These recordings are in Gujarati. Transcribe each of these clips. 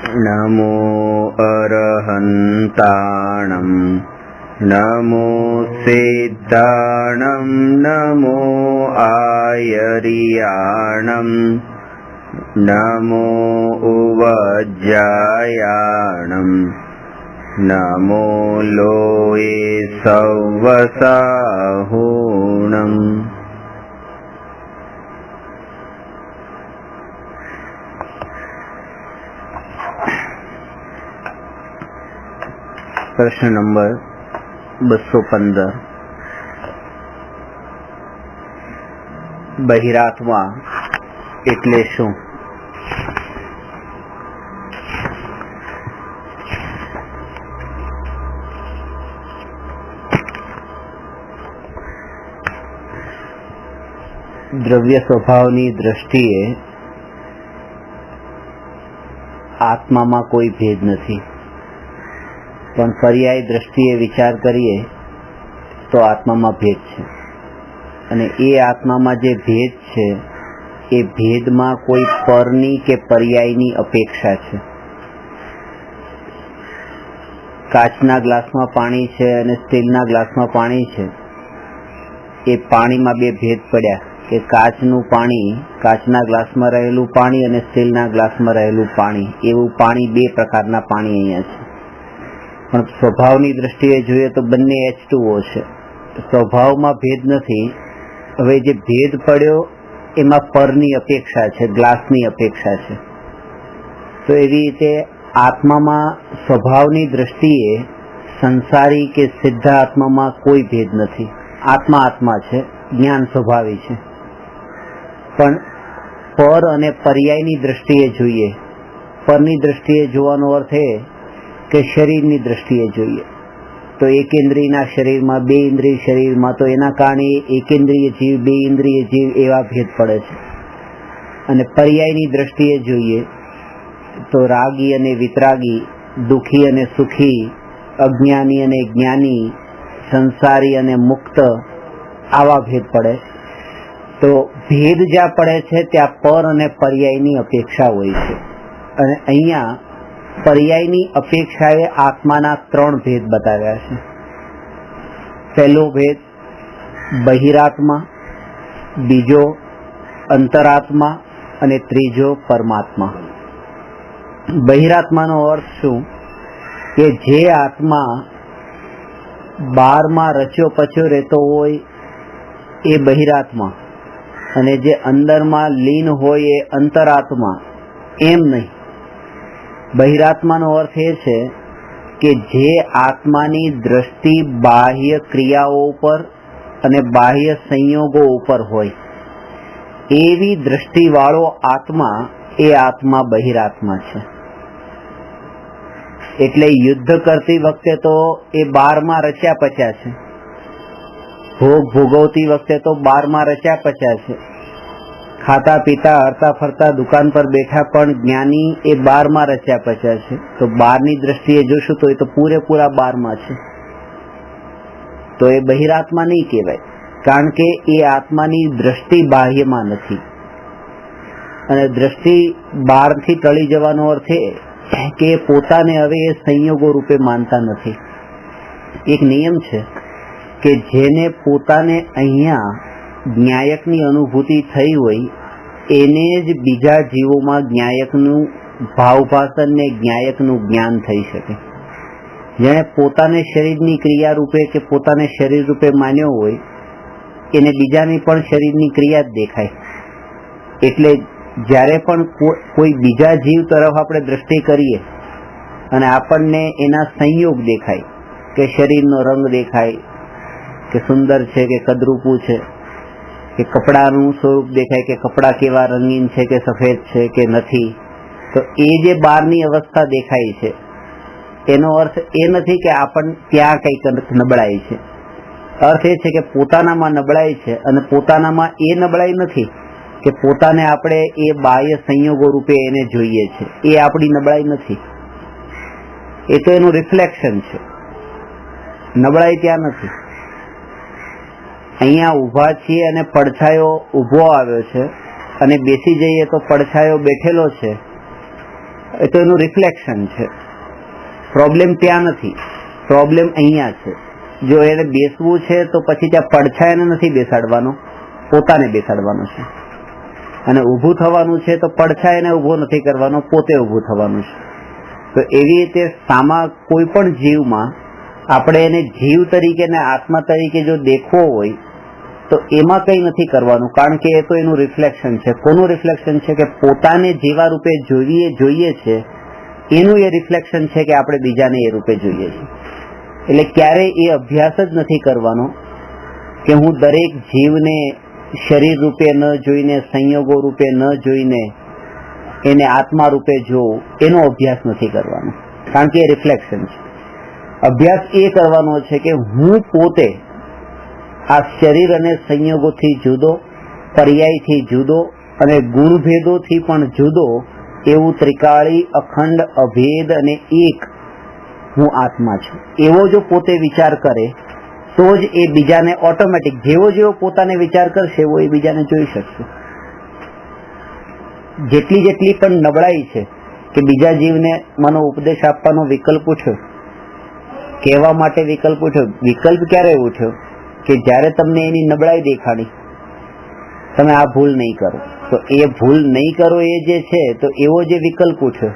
नमो अरहन्ताणं नमो सिद्धाणं नमो आयर्याणं नमो उवज्जायाणं नमो लोये सव्वसाहूणम्। प्रश्न नंबर 215। બહિરાત્મા એટલે શું? દ્રવ્ય સ્વભાવની દ્રષ્ટિએ આત્મામાં કોઈ ભેદ નથી, પણ પર્યાય દ્રષ્ટિએ વિચાર કરીએ તો આત્મામાં ભેદ છે, અને એ આત્મામાં જે ભેદ છે એ ભેદમાં કોઈ પરની કે પર્યાયની અપેક્ષા છે. કાચના ગ્લાસમાં પાણી છે અને સ્ટીલના ગ્લાસમાં પાણી છે. એ પાણીમાં બે ભેદ પડ્યા કે કાચનું પાણી, કાચના ગ્લાસમાં રહેલું પાણી અને સ્ટીલના ગ્લાસમાં રહેલું પાણી, એવું પાણી બે પ્રકારના પાણી અહીંયા છે. પણ સ્વભાવની દ્રષ્ટિએ જોઈએ તો બંને H2O છે. સ્વભાવમાં ભેદ નથી. હવે જે ભેદ પડ્યો એમાં પરની અપેક્ષા છે, ગ્લાસની અપેક્ષા છે. તો એવી રીતે આત્મામાં સ્વભાવની દ્રષ્ટિએ સંસારી કે સિદ્ધ આત્મામાં કોઈ ભેદ નથી. આત્મા આત્મા છે, જ્ઞાન સ્વભાવી છે. પણ પર અને પર્યાયની દ્રષ્ટિએ જોઈએ. પરની દ્રષ્ટિએ જોવાનો અર્થ એ કે શરીરની દ્રષ્ટિએ જોઈએ તો એકેન્દ્રિયના શરીરમાં, બે ઇન્દ્રિય શરીરમાં, તો એના કારણે એકેન્દ્રિય જીવ, બે ઇન્દ્રિય જીવ એવા ભેદ પડે છે. અને પર્યાયની દ્રષ્ટિએ જોઈએ તો રાગી અને વિતરાગી, દુઃખી અને સુખી, અજ્ઞાની અને જ્ઞાની, સંસારી અને મુક્ત, આવા ભેદ પડે. તો ભેદ જ્યાં પડે છે ત્યાં પર અને પર્યાયની અપેક્ષા હોય છે. અને અહીંયા પર્યાયની અપેક્ષાએ આત્માના 3 ભેદ બતાવ્યા છે. પહેલો ભેદ બહિરાત્મા, બીજો અંતરાત્મા અને ત્રીજો પરમાત્મા. બહિરાત્માનો અર્થ શું? કે જે આત્મા બહારમાં રચ્યો પચ્યો રહેતો હોય એ બહિરાત્મા, અને જે અંદરમાં લીન હોય એ અંતરાત્મા. એમ નહીં. બહિરાત્માનો અર્થ એ છે કે જે આત્માની દ્રષ્ટિ બાહ્ય ક્રિયાઓ ઉપર અને બાહ્ય સંયોગો ઉપર હોય એવી દ્રષ્ટિવાળો આત્મા, એ આત્મા બહિરાત્મા છે. એટલે યુદ્ધ કરતી વખતે તો એ બારમાં રચ્યા પચ્યા છે, ભોગ ભોગવતી વખતે તો બારમાં રચ્યા પચ્યા છે. ખાતા પીતા હરતા ફરતા દુકાન પર બેઠા પણ જ્ઞાની એ બારમાં રચ્યા પચ્યા છે. તો બારની દ્રષ્ટિએ જોશું તો એ તો પૂરેપૂરા બારમાં છે. તો એ બહિરાત્મા નહીં કહેવાય, કારણ કે એ આત્માની દ્રષ્ટિ બાહ્યમાં નથી. અને દ્રષ્ટિ બહારથી ટળી જવાનો અર્થ એ કે પોતાને હવે એ સંયોગો રૂપે માનતા નથી. એક નિયમ છે કે જેને પોતાને અહીંયા જ્ઞાયકની અનુભૂતિ થઈ હોય એને જ બીજા જીવોમાં જ્ઞાયકનું ભાવભાષણ ને જ્ઞાયકનું જ્ઞાન થઈ શકે. જેણે પોતાને શરીરની ક્રિયા રૂપે કે પોતાને શરીર રૂપે માન્યો હોય એને બીજાની પણ શરીરની ક્રિયા જ દેખાય. એટલે જ્યારે પણ કોઈ બીજા જીવ તરફ આપણે દ્રષ્ટિ કરીએ અને આપણને એના સંયોગ દેખાય, કે શરીરનો રંગ દેખાય, કે સુંદર છે કે કદરૂપું છે, કે કપડાનું સ્વરૂપ દેખાય, કે કપડા કેવા રંગીન છે કે સફેદ છે કે નથી, તો એ જે બહારની અવસ્થા દેખાય છે એનો અર્થ એ નથી કે આપણને ત્યાં કંઈક નબળાઈ છે. અર્થ એ છે કે પોતાનામાં નબળાઈ છે, અને પોતાનામાં એ નબળાઈ નથી કે પોતાને આપણે એ બાહ્ય સંયોગો રૂપે એને જોઈએ છે. એ આપણી નબળાઈ નથી, એ તો એનું રિફ્લેક્શન છે. નબળાઈ ત્યાં નથી. અહીંયા ઊભા છીએ અને પડછાયો ઊભો આવ્યો છે, અને બેસી જઈએ તો પડછાયો બેઠેલો છે, એ તો એનું રિફ્લેક્શન છે. પ્રોબ્લેમ ત્યાં નથી, પ્રોબ્લેમ અહીંયા છે. જો એને બેસવું છે તો પછી ત્યાં પડછાયાને નથી બેસાડવાનો, પોતાને બેસાડવાનો છે. અને ઊભું થવાનું છે તો પડછાયાને ઊભો નથી કરવાનો, પોતે ઊભું થવાનું છે. તો એવી રીતે સામા કોઈ પણ જીવમાં આપણે એને જીવ તરીકે ને આત્મા તરીકે જો દેખવો હોય તો એમાં કંઈ નથી કરવાનું, કારણ કે એ તો એનું રિફ્લેક્શન છે. કોનું રિફ્લેક્શન છે? કે પોતાને જેવા રૂપે જોઈએ છે એનું એ રિફ્લેક્શન છે કે આપણે બીજાને એ રૂપે જોઈએ છીએ. એટલે ક્યારેય એ અભ્યાસ જ નથી કરવાનો કે હું દરેક જીવને શરીર રૂપે ન જોઈને, સંયોગો રૂપે ન જોઈને એને આત્મા રૂપે જોઉં, એનો અભ્યાસ નથી કરવાનો, કારણ કે એ રિફ્લેક્શન છે. અભ્યાસ એ કરવાનો છે કે હું પોતે આ શરીર અને સંયોગોથી જુદો, પર્યાયથી જુદો અને ગુણભેદોથી પણ જુદો એવું ત્રિકાળી, અખંડ, અભેદ અને એક હું આત્મા છું, એવો જો પોતે વિચાર કરે તો જ એ બીજાને ઓટોમેટિક જેવો પોતાને વિચાર કરશે એવો એ બીજાને જોઈ શકશે. જેટલી પણ નબળાઈ છે કે બીજા જીવને મને ઉપદેશ આપવાનો વિકલ્પ ઉઠ્યો, કહેવા માટે વિકલ્પ ઉઠ્યો. વિકલ્પ ક્યારે ઉઠ્યો? કે જ્યારે તમને એની નબળાઈ દેખાડી, તમે આ ભૂલ નહીં કરો, તો એ ભૂલ નહીં કરો એ જે છે તો એવો જે વિકલ્પ ઉઠ્યો,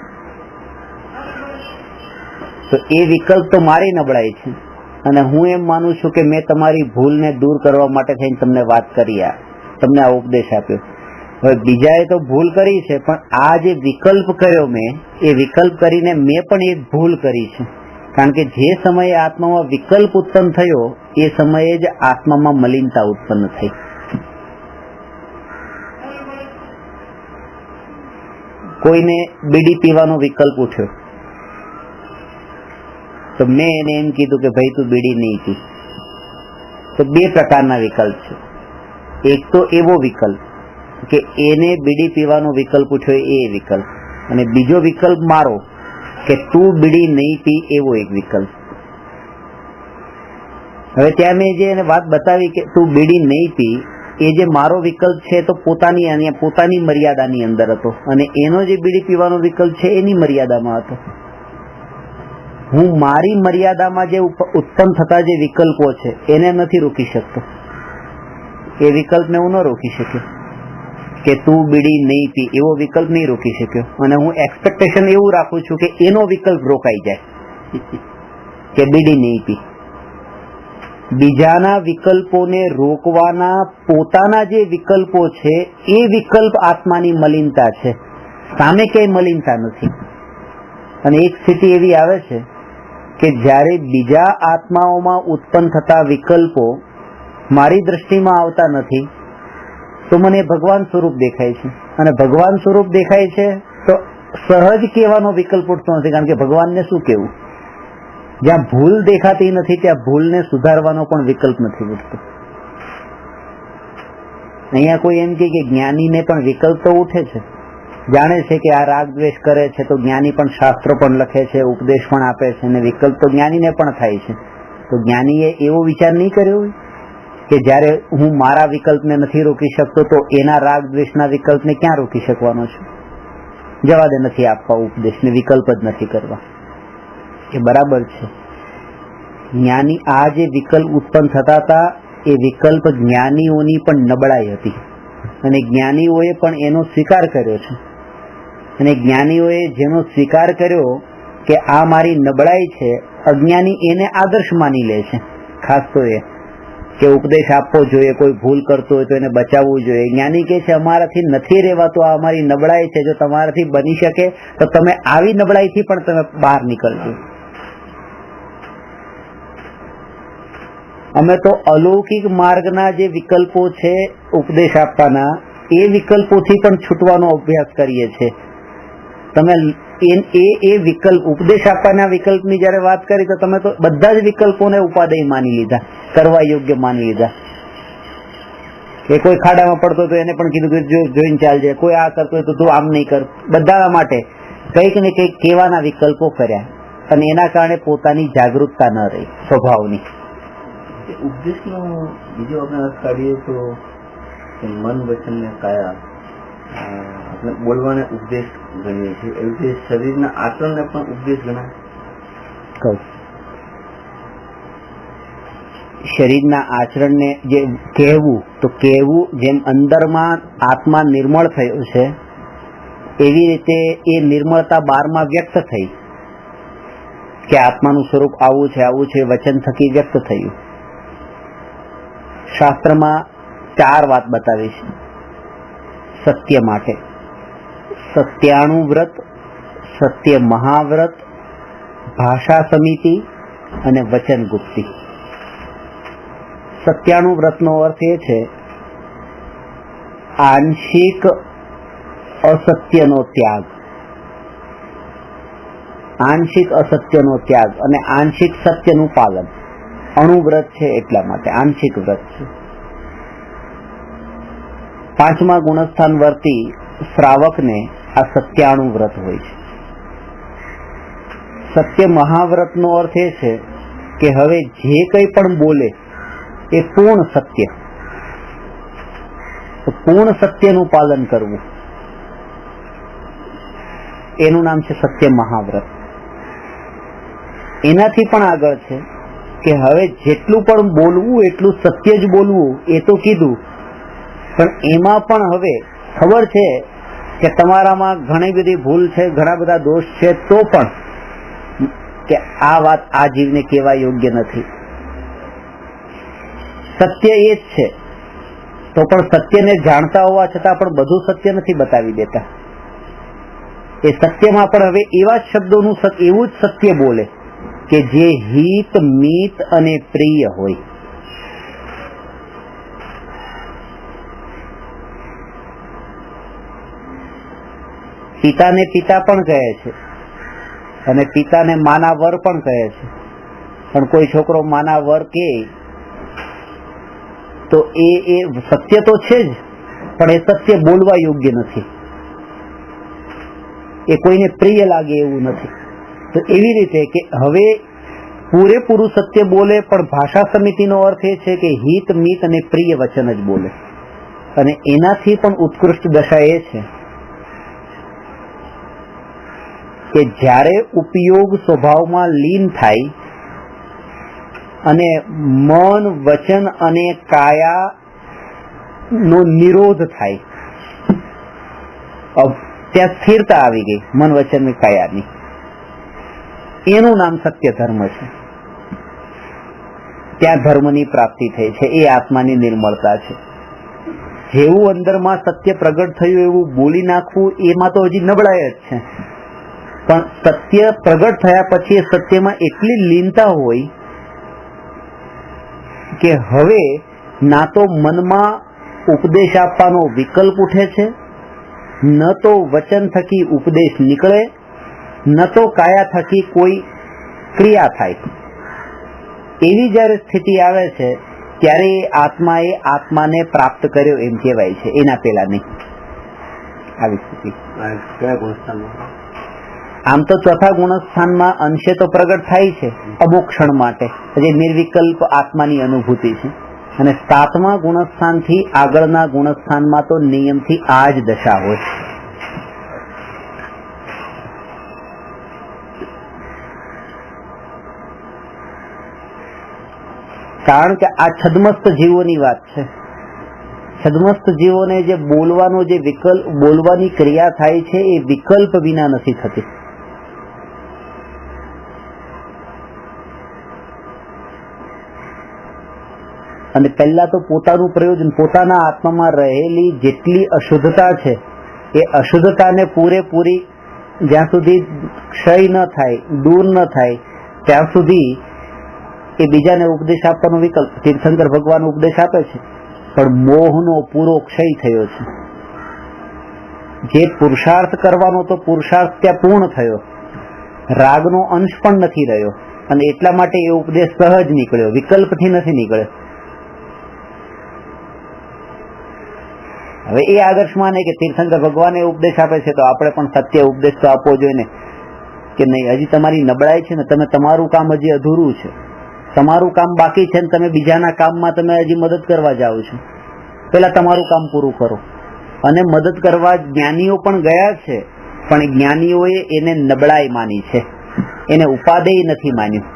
તો એ વિકલ્પ તો મારી નબળાઈ છે અને હું એમ માનું છું કે મેં તમારી ભૂલને દૂર કરવા માટે થઈને તમને વાત કરી, તમને આ ઉપદેશ આપ્યો. હવે બીજાએ તો ભૂલ કરી છે, પણ આ જે વિકલ્પ કર્યો મેં, એ વિકલ્પ કરીને મેં પણ એક ભૂલ કરી છે. કારણ કે જે સમયે આત્મામાં વિકલ્પ ઉત્પન્ન થયો એ સમયે જ આત્મામાં મલિનતા ઉત્પન્ન થઈ. કોઈને બીડી પીવાનો વિકલ્પ ઉઠ્યો તો મેં એને એમ કીધું કે ભાઈ તું બીડી નહીં પી. તો બે પ્રકારના વિકલ્પ છે. એક તો એવો વિકલ્પ કે એને બીડી પીવાનો વિકલ્પ ઉઠ્યો એ વિકલ્પ, અને બીજો વિકલ્પ મારો કે તું બીડી નહીં પી એવો એક વિકલ્પ. હવે ત્યાં મેં જે એને વાત બતાવી કે તું બીડી નહીં પી, એ જે મારો વિકલ્પ છે તો પોતાની મર્યાદાની અંદર હતો, અને એનો જે બીડી પીવાનો વિકલ્પ છે એની મર્યાદામાં હતો. હું મારી મર્યાદામાં જે ઉત્પન્ન થતા જે વિકલ્પો છે એને નથી રોકી શકતો. એ વિકલ્પને હું ન રોકી શક્યો કે તું બીડી નહીં પી, એવો વિકલ્પ નહીં રોકી શક્યો. અને હું એક્સપેક્ટેશન એવું રાખું છું કે એનો વિકલ્પ રોકાઈ જાય કે બીડી નહીં પી. બીજાના વિકલ્પોને રોકવાના પોતાના જે વિકલ્પો છે એ વિકલ્પ આત્માની મલિનતા છે, સામે ક્યાંય મલિનતા નથી. અને એક સ્થિતિ એવી આવે છે કે જ્યારે બીજા આત્માઓમાં ઉત્પન્ન થતા વિકલ્પો મારી દ્રષ્ટિમાં આવતા નથી તો મને ભગવાન સ્વરૂપ દેખાય છે. અને ભગવાન સ્વરૂપ દેખાય છે તો સહજ કહેવાનો વિકલ્પ ઉઠતો નથી, કારણ કે ભગવાનને શું કહેવું? જ્યાં ભૂલ દેખાતી નથી ત્યાં ભૂલને સુધારવાનો પણ વિકલ્પ નથી ઉઠતો. અહીંયા કોઈ એમ કે જ્ઞાનીને પણ વિકલ્પ તો ઉઠે છે, જાણે છે કે આ રાગ દ્વેષ કરે છે તો જ્ઞાની પણ શાસ્ત્રો પણ લખે છે, ઉપદેશ પણ આપે છે, અને વિકલ્પ તો જ્ઞાનીને પણ થાય છે. તો જ્ઞાનીએ એવો વિચાર નહીં કર્યો હોય કે જ્યારે હું મારા વિકલ્પને નથી રોકી શકતો તો એના રાગ દ્વેષના વિકલ્પને ક્યાં રોકી શકવાનો છું? જવા દે, નથી આપવા ઉપદેશને, વિકલ્પ જ નથી કરવા. એ બરાબર છે. જ્ઞાની આ જે વિકલ્પ ઉત્પન્ન થતા હતા એ વિકલ્પ જ્ઞાનીઓની પણ નબળાઈ હતી, અને જ્ઞાનીઓએ પણ એનો સ્વીકાર કર્યો છે. અને જ્ઞાનીઓએ જેનો સ્વીકાર કર્યો કે આ મારી નબળાઈ છે, અજ્ઞાની એને આદર્શ માની લે છે. ખાસ તો એ કે ઉપદેશ આપવો જોઈએ, કોઈ ભૂલ કરતો હોય તો એને બચાવવું જોઈએ. જ્ઞાની કહે છે અમારાથી નથી રહેવાતું, આ અમારી નબળાઈ છે, જો તમારાથી બની શકે તો તમે આવી નબળાઈથી પણ તમે બહાર નીકળજો. અમે તો અલૌકિક માર્ગના જે વિકલ્પો છે ઉપદેશ આપવાના, એ વિકલ્પોથી પણ છૂટવાનો અભ્યાસ કરીએ છીએ. તમે એ વિકલ્પ ઉપદેશ આપવાના વિકલ્પની જયારે વાત કરી તો તમે તો બધા જ વિકલ્પોને ઉપાદેય માની લીધા, કરવા યોગ્ય માની લીધા. કે કોઈ ખાડામાં પડતો તો એને પણ કીધું કે જોઈને ચાલજે, કોઈ આ કરતો હોય તો તું આમ નહીં કર. બધા માટે કંઈક ને કંઈક કહેવાના વિકલ્પો કર્યા, અને એના કારણે પોતાની જાગૃતતા ન રહી સ્વભાવની. ઉપદેશનો બીજો આપણે અર્થ કાઢીએ તો મન, વચન ને કાયા બોલવાને ઉપદેશ ગણીએ છીએ એવી રીતે શરીરના આચરણને પણ ઉપદેશ ગણાય. કહું શરીરના આચરણને જે કહેવું તો કહેવું, જેમ અંદરમાં આત્મા નિર્મળ થયો છે એવી રીતે એ નિર્મળતા બહારમાં વ્યક્ત થઈ કે આત્માનું સ્વરૂપ આવું છે વચન થકી વ્યક્ત થયું. શાસ્ત્રમાં 4 વાત બતાવી છે સત્ય માટે: સત્યાનુવ્રત, સત્ય મહાવ્રત, ભાષા સમિતિ અને વચન ગુપ્તિ. સત્યાનુવ્રતનો અર્થ એ છે આંશિક અસત્યનો ત્યાગ, આંશિક અસત્યનો ત્યાગ અને આંશિક સત્યનું પાલન. અણુવ્રત છે એટલા માટે આંશિક વ્રત છે. 5મા ગુણસ્થાન વર્તી શ્રાવકને આ સત્યાનુવ્રત હોય છે. સત્ય મહાવ્રતનો અર્થ એ છે કે હવે જે કંઈ પણ બોલે એ પૂર્ણ સત્ય, તો પૂર્ણ સત્યનું પાલન કરવું એનું નામ છે સત્ય મહાવ્રત. એનાથી પણ આગળ છે કે હવે જેટલું પણ બોલવું એટલું સત્ય જ બોલવું એ તો કીધું, પણ એમાં પણ હવે ખબર છે કે તમારામાં ઘણી બધી ભૂલ છે, ઘણા બધા દોષ છે, તો પણ કે આ વાત આ જીવને કહેવા યોગ્ય નથી. સત્ય એ જ છે તો પણ સત્યને જાણતા હોવા છતાં પણ બધું સત્ય નથી બતાવી દેતા. એ સત્યમાં પણ હવે એવા શબ્દોનું એવું જ સત્ય બોલે કે જે હિત, મિત અને પ્રિય હોય. પિતાને પિતા પણ કહે છે અને પિતાને માના વર પણ કહે છે, પણ કોઈ છોકરો માના વર કે તો એ સત્ય તો છે જ, પણ એ સત્ય બોલવા યોગ્ય નથી, એ કોઈને પ્રિય લાગે એવું નથી. તો એવી રીતે કે હવે પૂરેપૂરું સત્ય બોલે, પણ ભાષા સમિતિનો અર્થ એ છે કે હિત, મિત અને પ્રિય વચન જ બોલે. અને એનાથી પણ ઉત્કૃષ્ટ દશા એ છે કે જ્યારે ઉપયોગ સ્વભાવમાં લીન થાય અને મન, વચન અને કાયા નો નિરોધ થાય, ત્યાં સ્થિરતા આવી ગઈ મન, વચન અને કાયાની, એનું નામ સત્ય ધર્મ છે. ત્યાં ધર્મની પ્રાપ્તિ થઈ છે, એ આત્માની નિર્મળતા છે. જેવું અંદરમાં સત્ય પ્રગટ થયું એવું બોલી નાખવું એમાં તો હજી નબળાઈ જ છે, પણ સત્ય પ્રગટ થયા પછી એ સત્યમાં એટલી લીનતા હોય કે હવે ના તો મનમાં ઉપદેશ આપવાનો વિકલ્પ ઉઠે છે, ન તો વચન થકી ઉપદેશ નીકળે, ન તો કાયા થકી કોઈ ક્રિયા થાય. એવી જ્યારે સ્થિતિ આવે છે ત્યારે આત્માએ આત્માને પ્રાપ્ત કર્યો એમ કહેવાય છે, એના પહેલા નહીં. આવી સ્થિતિ કયા ગુણસ્થાનમાં? આમ તો 4થા ગુણસ્થાનમાં અંશે તો પ્રગટ થાય છે અમુક ક્ષણ માટે, જે નિર્વિકલ્પ આત્માની અનુભૂતિ છે, અને 7મા ગુણસ્થાનથી આગળના ગુણસ્થાનમાં તો નિયમથી આ જ દશા હોય. કારણ કે આ છદ્મસ્ત જીવોની વાત છે. છદ્મસ્ત જીવોને જે બોલવાનો જે વિકલ્પ, બોલવાની ક્રિયા થાય છે એ વિકલ્પ વિના નથી થતી. અને પહેલા તો પોતાનું પ્રયોજન, પોતાના આત્મામાં રહેલી જેટલી અશુદ્ધતા છે એ અશુદ્ધતાને પૂરેપૂરી જ્યાં સુધી ક્ષય ન થાય, દૂર ન થાય, ત્યાં સુધી એ બીજાને ઉપદેશ આપવાનો વિકલ્પ. તીર્થંકર ભગવાન ઉપદેશ આપે છે, પણ મોહનો પૂરો ક્ષય થયો છે. જે પુરુષાર્થ કરવાનો તો પુરુષાર્થ ત્યાં પૂર્ણ થયો, રાગનો અંશ પણ નથી રહ્યો, અને એટલા માટે એ ઉપદેશ સહજ નીકળ્યો, વિકલ્પથી નથી નીકળ્યો. હવે એ આદર્શ માને કે તીર્થંકર ભગવાને ઉપદેશ આપે છે તો આપણે પણ સત્ય ઉપદેશ તો આપવો જોઈએ ને, કે નહીં, હજી તમારી નબળાઈ છે ને, તમે તમારું કામ હજી અધૂરું છે, તમારું કામ બાકી છે ને તમે બીજાના કામમાં તમે હજી મદદ કરવા જાઓ છો. પેલા તમારું કામ પૂરું કરો, અને મદદ કરવા જ્ઞાનીઓ પણ ગયા છે, પણ જ્ઞાનીઓએ એને નબળાઈ માની છે, એને ઉપાદેય નથી માન્યું.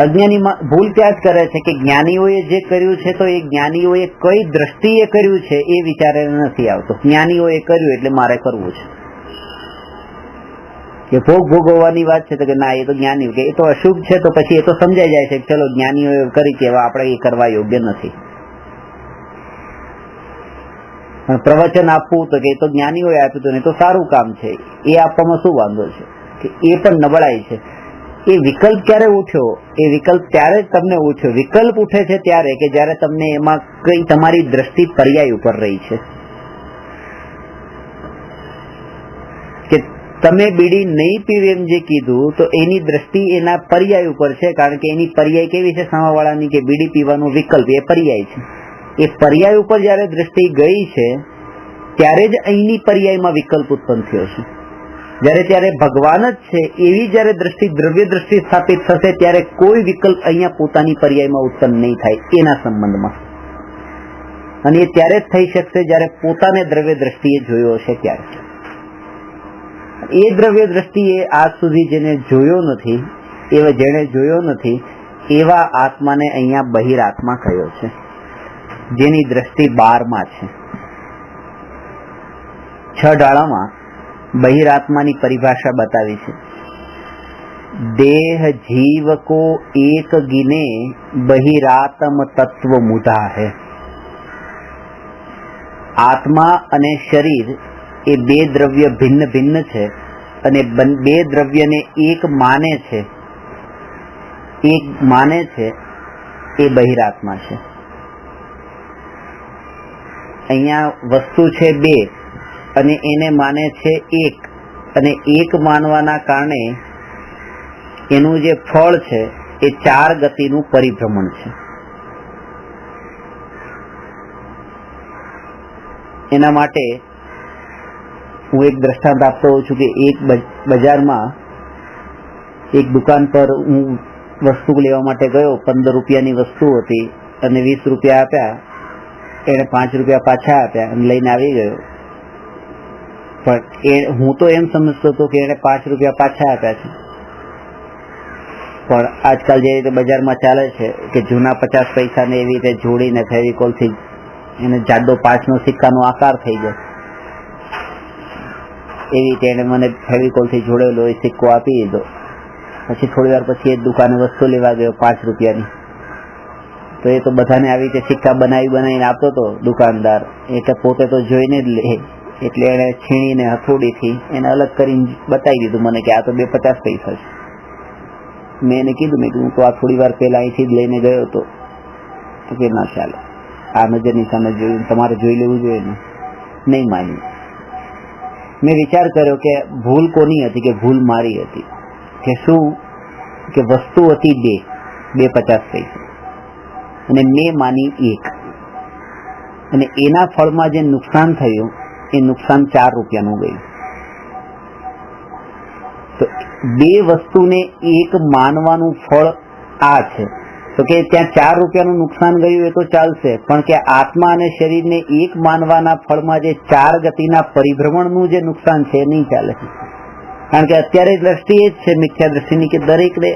અજ્ઞાની ભૂલ ત્યાં જ કરે છે કે જ્ઞાનીઓએ જે કર્યું છે તો એ જ્ઞાનીઓએ કઈ દ્રષ્ટિએ કર્યું છે એ વિચારે નથી આવતો. જ્ઞાનીઓએ કર્યું એટલે મારે કરવું છે. કે ભોગ ભોગવવાની વાત છે તો કે ના, એ તો જ્ઞાની, કે એ તો અશુભ છે, તો પછી એ તો સમજાઈ જાય છે કે ચલો જ્ઞાનીઓએ કરી કે આપણે એ કરવા યોગ્ય નથી. પ્રવચન આપવું તો કે એ તો જ્ઞાનીઓએ આપ્યું હતું ને તો સારું કામ છે, એ આપવામાં શું વાંધો છે, કે એ પણ નબળાઈ છે. એ વિકલ્પ ક્યારે ઉઠ્યો? એ વિકલ્પ ત્યારે જ તમને ઉઠ્યો. વિકલ્પ ઉઠે છે ત્યારે કે જ્યારે તમને એમાં કઈ તમારી દ્રષ્ટિ પર્યાય ઉપર રહી છે, કે તમે બીડી નહીં પીવી એમ જે કીધું તો એની દ્રષ્ટિ એના પર્યાય ઉપર છે, કારણ કે એની પર્યાય કેવી છે સામાવાળાની, કે બીડી પીવાનો વિકલ્પ એ પર્યાય છે. એ પર્યાય ઉપર જયારે દ્રષ્ટિ ગઈ છે ત્યારે જ અહીંની પર્યાયમાં વિકલ્પ ઉત્પન્ન થયો છે. ત્યારે ભગવાન જ છે એવી જયારે દ્રષ્ટિ, દ્રવ્ય દ્રષ્ટિ સ્થાપિત થશે ત્યારે કોઈ વિકલ્પ અહીંયા પોતાની પર્યાયમાં ઉત્પન્ન નહીં થાય એના સંબંધમાં. અને એ ત્યારે જ થઈ શકશે જયારે પોતાને દ્રવ્ય દ્રષ્ટિએ જોયો હશે ત્યારે. એ દ્રવ્ય દ્રષ્ટિએ આજ સુધી જેને જોયો નથી, જેને જોયો નથી એવા આત્માને અહીંયા બહિરાત્મા કહ્યો છે, જેની દ્રષ્ટિ 12માં છે. 6 ડાળામાં બહિરાત્માની પરિભાષા બતાવી છે. દેહ જીવ કો એક ગિને બહિરાત્મ તત્વ મુધા હૈ. આત્મા અને શરીર એ બે દ્રવ્ય ભિન્ન ભિન્ન છે અને બે દ્રવ્યને એક માને છે, એ બહિરાત્મા છે. અહીંયા વસ્તુ છે બે અને એને માને છે એક, અને એક માનવાના કારણે એનું જે ફળ છે એ 4 ગતિનું પરિભ્રમણ છે. એના માટે હું એક દ્રષ્ટાંત આપતો હોઉં છું કે એક બજારમાં એક દુકાન પર હું વસ્તુ લેવા માટે ગયો. 15 રૂપિયાની વસ્તુ હતી અને 20 રૂપિયા આપ્યા. એને 5 રૂપિયા પાછા આપ્યા અને લઈને આવી ગયો. પણ હું તો એમ સમજતો હતો કે એને 5 રૂપિયા પાછા આપ્યા છે. પણ આજકાલ જે રીતે બજારમાં ચાલે છે કે જૂના 50 પૈસાને એવી રીતે જોડીને ફેવિકોલથી એને જાડો 5નો સિક્કાનો આકાર થઈ જાય, એવી રીતે એને મને ફેવિકોલથી જોડેલો એ સિક્કો આપી દીધો. પછી થોડી વાર પછી એ દુકાને વસ્તુ લેવા ગયો 5 રૂપિયાની. તો એ તો બધાને આવી રીતે સિક્કા બનાવીને આપતો હતો દુકાનદાર. એટલે પોતે તો જોઈને જ લે, એટલે એને છીણીને હથોડીથી એને અલગ કરીને બતાવી દીધું મને કે આ તો 2.50 પૈસા છે. મેં એને કીધું, મેં હું તો આ થોડી વાર પહેલા અહીંથી જ લઈને ગયો હતો. તો કે ના ચાલે, આ નજરની સામે જોયું, તમારે જોઈ લેવું જોઈએ ને. નહીં માન્યું. મેં વિચાર કર્યો કે ભૂલ કોની હતી, કે ભૂલ મારી હતી. કે શું? કે વસ્તુ હતી 2.50 પૈસા અને મેં માની 1, અને એના ફળમાં જે નુકસાન થયું એ નુકસાન 4 રૂપિયાનું ગયું. તો બે વસ્તુને એક માનવાનું ફળ આ છે. તો કે ત્યાં 4 રૂપિયાનું નુકસાન ગયું એ તો ચાલશે, પણ કે આત્મા અને શરીરને એક માનવાના ફળમાં જે 4 ગતિના પરિભ્રમણનું જે નુકસાન છે એ નહીં ચાલે. કારણ કે અત્યારે દ્રષ્ટિ એ જ છે મિથ્યા દ્રષ્ટિની, કે દરેકને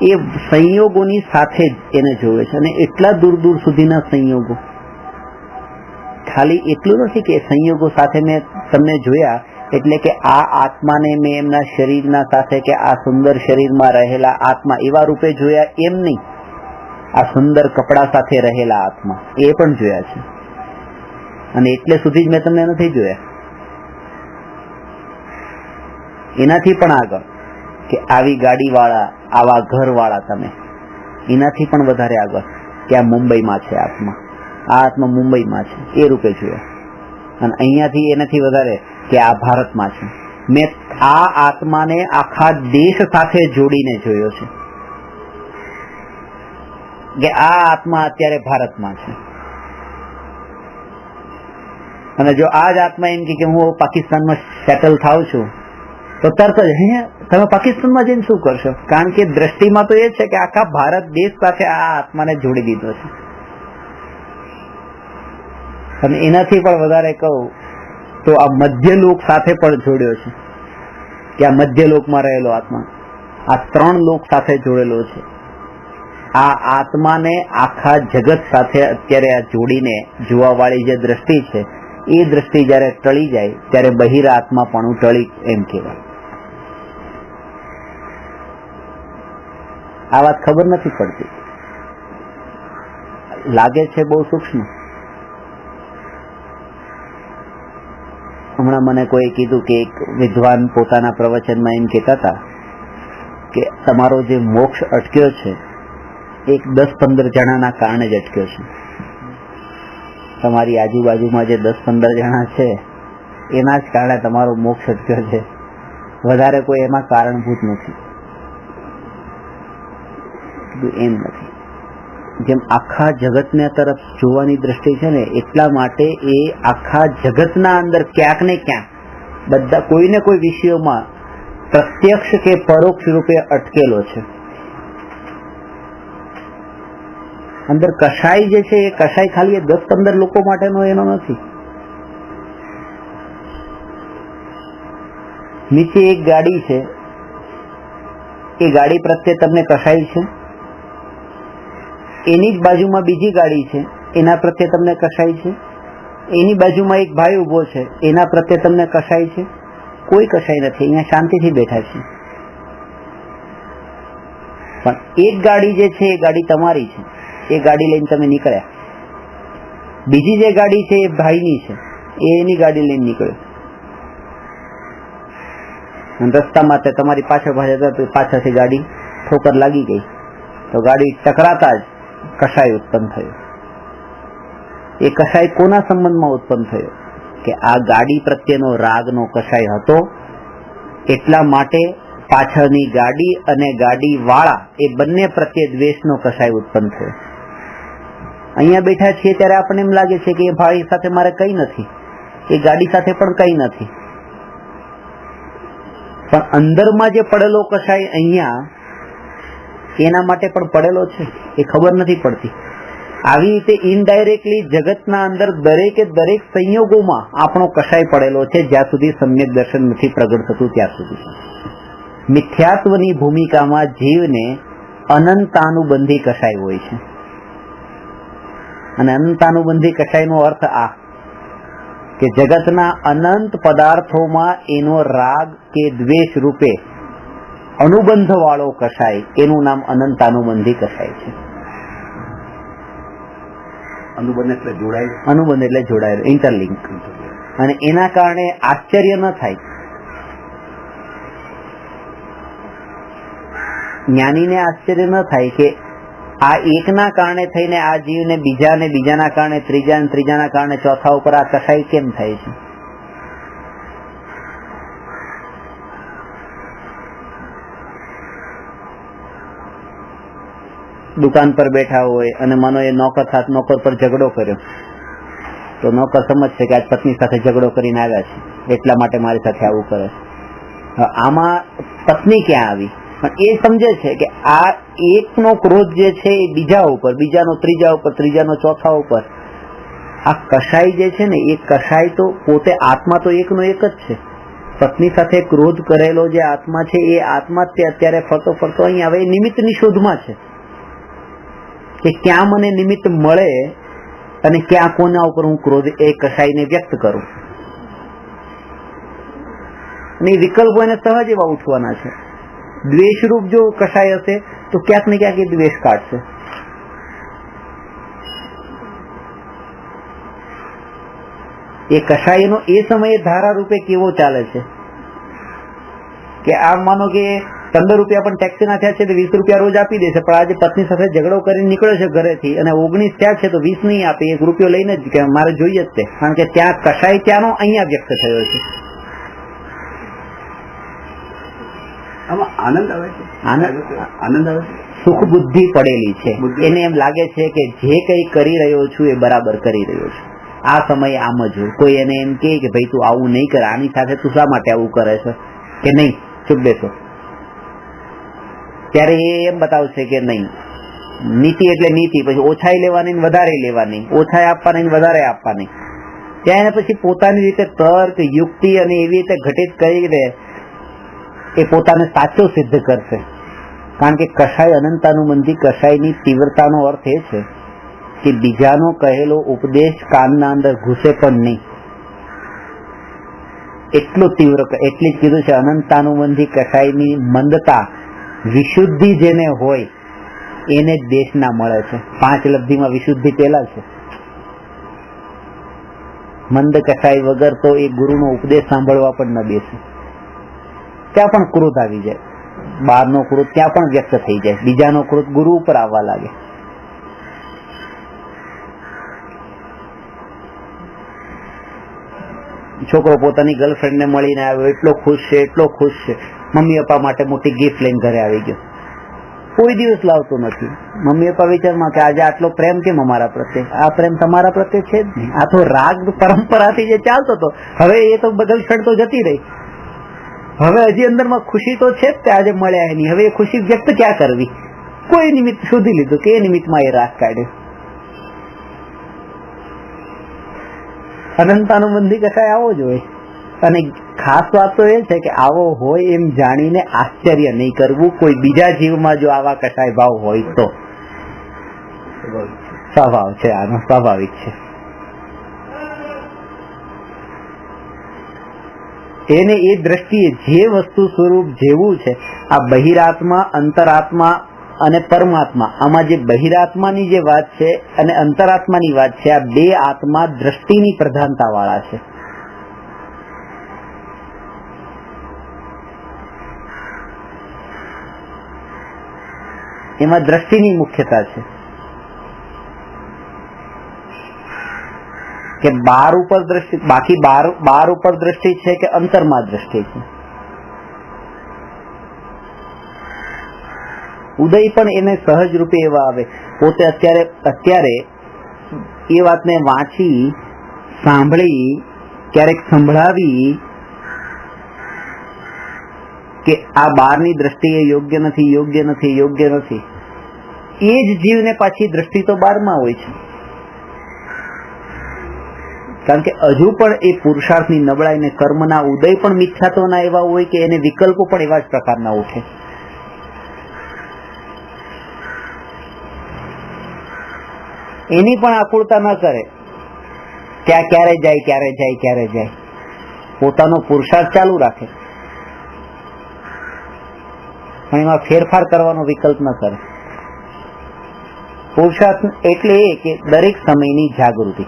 એ સંયોગોની સાથે જ એને જોવે છે, અને એટલા દૂર દૂર સુધીના સંયોગો. ખાલી એટલું નથી કે સંયોગો સાથે મેં તમને જોયા એટલે કે આ આત્માને મેં એમના શરીરના સાથે, કે આ સુંદર શરીરમાં રહેલા આત્મા એવા રૂપે જોયા એમ નહીં. આ સુંદર કપડા સાથે રહેલા આત્મા એ પણ જોયા છે, અને એટલે સુધી જ મેં તમને નથી જોયા. એનાથી પણ આગળ, કે આવી ગાડી વાળા, આવા ઘર વાળા તમે, એનાથી પણ વધારે આગળ કે આ મુંબઈમાં છે આત્મા, આ આત્મા મુંબઈમાં છે એ રૂપે જોયા. અને અહીંયાથી એનાથી વધારે કે આ ભારતમાં છે. મેં આ આત્માને આખા દેશ સાથે જોડીને જોયો છે, કે આ આત્મા અત્યારે ભારતમાં છે. અને જો આ જ આત્મા એમ કે હું પાકિસ્તાનમાં સેટલ થાઉં છું, તો તરત જ તમે પાકિસ્તાનમાં જઈને શું કરશો? કારણ કે દ્રષ્ટિમાં તો એ છે કે આખા ભારત દેશ સાથે આ આત્માને જોડી દીધો છે. અને એનાથી પણ વધારે કહું તો આ મધ્યલોક સાથે પણ જોડ્યો છે કે આ મધ્યલોકમાં રહેલો આત્મા આ 3 લોક સાથે જોડેલો છે. આ આત્માને આખા જગત સાથે અત્યારે આ જોડીને જોવા વાળી જે દ્રષ્ટિ છે એ દ્રષ્ટિ જયારે ટળી જાય ત્યારે બહિર આત્મા પણ ટળી એમ કહેવાય. આ વાત ખબર નથી પડતી, લાગે છે બહુ સૂક્ષ્મ. હમણાં મને કોઈ કીધું કે એક વિદ્વાન પોતાના પ્રવચનમાં એમ કહેતા હતા કે તમારો જે મોક્ષ અટક્યો છે એક 10-15 જણાના કારણે જ અટક્યો છે. તમારી આજુબાજુમાં જે 10-15 જણા છે એના જ કારણે તમારો મોક્ષ અટક્યો છે, વધારે કોઈ એમાં કારણભૂત નથી. એમ નથી. જેમ આખા જગતને તરફ જોવાની દ્રષ્ટિ છે ને એટલા માટે એ આખા જગતના અંદર ક્યાંક ને ક્યાંક બધા કોઈને કોઈ વિષયોમાં પ્રત્યક્ષ કે પરોક્ષ રૂપે અટકેલો છે. અંદર કસાય જે છે એ કસાય ખાલી 10-15 લોકો માટેનો એનો નથી. નીચે એક ગાડી છે, એ ગાડી પ્રત્યે તમને કસાય છે. એની જ બાજુમાં બીજી ગાડી છે, એના પ્રત્યે તમને કસાય છે. એની બાજુમાં એક ભાઈ ઉભો છે, એના પ્રત્યે તમને કસાય છે? કોઈ કસાય નથી. અહીંયા શાંતિથી બેઠા છે. પણ એક ગાડી જે છે એ ગાડી તમારી છે, એ ગાડી લઈને તમે નીકળ્યા. બીજી જે ગાડી છે એ ભાઈની છે, એ એની ગાડી લઈને નીકળ્યો. રસ્તામાં તમારી પાછળથી ગાડી ઠોકર લાગી ગઈ તો ગાડી ટકરાતા જ કસાય ઉત્પન્ન થયો. એ કસાય કોના સંબંધમાં ઉત્પન્ન થયો? કે આ ગાડી પ્રત્યેનો રાગનો કસાય હતો, એટલા માટે પાછળની ગાડી અને ગાડી વાળા એ બંને પ્રત્યે દ્વેષનો કસાય ઉત્પન્ન થયો. અહીંયા બેઠા છીએ ત્યારે આપણને એમ લાગે છે કે એ ભાઈ સાથે મારે કઈ નથી, એ ગાડી સાથે પણ કઈ નથી, પણ અંદરમાં જે પડેલો કસાય અહીંયા એના માટે પણ પડેલો છે, એ ખબર નથી પડતી. આવી રીતે ઇનડાયરેક્ટલી જગતના અંદર દરેકે દરેક સંયોગોમાં આપણો કસાય પડેલો છે, જ્યાં સુધી સમ્યક દર્શન નથી પ્રગટ થતું ત્યાં સુધી. મિથ્યાત્વની ભૂમિકામાં જીવને અનંતાનુબંધી કસાય હોય છે. અને અનંતાનુબંધી કસાયનો અર્થ આ કે જગતના અનંત પદાર્થોમાં એનો રાગ કે દ્વેષ રૂપે અનુબંધ વાળો કસાય, એનું નામ અનંતાનુબંધી કસાય છે. અનુબંધ એટલે જોડાયેલો, ઇન્ટરલિંક. અને એના કારણે આશ્ચર્ય ન થાય, જ્ઞાનીને આશ્ચર્ય ન થાય કે આ એકના કારણે થઈને આ જીવને બીજાને, બીજાના કારણે ત્રીજા, ત્રીજાના કારણે ચોથા ઉપર આ કસાય કેમ થાય છે. દુકાન પર બેઠા હોય અને માનો એ નોકર પર ઝઘડો કર્યો તો નોકર સમજશે કે આજ પત્ની સાથે ઝઘડો કરીને આવ્યા છે એટલા માટે મારી સાથે આવું કરે છે. આમાં પત્ની ક્યાં આવી? પણ એ સમજે છે કે આ એકનો ક્રોધ જે છે એ બીજા ઉપર, બીજાનો ત્રીજા ઉપર, ત્રીજાનો ચોથા ઉપર. આ કસાય જે છે ને એ કસાય તો પોતે આત્મા તો એકનો એક જ છે. પત્ની સાથે ક્રોધ કરેલો જે આત્મા છે એ આત્મા અત્યારે ફરતો ફરતો અહીં આવે, એ નિમિત્તની શોધમાં છે કે ક્યાં મને નિમિત્ત મળે અને ક્યાં કોના ઉપર હું ક્રોધ એ કસાયને વ્યક્ત કરું. અને એ વિકલ્પો એને સહજ એવા ઉઠવાના છે. દ્વેષરૂપ જો કસાય હશે તો ક્યાંક ને ક્યાંક એ દ્વેષ કાઢશે. એ કસાયનો એ સમયે ધારા રૂપે કેવો ચાલે છે કે આમ માનો કે 15 રૂપિયા પણ ટેક્સી ના થયા છે તો 20 રૂપિયા રોજ આપી દેશે, પણ આજે પત્ની સાથે ઝઘડો કરીને નીકળ્યો છે ઘરેથી અને 19 થયા છે તો 20 નહીં આપે, 1 રૂપિયો લઈને જ કે મારે જોઈએ જ તે, કારણ કે ત્યાં કસાય ત્યાંનો અહીંયા વ્યક્ત થયો છે. આમાં આનંદ આવે છે, આનંદ આવે છે. સુખ બુદ્ધિ પડેલી છે, એને એમ લાગે છે કે જે કઈ કરી રહ્યો છું એ બરાબર કરી રહ્યો છું. આ સમયે આમ જ હોય. કોઈ એને એમ કે ભાઈ તું આવું નહીં કર, આની સાથે તું શા માટે આવું કરે છે કે નહીં, ચૂપ બેસો, ત્યારે એ એમ બતાવશે કે નહીં, નીતિ એટલે નીતિ, પછી ઓછાઈ લેવાની વધારે લેવાની, ઓછાઈ આપવાની વધારે આપવાની. ત્યાં એને પછી પોતાની રીતે તર્ક, યુક્તિ અને એવી રીતે ઘટિત કરીને એ પોતાને સાચો સિદ્ધ કરશે. કારણ કે કષાય અનંતાનુબંધી કષાયની તીવ્રતાનો અર્થ એ છે કે બીજાનો કહેલો ઉપદેશ કાનના અંદર ઘૂસે પણ નહીં, એટલું તીવ્ર. એટલી જ કીધું છે અનંતાનુબંધી કષાયની મંદતા, વિશુદ્ધિ જેને હોય એને જ દેશના મળે છે. 5 લબ્ધિમાં વિશુદ્ધિ પેલા છે. મંદ કષાય વગર તો એ ગુરુનો ઉપદેશ સાંભળવા પણ ન બેસે. ત્યાં પણ ક્રોધ આવી જાય, બહારનો ક્રોધ ત્યાં પણ વ્યક્ત થઈ જાય, બીજાનો ક્રોધ ગુરુ ઉપર આવવા લાગે. છોકરો પોતાની ગર્લફ્રેન્ડ ને મળીને આવ્યો, એટલો ખુશ છે, એટલો ખુશ છે, મમ્મી પપ્પા માટે મોટી ગિફ્ટ લઈને ઘરે આવી ગયો. કોઈ દિવસ લાવતો નથી. મમ્મી પપ્પા વિચારમાં કે આજે આટલો પ્રેમ કેમ અમારા પ્રત્યે? આ પ્રેમ તમારા પ્રત્યે છે જ નહીં, આ તો રાગ પરંપરાથી જે ચાલતો હતો. હવે એ તો ગર્લફ્રેન્ડ તો જતી રહી, હવે હજી અંદરમાં ખુશી તો છે જ તે આજે મળ્યા એની. હવે એ ખુશી વ્યક્ત ક્યાં કરવી? કોઈ નિમિત્ત શોધી લીધું કે એ નિમિત્તમાં એ રાગ કાઢ્યો. અનંતાનુબંધી કસાય આવો જ હોય. અને ખાસ વાત તો એ છે કે આવો હોય એમ જાણીને આશ્ચર્ય નહીં કરવું કોઈ બીજા જીવમાં જો આવા કસાય ભાવ હોય તો. સ્વભાવ છે આનો, સ્વાભાવિક છે. એને એ દ્રષ્ટિએ જે વસ્તુ સ્વરૂપ જેવું છે, આ બહિરાત્મા, અંતરાત્મા અને પરમાત્મા, આમાં જે બહિરાત્માની જે વાત છે અને અંતરાત્માની વાત છે, આ બે આત્મા દ્રષ્ટિની પ્રધાનતા વાળા છે. એમાં દ્રષ્ટિની મુખ્યતા છે કે બાર ઉપર દ્રષ્ટિ, બાકી બાર ઉપર દ્રષ્ટિ છે કે અંતરમાં દ્રષ્ટિ છે. ઉદય પણ એને સહજ રૂપે એવા આવે. પોતે અત્યારે એ વાતને વાંચી, સાંભળી, ક્યારેક સંભળાવી કે આ બહારની દ્રષ્ટિએ યોગ્ય નથી, યોગ્ય નથી, યોગ્ય નથી. એ જ જીવને પાછી દ્રષ્ટિ તો બારમાં હોય છે. કારણ કે હજુ પણ એ પુરુષાર્થની નબળાઈ ને કર્મના ઉદય પણ મિથ્યાત્વના એવા હોય કે એને વિકલ્પો પણ એવા જ પ્રકારના ઉઠે. એની પણ આકુળતા ન કરે કે આ ક્યારે જાય, ક્યારે જાય, ક્યારે જાય. પોતાનો પુરુષાર્થ ચાલુ રાખે પણ એમાં ફેરફાર કરવાનો વિકલ્પ ન કરે. પુરુષાર્થ એટલે એ કે દરેક સમયની જાગૃતિ.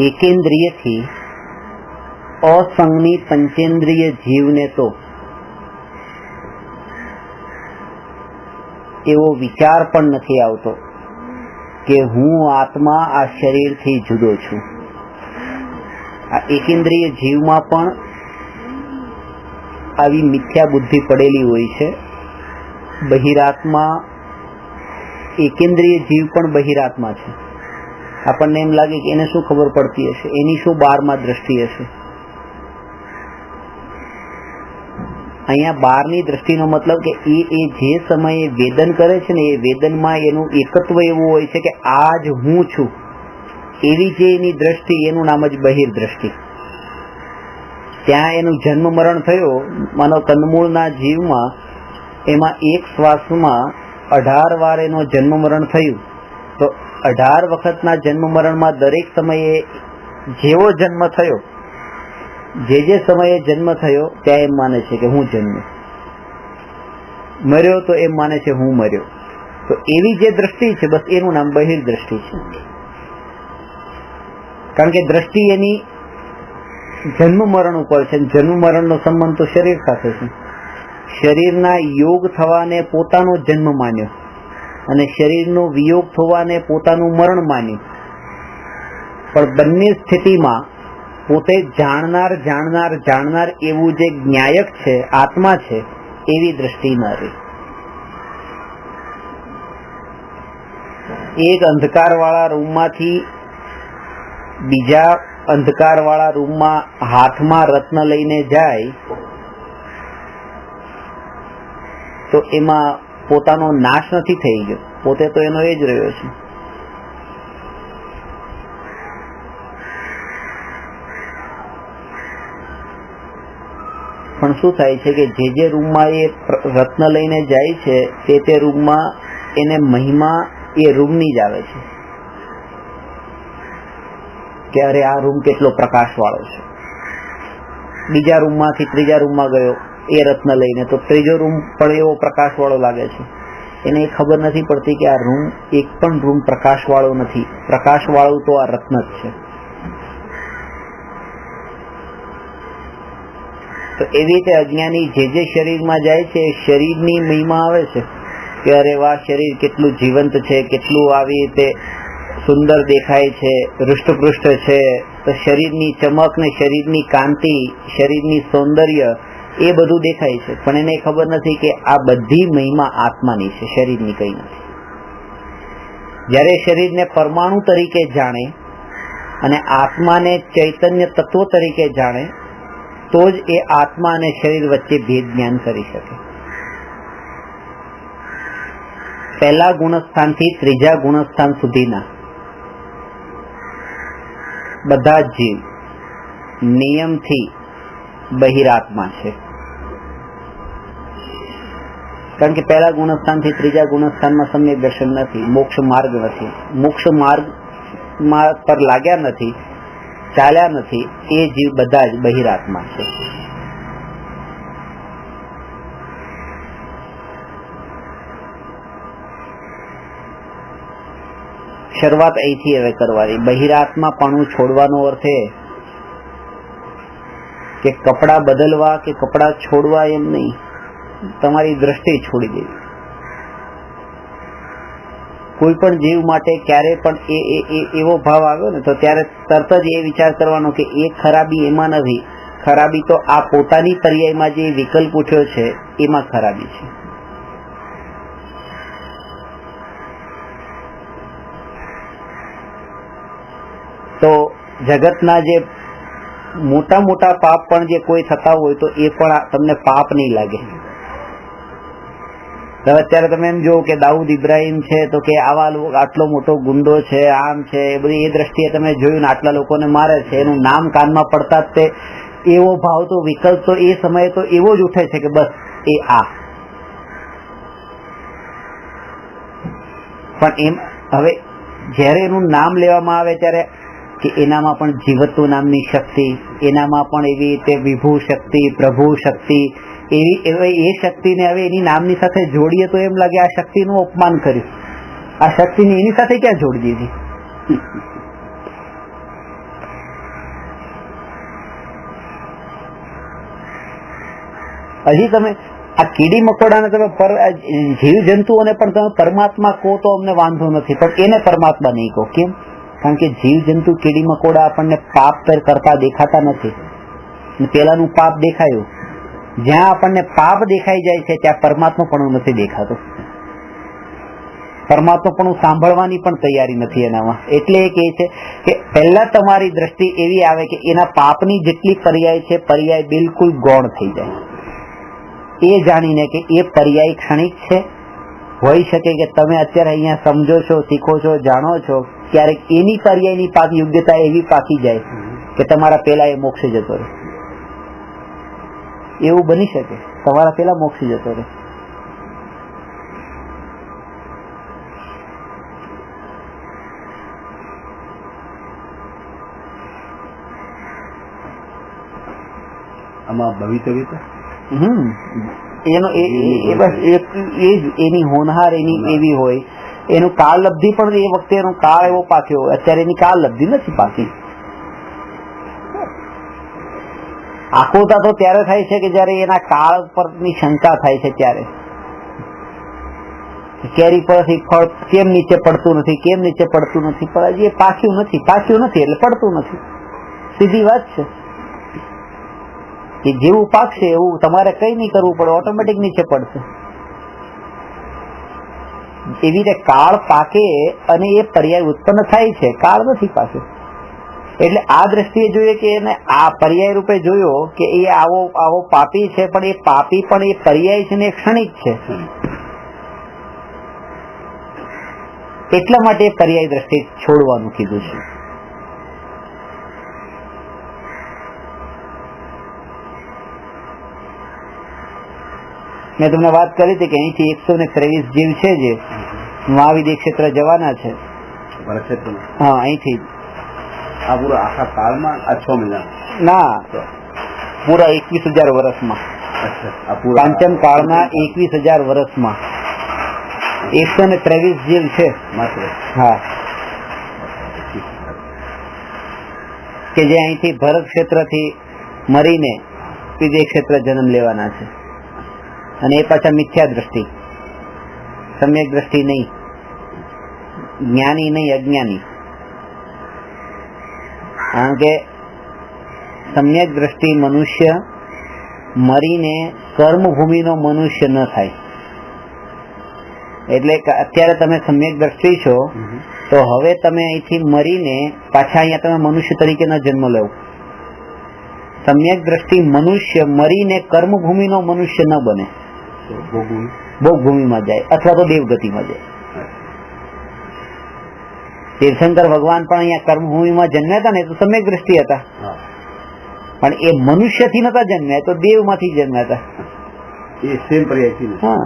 એકેન્દ્રિયથી અસંગની પંચેન્દ્રિય જીવને તો એવો વિચાર પણ નથી આવતો કે હું આત્મા આ શરીરથી જુદો છું. આ એકેન્દ્રિય જીવમાં પણ આવી મિથ્યા બુદ્ધિ પડેલી હોય છે. બહિરાત્મા, એકેન્દ્રિય જીવ પણ બહિરાત્મા છે. આપણને એમ લાગે કે એને શું ખબર પડતી હશે, એની શું બારમાં દ્રષ્ટિ હશે. અહીંયા બારની દ્રષ્ટિનો મતલબ કે એ જે સમયે વેદન કરે છે ને, એ વેદનમાં એનું એકત્વ એવું હોય છે કે આ જ હું છું, એવી જે એની દ્રષ્ટિ, એનું નામ જ બહિર્દ્રષ્ટિ. ત્યાં એનું જન્મ મરણ થયો, માનો કંદમૂળના જીવમાં, એમાં એક શ્વાસમાં 18 વાર એનો જન્મ મરણ થયું. તો 18 વખતના જન્મ મરણમાં દરેક સમયે જેવો જન્મ થયો, જે સમયે જન્મ થયો ત્યાં એમ માને છે કે હું જન્મ્યો, મર્યો તો એમ માને છે હું મર્યો. તો એવી જે દ્રષ્ટિ છે, બસ એનું નામ બહિર્દ્રષ્ટિ છે. કારણ કે દ્રષ્ટિ એની જન્મ મરણ ઉપર છે. જન્મ મરણનો સંબંધ તો શરીર સાથે છે. શરીરના યોગ થવાને પોતાનો જન્મ માન્યો અને શરીરનો વિયોગ થવાને પોતાનું મરણ માન્યું. પણ બંને સ્થિતિમાં પોતે જાણનાર એવું જે જ્ઞાયક છે, આત્મા છે, એવી દ્રષ્ટિ ન રહી. એક અંધકારવાળા રૂમમાંથી બીજા અંધકારવાળા રૂમમાં હાથમાં રત્ન લઈને જાય તો એમાં પોતાનો નાશ નથી થઈ ગયો, પોતે તો એનો એ જ રહ્યો છે. પણ શું થાય છે કે જે રૂમમાં એ રત્ન લઈને જાય છે તે રૂમમાં એને મહિમા એ રૂમની જ આવે છે કે અરે આ રૂમ કેટલો પ્રકાશ વાળો છે. બીજા રૂમમાંથી ત્રીજા રૂમમાં ગયો એ રત્ન લઈને તો ત્રીજો રૂમ પણ એવો પ્રકાશ વાળો લાગે છે. એને ખબર નથી પડતી કે આ રૂમ એક પણ રૂમ પ્રકાશ વાળો નથી, પ્રકાશ વાળું તો આ રત્ન જ છે. તો એવી રીતે અજ્ઞાની જે શરીરમાં જાય છે એ શરીરની મહિમા આવે છે કે અરે વાહ શરીર કેટલું જીવંત છે, કેટલું આવી રીતે સુંદર દેખાય છે, હૃષ્ટપૃષ્ટ છે. તો શરીરની ચમક ને શરીરની કાંતિ, શરીરની સૌંદર્ય એ બધું દેખાય છે. પણ એને ખબર નથી કે આ બધી મહિમા આત્માની છે, શરીરની કઈ નથી. જ્યારે શરીરને પરમાણુ તરીકે જાણે અને આત્માને ચૈતન્ય તત્વ તરીકે જાણે તો જ એ આત્મા અને શરીર વચ્ચે ભેદ જ્ઞાન કરી શકે. પહેલા ગુણસ્થાનથી ત્રીજા ગુણસ્થાન સુધીના બધા જ જીવ નિયમથી બહિરાત્મા છે. કારણ કે પહેલા ગુણસ્થાનથી ત્રીજા ગુણસ્થાનમાં સમ્યક દર્શન નથી, મોક્ષ માર્ગ નથી, મોક્ષ માર્ગ પર લાગ્યા નથી, ચાલ્યા નથી, એ જીવ બધા જ બહિરાત્મા છે. શરૂઆત અહીંથી હવે કરવાની. બહિરાત્માપણું છોડવાનો અર્થ એ કે કપડા બદલવા કે કપડા છોડવા એમ નહીં, તમારી દ્રષ્ટિ છોડી દેવી. કોઈ પણ જીવ માટે ક્યારે પણ એવો ભાવ આવ્યો ને તો ત્યારે તરત જ એ વિચાર કરવાનો કે એ ખરાબી એમાં નથી, ખરાબી તો આ પોતાની પર્યાયમાં જે વિકલ્પ ઉઠ્યો છે એમાં ખરાબી છે. તો જગતના જે મોટા મોટા પાપ પણ જે કોઈ થતા હોય તો એ પણ તમને પાપ નહીં લાગે. અત્યારે તમે એમ જોવો કે દાઉદ ઇબ્રાહિમ છે તો કે આટલો મોટો ગુંડો છે, આમ છે, એ બધી એ દ્રષ્ટિએ તમે જોયું ને આટલા લોકોને મારે છે, એનું નામ કાનમાં પડતા જ તે એવો ભાવ તો વિકલ્પ તો એ સમયે તો એવો જ ઉઠે છે કે બસ એ આ. પણ એમ હવે જ્યારે એનું નામ લેવામાં આવે ત્યારે કે એનામાં પણ જીવત્વ નામની શક્તિ, એનામાં પણ એવી રીતે વિભુ શક્તિ, પ્રભુ શક્તિ, એવી એ શક્તિને હવે એની નામની સાથે જોડીએ તો એમ લાગે આ શક્તિનું અપમાન કર્યું, આ શક્તિને એની સાથે ક્યાં જોડી દીધી. હજી તમે આ કીડી મકોડાને તમે જીવ જંતુઓને પણ તમે પરમાત્મા કહો તો અમને વાંધો નથી, પણ એને પરમાત્મા નહીં કહો. કેમ? કારણ કે જીવ જંતુ કીડી મકોડા આપણને પાપ કરતા દેખાતા નથી. પેલાનું પાપ દેખાયું, જ્યાં આપણને પાપ દેખાઈ જાય છે ત્યાં પરમાત્માપણું નથી દેખાતું. પરમાત્માપણું સાંભળવાની પણ તૈયારી નથી એનામાં. એટલે એ કહે છે કે પહેલા તમારી દ્રષ્ટિ એવી આવે કે એના પાપની જેટલી પર્યાય છે પર્યાય બિલકુલ ગૌણ થઈ જાય. એ જાણીને કે એ પર્યાય ક્ષણિક છે, હોઈ શકે કે તમે અત્યારે અહીંયા સમજો છો, શીખો છો, જાણો છો, ક્યારેક એની પર્યાયની યોગ્યતા એવી પાકી જાય કે તમારા પેલા એ મોક્ષે જતો રહે. એવું બની શકે, તમારા પેલા મોક્ષે જતો રહે. આમાં ભવિતવ્યતા એનો એની હોનહાર એની એવી હોય, એનું કાળ લબ્ધિ પણ એ વખતે એનો કાળ એવો પાક્યો હોય. અત્યારે એની કાળ લબ્ધિ નથી પાકી. આખોતા તો ત્યારે થાય છે કે જયારે એના કાળ પરની શંકા થાય છે, ત્યારે કેરી પરથી ફળ કેમ નીચે પડતું નથી, કેમ નીચે પડતું નથી, પણ હજી એ પાક્યું નથી એટલે પડતું નથી. સીધી વાત છે કે જેવું પાકશે એવું તમારે કઈ નહીં કરવું પડે, ઓટોમેટિક નીચે પડશે. એવી રીતે કાળ પાકે અને એ પર્યાય ઉત્પન્ન થાય છે, કાળ નથી પાસે. એટલે આ દ્રષ્ટિએ જોઈએ કે એને આ પર્યાય રૂપે જોયો કે એ આવો આવો પાપી છે, પણ એ પાપી પણ એ પર્યાય છે ને એ ક્ષણિક છે. એટલા માટે પર્યાય દ્રષ્ટિ છોડવાનું કીધું છે. મેં તમને વાત કરી હતી કે અહીંથી 123 જીવ છે જે મહાવિદ્ય ક્ષેત્ર જવાના છે. હા, અહીંથી આ પૂરા આખા કાળમાં આ 6 મહિના ના, પૂરા 21,000 વર્ષમાં, પાંચમ કાળના 21,000 વર્ષમાં 123 જીવ છે માત્ર. હા, કે જે અહીંથી ભરત ક્ષેત્ર થી મરીને વિજય ક્ષેત્ર જન્મ લેવાના છે. અને એ પાછા મિથ્યા દ્રષ્ટિ, સમ્યક દ્રષ્ટિ નહીં, જ્ઞાની નહીં, અજ્ઞાની. કારણ કે સમ્યક દ્રષ્ટિ મનુષ્ય મરીને કર્મભૂમિનો મનુષ્ય ન થાય. એટલે અત્યારે તમે સમ્યક દ્રષ્ટિ છો તો હવે તમે અહીંથી મરીને પાછા અહીંયા તમે મનુષ્ય તરીકે ન જન્મ લેવો. સમ્યક દ્રષ્ટિ મનુષ્ય મરીને કર્મભૂમિનો મનુષ્ય ન બને, ભોગભૂમિમાં જાય અથવા તો દેવગતિમાં જાય. તીર્થંકર ભગવાન પણ અહીંયા કર્મભૂમિમાં જન્મ્યા હતા ને તો સમ્યક દ્રષ્ટિ હતા, પણ એ મનુષ્યથી નતા જન્મ્યા, તો દેવમાંથી જન્મ્યા હતા. હા,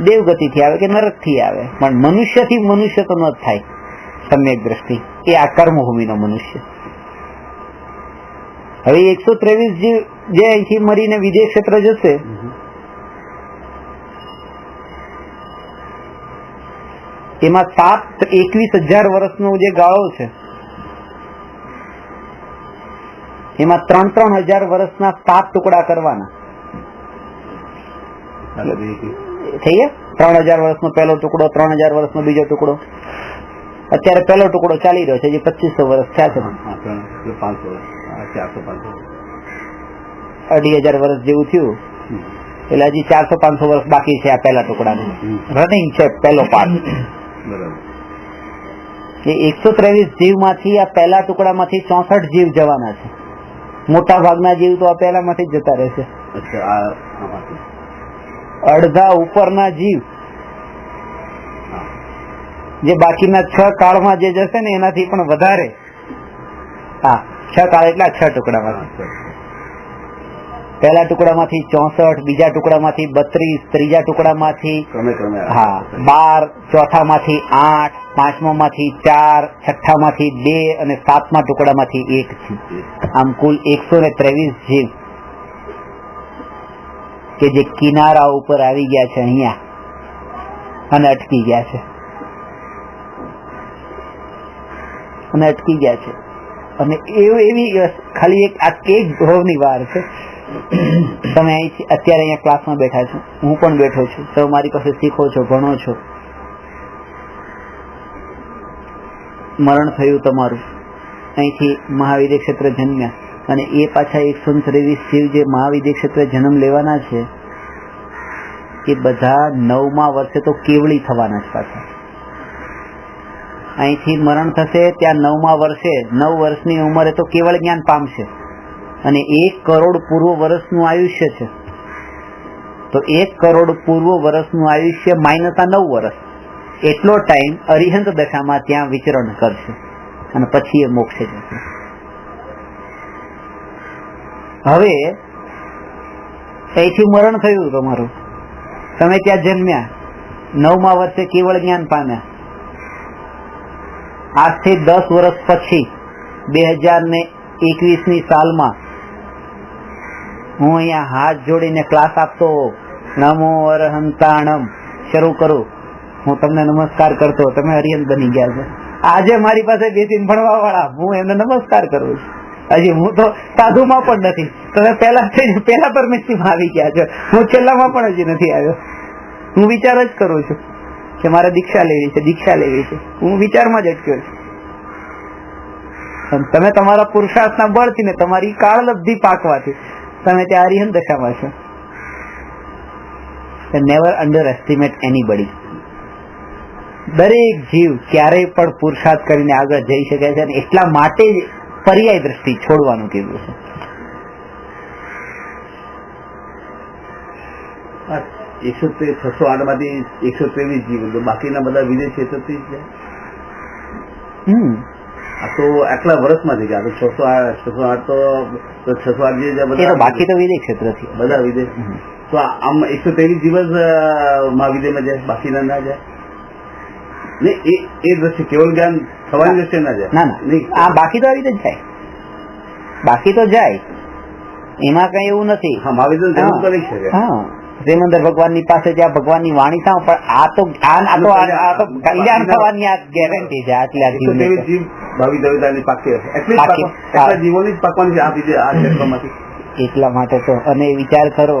દેવગતિથી આવે કે નરકથી આવે, પણ મનુષ્યથી મનુષ્ય તો ન થાય સમ્યક દ્રષ્ટિ. એ આ કર્મભૂમિનો મનુષ્ય. હવે 123 જીવ જે અહીંથી મરીને વિદેશ ક્ષેત્ર જશે, એમાં 21,000 વર્ષનો જે ગાળો છે એમાં 3,000 વર્ષના 7 ટુકડા કરવાના. થઈ ગયા? 3,000 વર્ષનો પહેલો ટુકડો, 3,000 વર્ષનો બીજો ટુકડો. અત્યારે પહેલો ટુકડો ચાલી રહ્યો છે, જે 2500 વર્ષ થયા છે. 2,500 વર્ષ જેવું થયું, એટલે હજી 400-500 વર્ષ બાકી છે આ પહેલા ટુકડાનું. રનિંગ છે પહેલો પાર્ટ. એ 123 જીવ માંથી આ પહેલા ટુકડામાંથી 64 જીવ જવાના છે. મોટા ભાગના જીવ તો આ પહેલા માંથી જ જતા રહેશે. અડધા ઉપરના જીવ જે બાકીના 6 કાળમાં જે જશે ને એનાથી પણ વધારે. હા, 6 કાળ એટલા 6 ટુકડામાંથી. પહેલા ટુકડામાંથી 64, બીજા ટુકડામાંથી 32, ત્રીજા ટુકડામાંથી 12, ચોથામાંથી 8, પાંચમામાંથી 4, છઠ્ઠામાંથી 2 અને સાતમા ટુકડામાંથી 1 છે. આમ કુલ 123 જીવ કે જે કિનારા ઉપર આવી ગયા છે અહીંયા અને અટકી ગયા છે, અને એવી ખાલી એક ભાવની વાર છે. તમે અહીંથી અત્યારે અહીંયા ક્લાસમાં બેઠા છો, હું પણ બેઠો છું, તમે મારી પાસે શીખો છો, ભણો છો. મરણ થયું તમારું, અહીંથી મહાવિદ્ય ક્ષેત્ર જન્મ્યા, અને એ પાછા 123 જીવ જે મહાવિદ્ય ક્ષેત્ર જન્મ લેવાના છે એ બધા 9મા વર્ષે તો કેવળી થવાના જ પાછા. અહીંથી મરણ થશે ત્યાં 9મા વર્ષે, 9 વર્ષની ઉંમરે તો કેવળ જ્ઞાન પામશે. અને 1 કરોડ પૂર્વ વર્ષનું આયુષ્ય છે, તો 1 કરોડ પૂર્વ વર્ષનું આયુષ્ય માઇનસ આ 9 વર્ષ, એટલો ટાઈમ અરિહંત દશામાં ત્યાં વિચરણ કરશે અને પછી એ મોક્ષે જશે. હવે અહીંથી મરણ થયું તમારું, તમે ત્યાં જન્મ્યા, 9મા વર્ષે કેવળ જ્ઞાન પામ્યા. આજથી 10 વર્ષ પછી 2021ની સાલમાં હું અહીંયા હાથ જોડીને ક્લાસ આપતો નમો અરહંતાણમ શરૂ કરું, હું તમને નમસ્કાર કરતો, તમે હરિયન બની ગયા છો. આજે મારી પાસે બેસીને ભણવા વાળા, હું એમને નમસ્કાર કરું છું. હજી હું તો સાધુમાં પણ નથી, તમે પહેલા પરમેશ્વરમાં આવી ગયા છો, હું છેલ્લામાં પણ હજી નથી આવ્યો. હું વિચાર જ કરું છું કે મારે દીક્ષા લેવી છે, હું વિચારમાં જ અટક્યો છું. તમે તમારા પુરુષાર્થના બળથી ને તમારી કાળલબ્ધિ પાકવાથી તમે ત્યાં હરિહન દશામાં છો. Never under estimate anybody. દરેક જીવ ક્યારેય પણ પુરુષાર્થ કરીને આગળ જઈ શકે છે, અને એટલા માટે જ પર્યાય દ્રષ્ટિ છોડવાનું કીધું છે. 608 માંથી 123 જીવ, બાકીના બધા વિદેશ ક્ષેત્રથી જ જાય. આ તો આટલા વર્ષમાં થઈ ગયા. 608 તો 608 જે બધા બાકી તો વિદેશ ક્ષેત્રથી બધા વિદેશ. તો આમ 123 જીવ જ મહાવિદેશમાં જાય, બાકીના ના જાય. નહીં, એ દ્રષ્ટિ કેવલ જ્ઞાન થવાની દ્રષ્ટિએ ના જાય. ના નહીં, આ બાકી તો આવી રીતે જાય, બાકી તો જાય, એમાં કઈ એવું નથી. હા, મહાવિદેશ જરૂર તો લઈ શકે. હા, શ્રીમંદર ભગવાનની પાસે જ્યાં ભગવાનની વાણી સાવ, પણ આ તો કલ્યાણ થવાની આ ગેરંટી છે. આટલા જીવ ભાવિ દેવતાની પાકી હશે, એટલા જીવોની જ પાકવાની છે આ ક્ષેત્રમાંથી. એટલા માટે તો, અને વિચાર કરો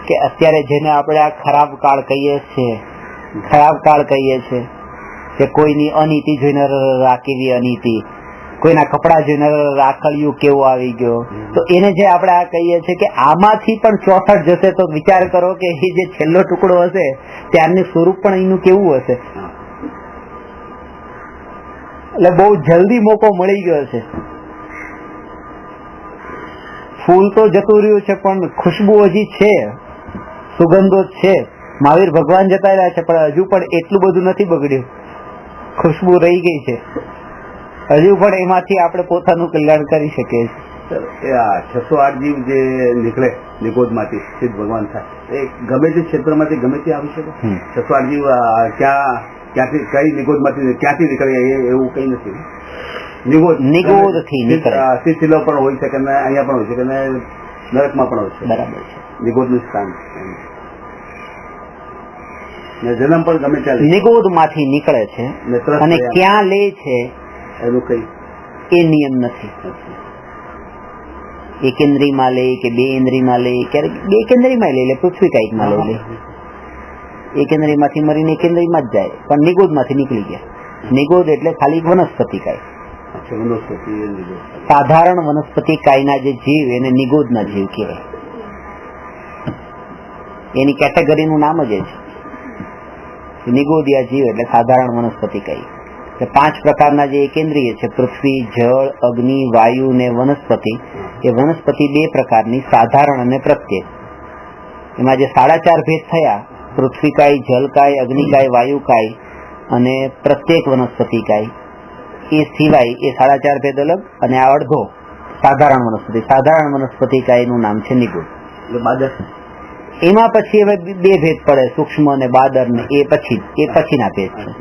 કે અત્યારે જેને આપણે આ ખરાબ કાળ કહીએ છીએ, ખરાબ કાળ કહીએ છીએ, કે કોઈની અનીતિ જોઈને કેવી અનીતિ, કોઈના કપડા જોઈને રાખડિયું કેવું આવી ગયો, તો એને જે આપણે આ કહીએ છીએ કે આમાંથી પણ 64 જશે, તો વિચાર કરો કે એ જે છેલ્લો ટુકડો હશે ત્યારનું સ્વરૂપ પણ એનું કેવું હશે. એટલે બહુ જલ્દી મોકો મળી ગયો છે. ફૂલ તો જતું રહ્યું છે પણ ખુશ્બુ હજી છે, સુગંધો છે. મહાવીર ભગવાન જતા રહ્યા છે પણ હજુ પણ એટલું બધું નથી બગડ્યું, ખુશ્બુ રહી ગઈ છે. હજુ પણ એમાંથી આપણે પોતાનું કલ્યાણ કરી શકીએ છીએ. 608 જીવ જે નીકળે નિગોદ માંથી સિદ્ધ ભગવાન થાય, એ ગમે તે ક્ષેત્રમાંથી ગમે ત્યાં આવી શકે. 608 જીવ ક્યાંથી કઈ નિગોદ માંથી ક્યાંથી નીકળે એવું કઈ નથી. નિગોદ થી નીકળે, સિદ્ધિલો પણ હોય શકે ને અહીંયા પણ હોય શકે ને નરકમાં પણ હોય શકે. બરાબર છે. નિગોદ નું સ્થાન જન્મ પણ ગમે ત્યાં નિગોદ માંથી નીકળે છે, અને ક્યાં લે છે એનું કઈ એ નિયમ નથી. એકેન્દ્રીમાં લે કે બે ઇન્દ્રિયમાં લે, ક્યારેક બે કેન્દ્રીમાં લે, પૃથ્વી કાંઈકમાં લઈ લે. એકેન્દ્રીયમાંથી મરીને એકેન્દ્રીયમાં જ જાય, પણ નિગોદ માંથી નીકળી ગયા. નિગોદ એટલે ખાલી વનસ્પતિ કાય, સાધારણ વનસ્પતિ કાયના જે જીવ એને નિગોદના જીવ કહેવાય. એની કેટેગરીનું નામ જ એ છે, નિગોદિયા જીવ એટલે સાધારણ વનસ્પતિ કાય. 5 પ્રકારના જે એકેન્દ્રિય છે, પૃથ્વી, જળ, અગ્નિ, વાયુ ને વનસ્પતિ, એ વનસ્પતિ 2 પ્રકારની, સાધારણ અને પ્રત્યેક. એમાં જે 4.5 ભેદ થયા, પૃથ્વીકાય, જલકાય, અગ્નિકાય, વાયુકાય અને પ્રત્યેક વનસ્પતિકાય, એ સિવાય એ 4.5 ભેદ અલગ, અને આ અડધો સાધારણ વનસ્પતિ. સાધારણ વનસ્પતિકાયનું નામ છે નિગુણ. એમાં પછી હવે 2 ભેદ પડે, સૂક્ષ્મ અને બાદર ને, એ પછીના ભેદ છે.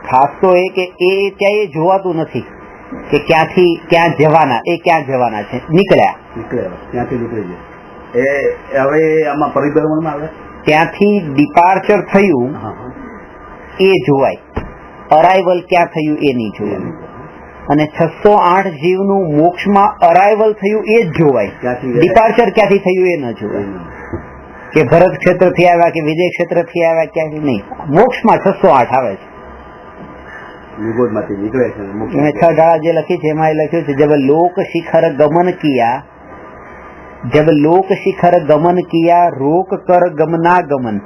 ખાસ તો એ કે એ ક્યાંય જોવાતું નથી કે ક્યાંથી ક્યાં જવાના, એ ક્યાં જવાના છે. નીકળ્યા ત્યાંથી નીકળી જાય, એ હવે આમાં પરિભ્રમણમાં આવે, ત્યાંથી ડિપાર્ચર થયું એ જોવાય, અરાઇવલ ક્યાં થયું એ નહીં જોવાય. અને 608 જીવનું મોક્ષમાં અરાઇવલ થયું એ જ જોવાય, ડિપાર્ચર ક્યાંથી થયું એ ન જોવાય. કે ભરત ક્ષેત્ર થી આવ્યા કે વિજય ક્ષેત્ર થી આવ્યા, ક્યાંથી નહીં. મોક્ષમાં 608 આવે છે. નિગોદમાંથી નીકળે છે. 6 ધારા જે લખી છે એમાં એ લખ્યું છે, જબ લોક શિખર ગમન કિયા, જબ લોક શિખર ગમન કિયા, રોક કર ગમના ગમન.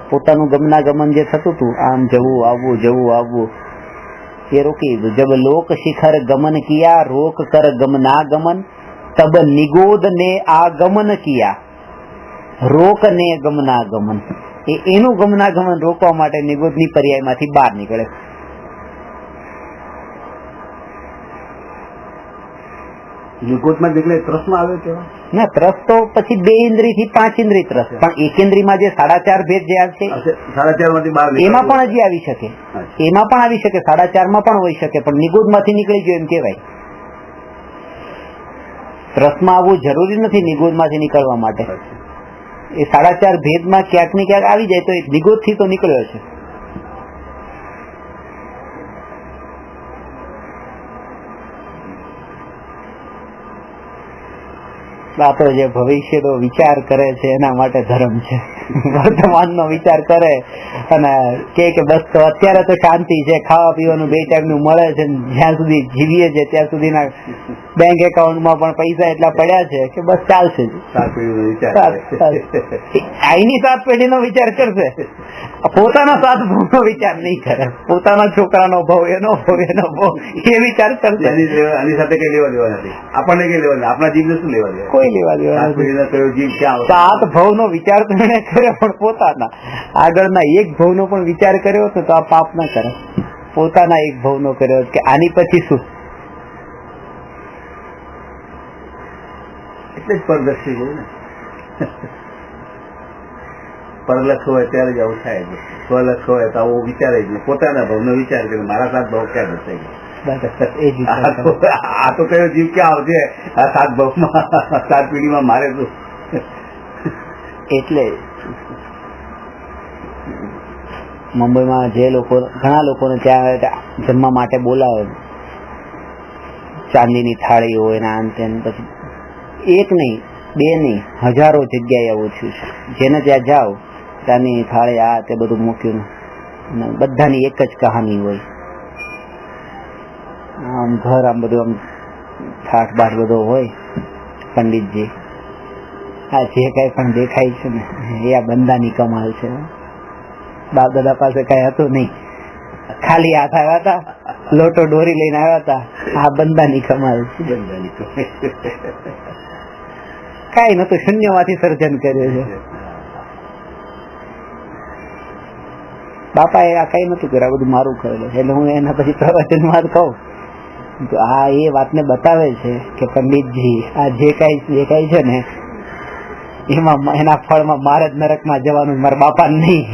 પોતાનું ગમના ગમન જે થતું હતું, આમ જવું આવવું જવું આવવું, એ રોકી દીધું. જબ લોક શિખર ગમન કિયા, રોક કર ગમના ગમન, તબ નિગોદ ને આગમન કિયા, રોક ને ગમના ગમન. એનું ગમના ગમન રોકવા માટે નિગોદની પર્યાયમાંથી બહાર નીકળે. નિગોદમાં નીકળે ત્રસમાં આવે કેવા ના, ત્રસ તો પછી 2 ઇન્દ્રિય થી 5 ઇન્દ્રિય ત્રસ, પણ એકેન્દ્રીમાં જે 4.5 ભેદ જે આવશે 4.5 માંથી બહાર એમાં પણ હજી આવી શકે, એમાં પણ આવી શકે, 4.5 માં પણ હોઈ શકે, પણ નિગોદ માંથી નીકળી ગયો એમ કેવાય. ત્રસમાં આવવું જરૂરી નથી નિગોદ માંથી નીકળવા માટે. એ 4.5 ભેદમાં ક્યાંક ને ક્યાંક આવી જાય તો એ નિગોદ થી તો નીકળ્યો છે. આ તો જે ભવિષ્યનો વિચાર કરે છે એના માટે ધર્મ છે. વર્તમાનનો વિચાર કરે અને કે બસ તો અત્યારે તો શાંતિ છે, ખાવા પીવાનું 2 ટાઈમનું મળે છે, જ્યાં સુધી જીવીએ છે ત્યાં સુધીના બેંક એકાઉન્ટમાં પણ પૈસા એટલા પડ્યા છે કે બસ ચાલશે. આઈની 7 પેઢીનો વિચાર કરશે, પોતાના 7 ભાવનો વિચાર નહીં કરે. પોતાના છોકરાનો ભાવ, એનો ભાવ, એનો ભાવ એ વિચાર કરશે. આની સાથે કઈ લેવા દેવા નથી, આપણને કઈ લેવા, આપણા જીવને શું લેવા દેવા? કોઈ લેવા દેવા નથી. 7 ભાવનો વિચાર તો એને કર્યો, પણ પોતાના આગળના 1 ભાવનો પણ વિચાર કર્યો તો આ પાપ ના કરે. પોતાના 1 ભાવનો કર્યો કે આની પછી શું. એટલે જ પરદર્શી કહું ને, પરલક્ષ હોય ત્યારે જ આવું થાય છે, સ્વલક્ષ હોય તો આવું વિચારે જ નહીં. પોતાના ભાવનો વિચાર કરે મારા 7 ભાવ ક્યાં જશે. આ તો કયો જીવ ક્યાં આવશે આ 7 ભાવમાં, 7 પેઢીમાં મારે તો. એટલે મુંબઈમાં જે લોકો, ઘણા લોકોને ત્યાં જમવા માટે બોલાવે, ચાંદીની થાળી હોય ને આમ તેમ, પછી 1 નહીં 2 નહીં હજારો જગ્યાએ આવું છું. જેને ત્યાં જાઓ ચાંદીની થાળી આ તે બધું મૂક્યું, બધાની એક જ કહાની હોય. આમ ઘર આમ બધું આમ ઠાઠ બાઠ બધો હોય. પંડિતજી આ જે કઈ પણ દેખાય છે ને એ આ બંદાની કમાલ છે. બાપ દાદા પાસે કઈ હતું નહીં, ખાલી હાથ આવ્યા હતા, લોટો દોરી લઈને આવ્યા હતા. આ બંદાની કમાલ છે. કઈ નતું, શૂન્યમાંથી સર્જન કર્યું છે. બાપા એ આ કઈ નતું કર્યું, બધું મારું કરેલું. એટલે હું એના પછી પ્રવચનમાં કહું તો આ એ વાતને બતાવે છે કે પંડિતજી આ જે કઈ દેખાય છે ને એમાં એના ફળમાં મારે જ નરકમાં જવાનું, મારા બાપા નહીં.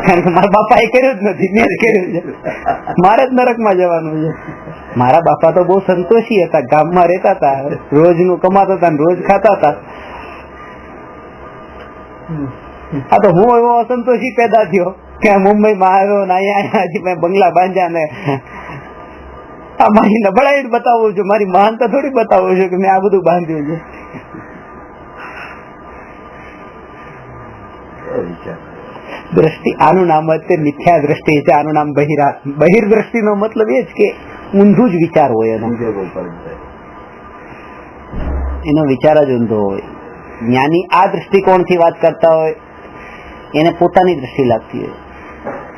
કારણ કે મારા બાપા એ કર્યું જ નથી, મેં જ કર્યું છે. મારે જ નરકમાં જવાનું છે. મારા બાપા તો બહુ સંતોષી હતા, ગામમાં રહેતા હતા, રોજનું કમાતા હતા, રોજ ખાતા હતા. આ તો હું એવો અસંતોષી પેદા થયો કે મુંબઈમાં આવ્યો ને અહીંયા મેં બંગલા બાંધ્યા ને આ મારી નબળાઈ બતાવું છું, મારી મહાનતા થોડી બતાવું છું કે મેં આ બધું બાંધ્યું છે. દ્રષ્ટિ, આનું નામ જ મિથ્યા દ્રષ્ટિ છે. આનું નામ બહિર્દ્રષ્ટિ નો મતલબ એ જ કે ઊંધું જ વિચાર હોય એનો વિચાર જ ઊંધો હોય. જ્ઞાની આ દ્રષ્ટિકોણથી વાત કરતા હોય એને પોતાની દ્રષ્ટિ લાગતી હોય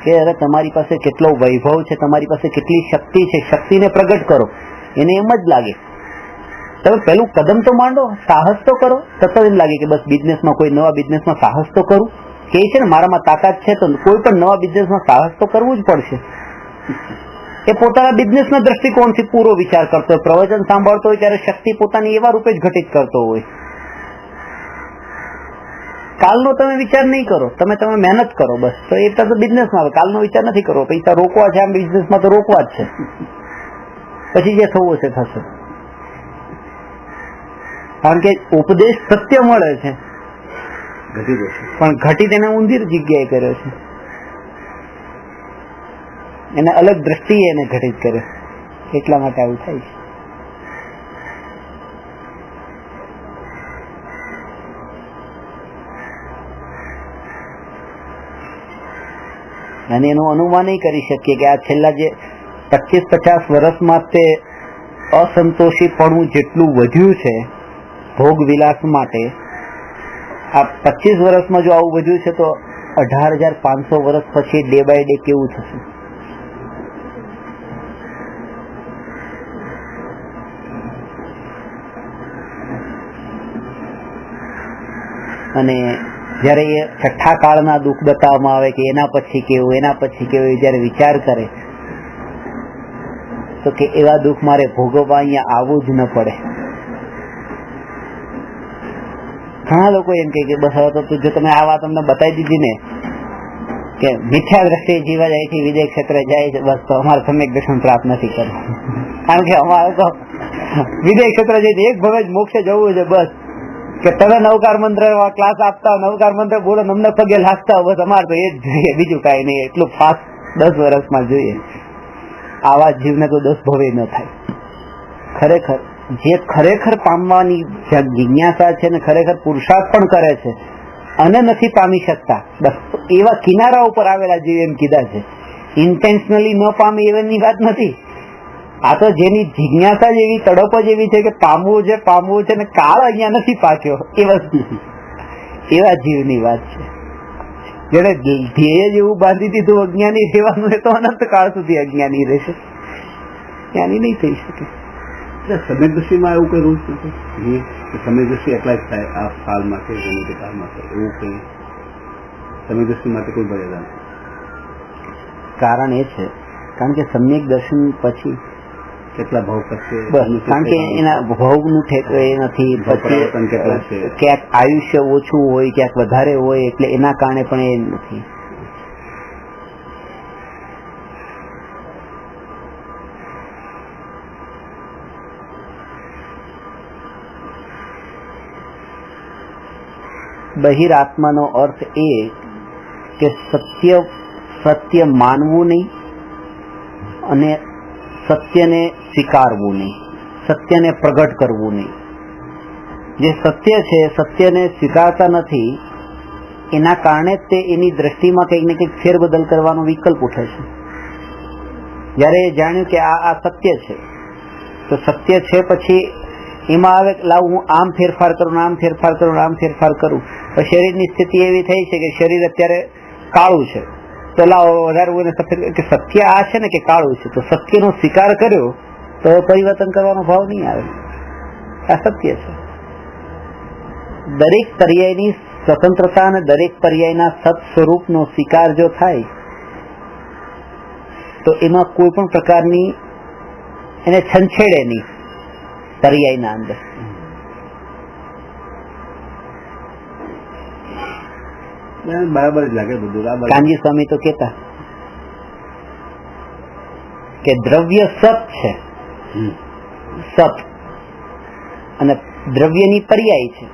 કે અરે તમારી પાસે કેટલો વૈભવ છે, તમારી પાસે કેટલી શક્તિ છે, શક્તિને પ્રગટ કરો. એને એમ જ લાગે તમે પેલું કદમ તો માંડો, સાહસ તો કરો. તરત એમ લાગે કે બસ બિઝનેસમાં, કોઈ નવા બિઝનેસમાં સાહસ તો કરું. કે છે ને મારામાં તાકાત છે તો કોઈ પણ નવા બિઝનેસમાં સાહસ તો કરવું જ પડશે. એ પોતાના બિઝનેસના દ્રષ્ટિકોણથી પૂરો વિચાર કરતો હોય. પ્રવચન સાંભળતો હોય ત્યારે શક્તિ પોતાની એવા રૂપે જ ઘટિત કરતો હોય. કાલનો તમે વિચાર નહીં કરો, તમે મહેનત કરો બસ. તો એ તો બિઝનેસમાં આવે, કાલનો વિચાર નથી કરવો. પૈસા રોકવા છે આમ બિઝનેસમાં તો રોકવા જ છે, પછી જે થવું હશે થશે. કારણ કે ઉપદેશ સત્ય મળે છે પણ ઘટિત એને ઊંધી જગ્યાએ કર્યો છે. એને અલગ દ્રષ્ટિએ એને ઘટિત કર્યો, એટલા માટે આવું થાય છે. અને એનું અનુમાન કરી શકીએ કે આ છેલ્લા જે 25-50 વર્ષમાં તે અસંતોષીપણું જેટલું વધ્યું છે ભોગ વિલાસ માટે, આ 25 વર્ષમાં જો આવું વધ્યું છે તો 18,500 વર્ષ પછી ડે બાય ડે કેવું થશે? અને જયારે એ છઠ્ઠા કાળના દુઃખ બતાવવામાં આવે કે એના પછી કેવું, એના પછી કેવું, જયારે વિચાર કરે તો કે એવા દુઃખ મારે ભોગવવા અહીંયા આવવું જ ન પડે. ઘણા લોકો એમ કે બસ હવે તો જો તમે આ વાત અમને બતાવી દીધી ને કે મિથ્યા દ્રષ્ટિએ જીવા જાય છે, વિદેશ ક્ષેત્રે જાય છે, બસ તો અમારે સમ્યક દર્શન પ્રાપ્ત નથી કરવું. કારણ કે અમારે તો વિદેશ ક્ષેત્રે જઈને એક ભવે જ મોક્ષે જવું છે. બસ કે તમે નવકાર મંત્ર ક્લાસ આપતા, નવકાર મંત્ર બોલો, અમને પગે લાગતા, બસ અમારે તો એ જ જોઈએ, બીજું કઈ નહીં. એટલું ફાસ્ટ 10 વર્ષમાં જોઈએ. આવા જીવને તો 10 ભવે ન થાય. ખરેખર જે ખરેખર પામવાની જિજ્ઞાસા છે ને ખરેખર પુરુષાર્થ પણ કરે છે અને નથી પામી શકતા, બસ એવા કિનારા ઉપર આવેલા જીવ એમ કીધા છે. ઇન્ટેન્શનલી ન પામે એવાની વાત નથી. આ તો જેની જિજ્ઞાસા જેવી તડપ જ એવી છે કે પામવું છે ને કાળ અહીંયા નથી પાક્યો એ વસ્તુ, એવા જીવની વાત છે. જેને ધ્યેય જેવું બાંધી દીધું અજ્ઞાની રહેવાનું એ તો અનંત કાળ સુધી અજ્ઞાની રહેશે, જ્ઞાની નહીં થઈ શકે. સમય દ્રષ્ટિમાં એવું કઈ રૂલ્સ નથી? સમય દ્રષ્ટિ એટલા જ થાય આ કાળમાં છે ગમે તે કાળમાં છે એવું કઈ સમય દ્રષ્ટિ માટે કોઈ મર્યાદા નથી? કારણ એ છે કારણ કે સમ્યક દર્શન પછી કેટલા ભાવ કરશે, બસ કારણ કે એના ભાવનું ઠેક એ નથી. પછી કેટલા છે, ક્યાંક આયુષ્ય ઓછું હોય, ક્યાંક વધારે હોય, એટલે એના કારણે પણ એ નથી. બહિરાત્માનો અર્થ એ કે સત્ય માનવું નહીં અને સત્યને સ્વીકારવું નહીં, સત્યને પ્રગટ કરવું નહીં. જે સત્ય છે સત્યને સ્વીકારતા નથી, એના કારણે તે એની દ્રષ્ટિમાં કંઈક ને કંઈક ફેરબદલ કરવાનો વિકલ્પ ઉઠે છે. જ્યારે જાણ્યું કે આ સત્ય છે તો સત્ય છે પછી એમાં આવે લાવ હું આમ ફેરફાર કરું, આમ ફેરફાર કરું, આમ ફેરફાર કરું. તો શરીરની સ્થિતિ એવી થઈ છે કે શરીર અત્યારે કાળું છે તો લાવો વધારે સફેદ, કે સત્ય આ છે ને કે કાળું છે, તો સત્યનો સ્વીકાર કર્યો તો પરિવર્તન કરવાનો ભાવ નહીં આવે. આ સત્ય છે. દરેક પર્યાયની સ્વતંત્રતા અને દરેક પર્યાયના સત સ્વરૂપનો સ્વીકાર જો થાય તો એમાં કોઈ પણ પ્રકારની એને છંછેડે નહીં પર્યાયના અંદર. બરાબર જ લાગે બધું. કાનજી સ્વામી તો કેતા કે દ્રવ્ય સત છે, સત અને દ્રવ્યની પર્યાય છે.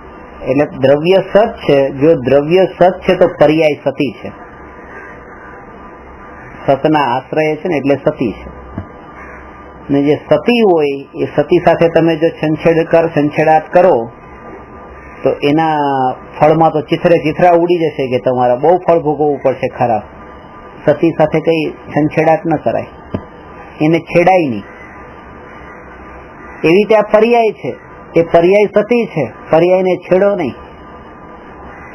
એટલે દ્રવ્ય સત છે, જો દ્રવ્ય સત છે તો પર્યાય સતી છે. સતના આશ્રય છે ને એટલે સતી છે. ને જે સતી હોય એ સતી સાથે તમે જો છંછેડાટ કરો તો એના ફળમાં તો ચિથરા ઉડી જશે કે તમારે બહુ ફળ ભોગવવું પડશે ખરાબ. સતી સાથે કઈ છંછેડાટ ન કરાય, એને છેડાય નહીં. એવી રીતે આ પર્યાય છે, એ પર્યાય સતી છે, પર્યાયને છેડો નહીં.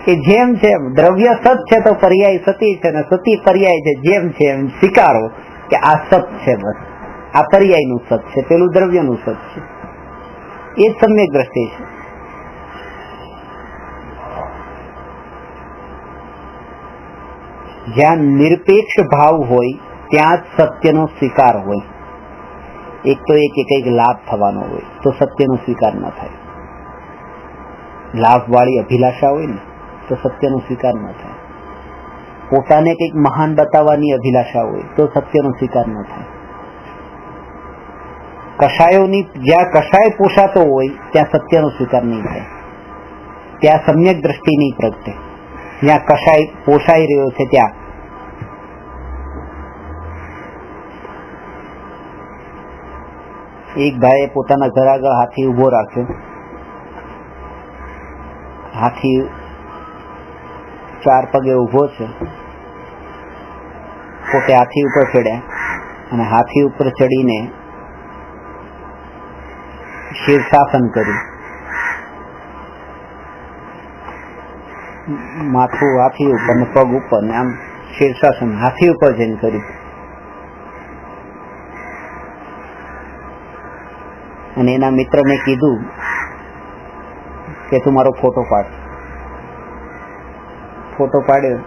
કે જેમ જેમ દ્રવ્ય સત છે તો પર્યાય સતી છે ને સતી પર્યાય છે, જેમ છે એમ સ્વીકારો કે આ સત છે. બસ આ પર્યાયનું સત છે, પેલું દ્રવ્યનું સત છે. એ જ સમ્યક દ્રષ્ટિ છે. જ્યાં નિરપેક્ષ ભાવ હોય ત્યાં જ સત્યનો સ્વીકાર હોય. એક તો એક કંઈક લાભ થવાનો હોય તો સત્યનો સ્વીકાર ન થાય. લાભવાળી અભિલાષા હોય ને તો સત્યનો સ્વીકાર ન થાય. પોતાને કંઈક મહાન બતાવવાની અભિલાષા હોય તો સત્યનો સ્વીકાર ન થાય. કષાયોની જ્યાં કષાય પોષાતો હોય ત્યાં સત્યનો સ્વીકાર નહીં થાય. ત્યાં સમ્યક દ્રષ્ટિ નહીં પ્રગટે. જ્યાં કષાય પોષાઈ રહ્યો છે ત્યાં એક ભાઈએ પોતાના ઘર આગળ હાથી ઉભો રાખ્યો. હાથી 4 પગે ઉભો છે. પોતે હાથી ઉપર ચડ્યા અને હાથી ઉપર ચડીને શીર્ષાસન કર્યું. માથું હાથી ઉપર ને પગ ઉપર ને આમ શીર્ષાસન હાથી ઉપર જઈને કર્યું. અને એના મિત્રને કીધું કે તું મારો ફોટો પાડ. ફોટો પાડ્યો.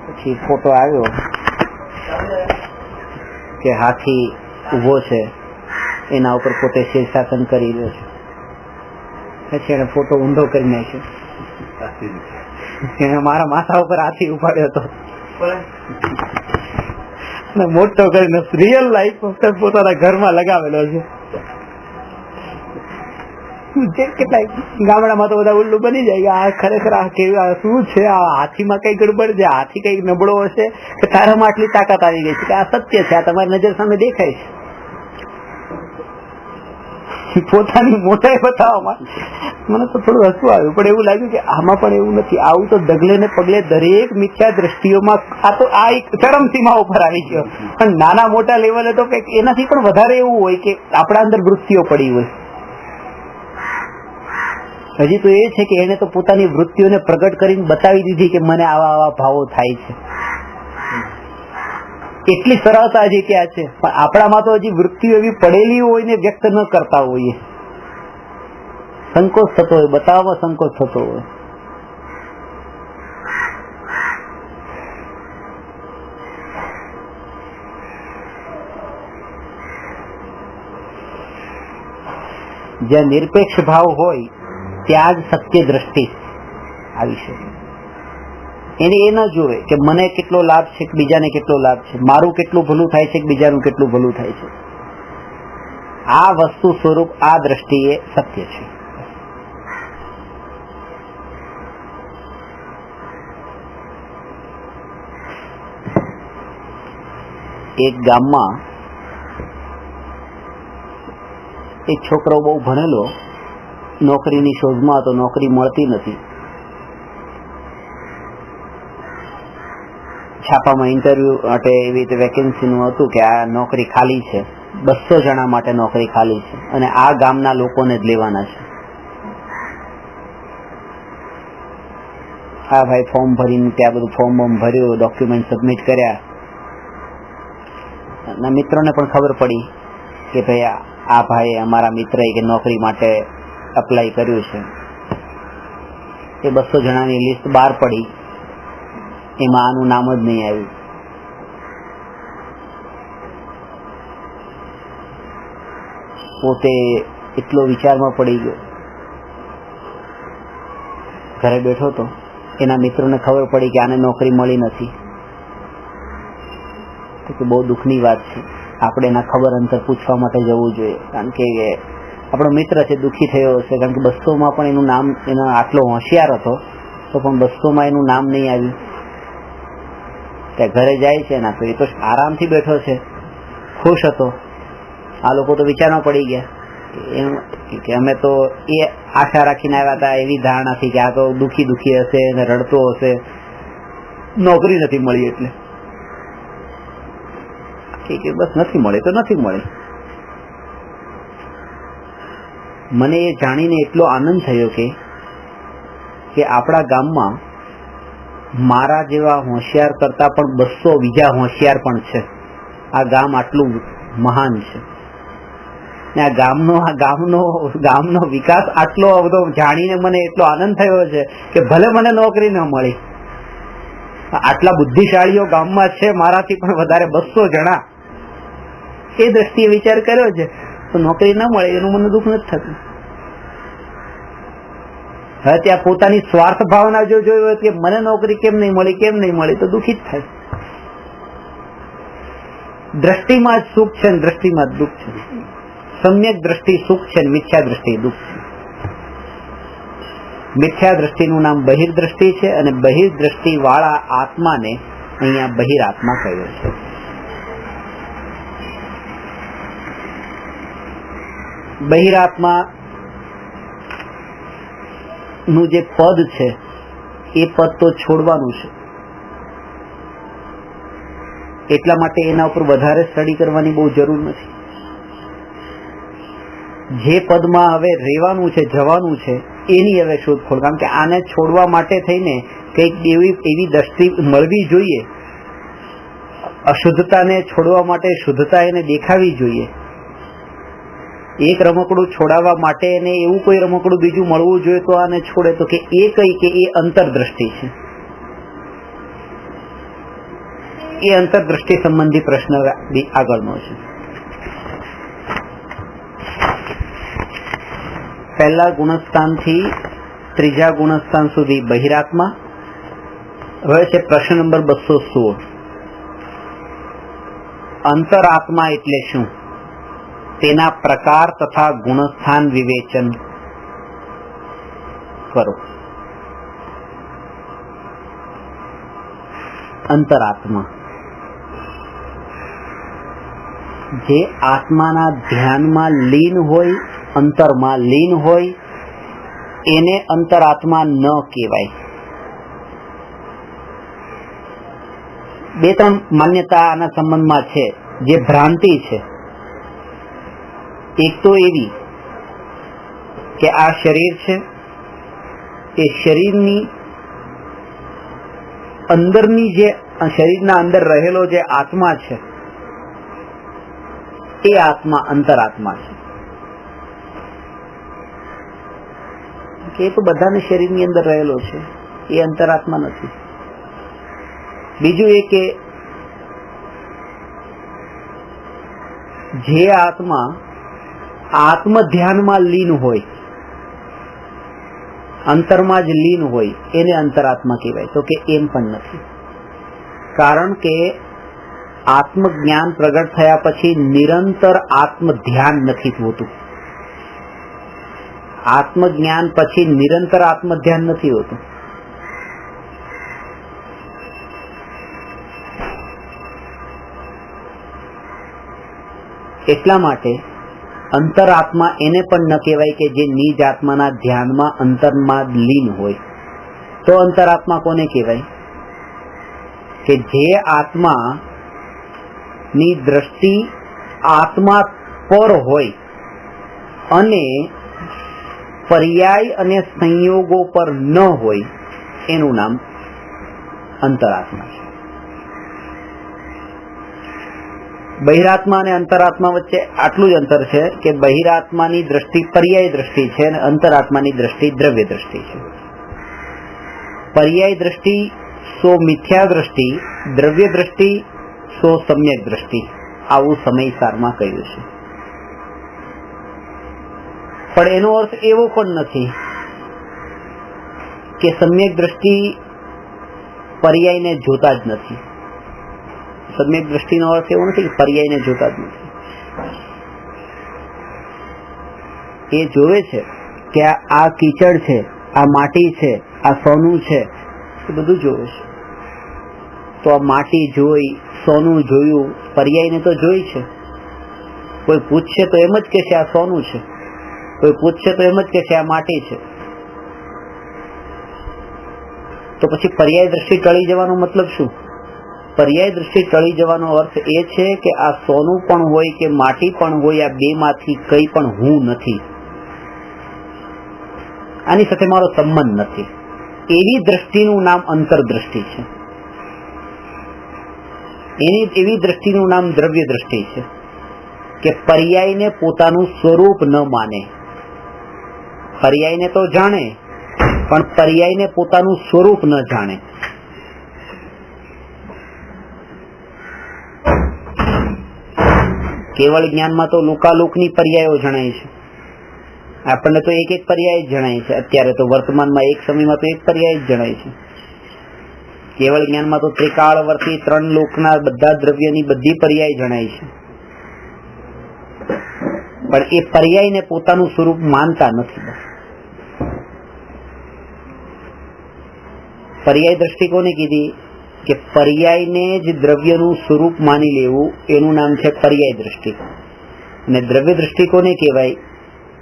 પછી ફોટો આવ્યો કે હાથી ઉભો છે, એના ઉપર પોતે શીર્ષાસન કરી રહ્યો છે. પછી એને ફોટો ઊંધો કરી નાખ્યો. એને મારા માથા ઉપર હાથી ઉપાડ્યો હતો મોટો કરીને રિયલ લાઈફ પોતાના ઘરમાં લગાવેલો છે. કેટલાય ગામડામાં તો બધા ઉલ્લુ બની જાય આ ખરેખર આ કેવું શું છે, આ હાથીમાં કઈ ગડબડ છે, હાથી કઈ નબળો હશે કે તારામાં આટલી તાકાત આવી ગઈ છે કે આ સત્ય છે, આ તમારી નજર સામે દેખાય છે. પોતાની મોટાઈ બતાવવામાં મને તો થોડું હસવું આવ્યું, પણ એવું લાગ્યું કે આમાં પણ એવું નથી. આવું તો ડગલે ને પગલે દરેક મિથ્યા દ્રષ્ટિઓમાં આ એક ચરમ સીમા ઉપર આવી ગયો. પણ નાના મોટા લેવલે તો કંઈક એનાથી પણ વધારે એવું હોય કે આપણા અંદર વૃત્તિઓ પડી હોય. હજી તો એ છે કે એને તો પોતાની વૃત્તિઓને પ્રગટ કરીને બતાવી દીધી કે મને આવા આવા ભાવો થાય છે. એટલી સરળતા હજી ત્યાં છે, પણ આપણામાં તો હજી વૃત્તિઓ એવી પડેલી હોય ને વ્યક્ત ન કરતા હોઈએ. સંકોચ થતો હોય, બતાવવામાં સંકોચ થતો હોય. જ્યાં નિરપેક્ષ ભાવ હોય ત્યાં જ સત્ય દ્રષ્ટિ આવી શકે. એને એ ન જોવે કે મને કેટલો લાભ છે કે બીજાને કેટલો લાભ છે, મારું કેટલું ભલું થાય છે કે બીજાનું કેટલું ભલું થાય છે. આ વસ્તુ સ્વરૂપ આ દ્રષ્ટિએ સત્ય છે. એક ગામમાં એક છોકરો બહુ ભણેલો નોકરીની શોધમાં હતો, નોકરી મળતી નથી. છાપામાં ઇન્ટરવ્યુ માટે એવી રીતે વેકેન્સીનું હતું કે આ નોકરી ખાલી છે, 200 જણા માટે નોકરી ખાલી છે અને આ ગામના લોકોને જ લેવાના છે. હા ભાઈ, ફોર્મ ભરીને ત્યાં બધું ફોર્મ ભર્યું, ડોક્યુમેન્ટ સબમિટ કર્યા. મિત્રોને પણ ખબર પડી કે ભાઈ આ ભાઈ અમારા મિત્રએ કે નોકરી માટે અપ્લાય કર્યું છે. એ 200 જણાની લિસ્ટ બહાર પડી, એમાં આનું નામ જ નહીં આવ્યું. પોતે એટલો વિચારમાં પડી ગયો. ઘરે બેઠો તો એના મિત્રોને ખબર પડી કે આને નોકરી મળી નથી. તો કે બહુ દુઃખની વાત છે, આપણે એના ખબર અંતર પૂછવા માટે જવું જોઈએ. કારણ કે આપણો મિત્ર છે, દુઃખી થયો હશે, કારણ કે 200માં પણ એનું નામ, એનો આટલો હોશિયાર હતો તો પણ 200માં એનું નામ નહીં આવ્યું. ત્યાં ઘરે જાય છે ના, તો એ તો આરામથી બેઠો છે, ખુશ હતો. આ લોકો તો વિચારમાં પડી ગયા કે અમે તો એ આશા રાખીને આવ્યા હતા, એવી ધારણાથી કે આ તો દુઃખી હશે અને રડતો હશે, નોકરી નથી મળી એટલે કે બસ નથી મળી તો નથી મળી. મને એ જાણીને એટલો આનંદ થયો કે આપણા ગામમાં મારા જેવા હોશિયાર કરતા પણ 200 બીજા હોશિયાર પણ છે. આ ગામ આટલું મહાન છે ને આ ગામનો વિકાસ આટલો બધો જાણીને મને એટલો આનંદ થયો છે કે ભલે મને નોકરી ન મળી, આટલા બુદ્ધિશાળીઓ ગામમાં છે, મારાથી પણ વધારે 200 જણા. એ દ્રષ્ટિએ વિચાર કર્યો છે તો નોકરી ન મળે એનું મને દુઃખ નથી થતું. હવે ત્યાં પોતાની સ્વાર્થ ભાવના જો જોઈ હોય કે મને નોકરી કેમ નહીં મળી તો દુઃખી જ થાય. દ્રષ્ટિમાં જ સુખ છે, દ્રષ્ટિમાં જ દુઃખ છે. સમ્યક દ્રષ્ટિ સુખ છે, મિથ્યા દ્રષ્ટિ દુઃખ છે. મિથ્યા દ્રષ્ટિનું નામ બહિર્દ્રષ્ટિ છે અને બહિર્દ્રષ્ટિ વાળા આત્માને અહીંયા બહિરાત્મા કહ્યો છે. બહિરાત્મા નું જે પદ છે એ પદ તો છોડવાનું છે, એટલા માટે એના ઉપર વધારે સ્ટડી કરવાની બહુ જરૂર નથી. જે પદમાં હવે રહેવાનું છે, જવાનું છે, એની હવે શોધખોળ. કારણ કે આને છોડવા માટે થઈને કંઈક એવી દ્રષ્ટિ મળવી જોઈએ. અશુદ્ધતાને છોડવા માટે શુદ્ધતા એને દેખાવી જોઈએ. એક રમકડું છોડાવવા માટે એને એવું કોઈ રમકડું બીજું મળવું જોઈએ તો આને છોડે. તો કે એ કઈ કે એ અંતરદ્રષ્ટિ છે. એ અંતરદ્રષ્ટિ સંબંધી પ્રશ્ન આગળનો છે. પહેલા ગુણસ્થાનથી ત્રીજા ગુણસ્થાન સુધી બહિરાત્મા. હવે છે પ્રશ્ન નંબર 216. અંતરાત્મા એટલે શું? તેના પ્રકાર તથા ગુણસ્થાન વિવેચન કરો. અંતરાત્મા જે આત્માના ધ્યાનમાં લીન હોય અંતરમાં લીન હોય એને અંતરાત્મા ન કહેવાય. બે ત્રણ માન્યતા આના સંબંધમાં છે જે ભ્રાંતિ છે. એક તો એવી કે આ શરીર છે, એ શરીરની અંદરની જે શરીરના અંદર રહેલો જે આત્મા છે એ આત્મા અંતરાત્મા છે. એ તો બધાને શરીરની અંદર રહેલો છે, એ અંતરાત્મા નથી. બીજું એ કે જે આત્મા આત્મ ધ્યાનમાં લીન હોય, અંતરમાં જ લીન હોય એને અંતરાત્મા કહેવાય. તો કે એમ પણ નથી, કારણ કે આત્મજ્ઞાન પ્રગટ થયા પછી નિરંતર આત્મ ધ્યાન નથી હોતું. આત્મજ્ઞાન પછી નિરંતર આત્મ ધ્યાન નથી હોતું. એટલા માટે અંતરાત્મા એને પણ ન કહેવાય કે જે નિજ આત્માના ધ્યાનમાં અંતરમાં લીન હોય. તો અંતરાત્મા કોને કહેવાય? કે જે આત્મા ની દ્રષ્ટિ આત્મા પર હોય અને પર્યાય અને સંયોગો પર ન હોય એનું નામ અંતરાત્મા છે. બહિરાત્મા અને અંતરાત્મા વચ્ચે આટલું જ અંતર છે કે બહિરાત્માની દ્રષ્ટિ પર્યાય દ્રષ્ટિ છે અને અંતરાત્માની દ્રષ્ટિ દ્રવ્ય દ્રષ્ટિ છે. પર્યાય દ્રષ્ટિ સો મિથ્યા દ્રષ્ટિ, દ્રવ્ય દ્રષ્ટિ સો સમ્યક દ્રષ્ટિ, આવું સમયસારમાં કહ્યું છે. પણ એનો અર્થ એવો પણ નથી કે સમ્યક દ્રષ્ટિ પર્યાયને જોતા જ નથી. સમ્યક દ્રષ્ટિનો અર્થ એવો નથી કે પર્યાયને જોતા જ નથી. એ જોવે છે કે આ કીચડ છે, આ માટી છે, આ સોનું છે, એ બધું જોવે છે. તો આ માટી જોઈ, સોનું જોયું, પર્યાયને તો જોઈ છે. કોઈ પૂછશે તો એમ જ કે છે આ સોનું છે, કોઈ પૂછશે તો એમ જ કે છે આ માટી છે. તો પછી પર્યાય દ્રષ્ટિ ટળી જવાનો મતલબ શું? પર્યાય દ્રષ્ટિ ટળી જવાનો અર્થ એ છે કે આ સોનું પણ હોય કે માટી પણ હોય, આ બે માંથી કઈ પણ હું નથી, આની સાથે મારો સંબંધ નથી. એવી દ્રષ્ટિનું નામ અંતરદ્રષ્ટિ છે. એવી દ્રષ્ટિનું નામ દ્રવ્ય દ્રષ્ટિ છે કે પર્યાયને પોતાનું સ્વરૂપ ન માને. પર્યાયને તો જાણે પણ પર્યાયને પોતાનું સ્વરૂપ ન જાણે. કેવળ જ્ઞાનમાં તો લોકાલોકની પર્યાયો જણાય છે. આપણને તો એક એક પર્યાય જ જણાય છે. અત્યારે તો વર્તમાનમાં એક સમયમાં તો એક પર્યાય જ જણાય છે. કેવળ જ્ઞાનમાં તો ત્રિકાળવર્તી ત્રણ લોકના બધા દ્રવ્યની બધી પર્યાય જણાય છે. પણ એ પર્યાયને પોતાનું સ્વરૂપ માનતા નથી. પર્યાય દ્રષ્ટિ કોને કીધી? કે પર્યાયને જ દ્રવ્યનું સ્વરૂપ માની લેવું, એનું નામ છે પર્યાય દ્રષ્ટિ. અને દ્રવ્ય દ્રષ્ટિ કોને કહેવાય?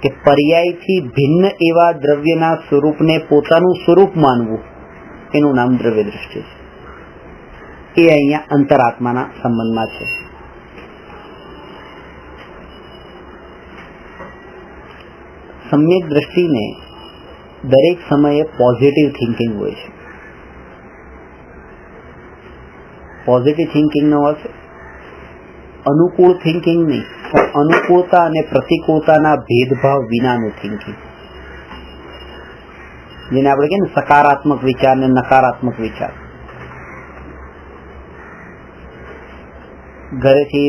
કે પર્યાયથી ભિન્ન એવા દ્રવ્યના સ્વરૂપને પોતાનું સ્વરૂપ માનવું, એનું નામ દ્રવ્ય દ્રષ્ટિ છે. એ અહીંયા અંતરાત્માના સંબંધમાં છે. સમ્યક દ્રષ્ટિને દરેક સમયે પોઝિટિવ થિંકિંગ હોય છે. પોઝિટિવ થિંકિંગનો અર્થ અનુકૂળ થિંકિંગ નહીં, પણ અનુકૂળતા અને પ્રતિકૂળતાના ભેદભાવ વિનાનું થિંકિંગ, જેને આપણે કહીએ ને સકારાત્મક વિચાર ને નકારાત્મક વિચાર. ઘરેથી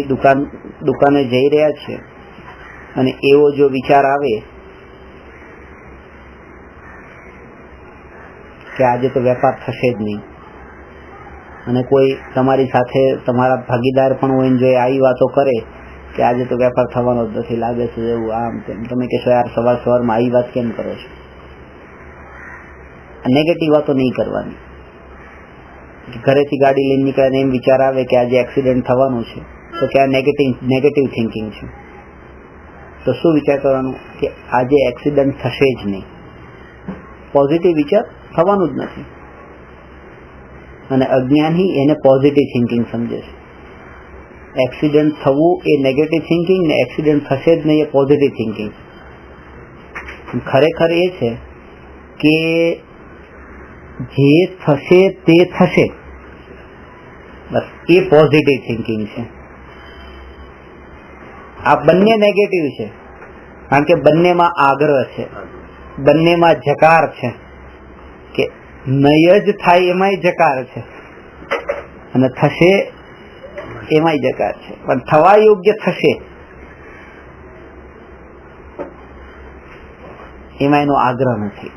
દુકાને જઈ રહ્યા છે અને એવો જો વિચાર આવે કે આજે તો વેપાર થશે જ નહીં, અને કોઈ તમારી સાથે તમારા ભાગીદાર પણ હોય જો આવી વાતો કરે કે આજે તો વેપાર થવાનો જ નથી, લાગે છે એવું આમ તેમ, તમે કહેશો યાર સવારમાં આવી વાત કેમ કરો છો? નેગેટિવ વાતો નહીં કરવાની. ઘરેથી ગાડી લઈને નીકળે એમ વિચાર આવે કે આજે એક્સિડન્ટ થવાનું છે, તો કે આ નેગેટિવ થિંકિંગ છે. તો શું વિચાર કરવાનું કે આજે એક્સિડન્ટ થશે જ નહીં. પોઝિટિવ વિચાર થવાનું જ નથી. અને અજ્ઞાની એને પોઝિટિવ થિંકિંગ સમજે છે. એક્સિડન્ટ થવું એ નેગેટિવ થિંકિંગ ને એક્સિડન્ટ થશે જ નહીં એ પોઝિટિવ થિંકિંગ. ખરેખર એ છે કે જે થશે તે થશે, બસ એ પોઝિટિવ થિંકિંગ છે. આ બંને નેગેટિવ છે, કારણ કે બંનેમાં આગ્રહ છે, બંનેમાં જકાર છે કે નહીં જ થાય એમાંય જકાર છે અને થશે એમાંય જકાર છે. પણ થવા યોગ્ય થશે એમાં એનો આગ્રહ નથી.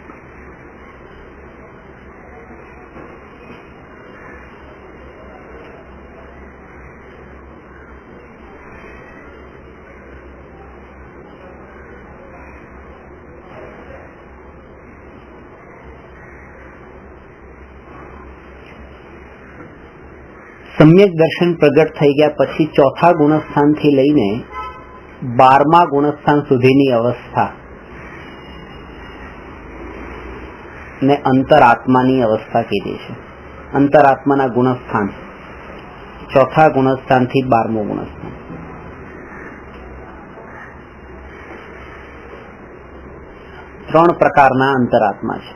સમ્યક દર્શન પ્રગટ થઈ ગયા પછી ચોથા ગુણસ્થાનથી લઈને 12મા ગુણસ્થાન સુધીની અવસ્થા ને અંતરાત્માની અવસ્થા કીધી છે. અંતરાત્માના ગુણસ્થાન ચોથા ગુણસ્થાનથી 12મું ગુણસ્થાન. ત્રણ પ્રકારના અંતરાત્મા છે.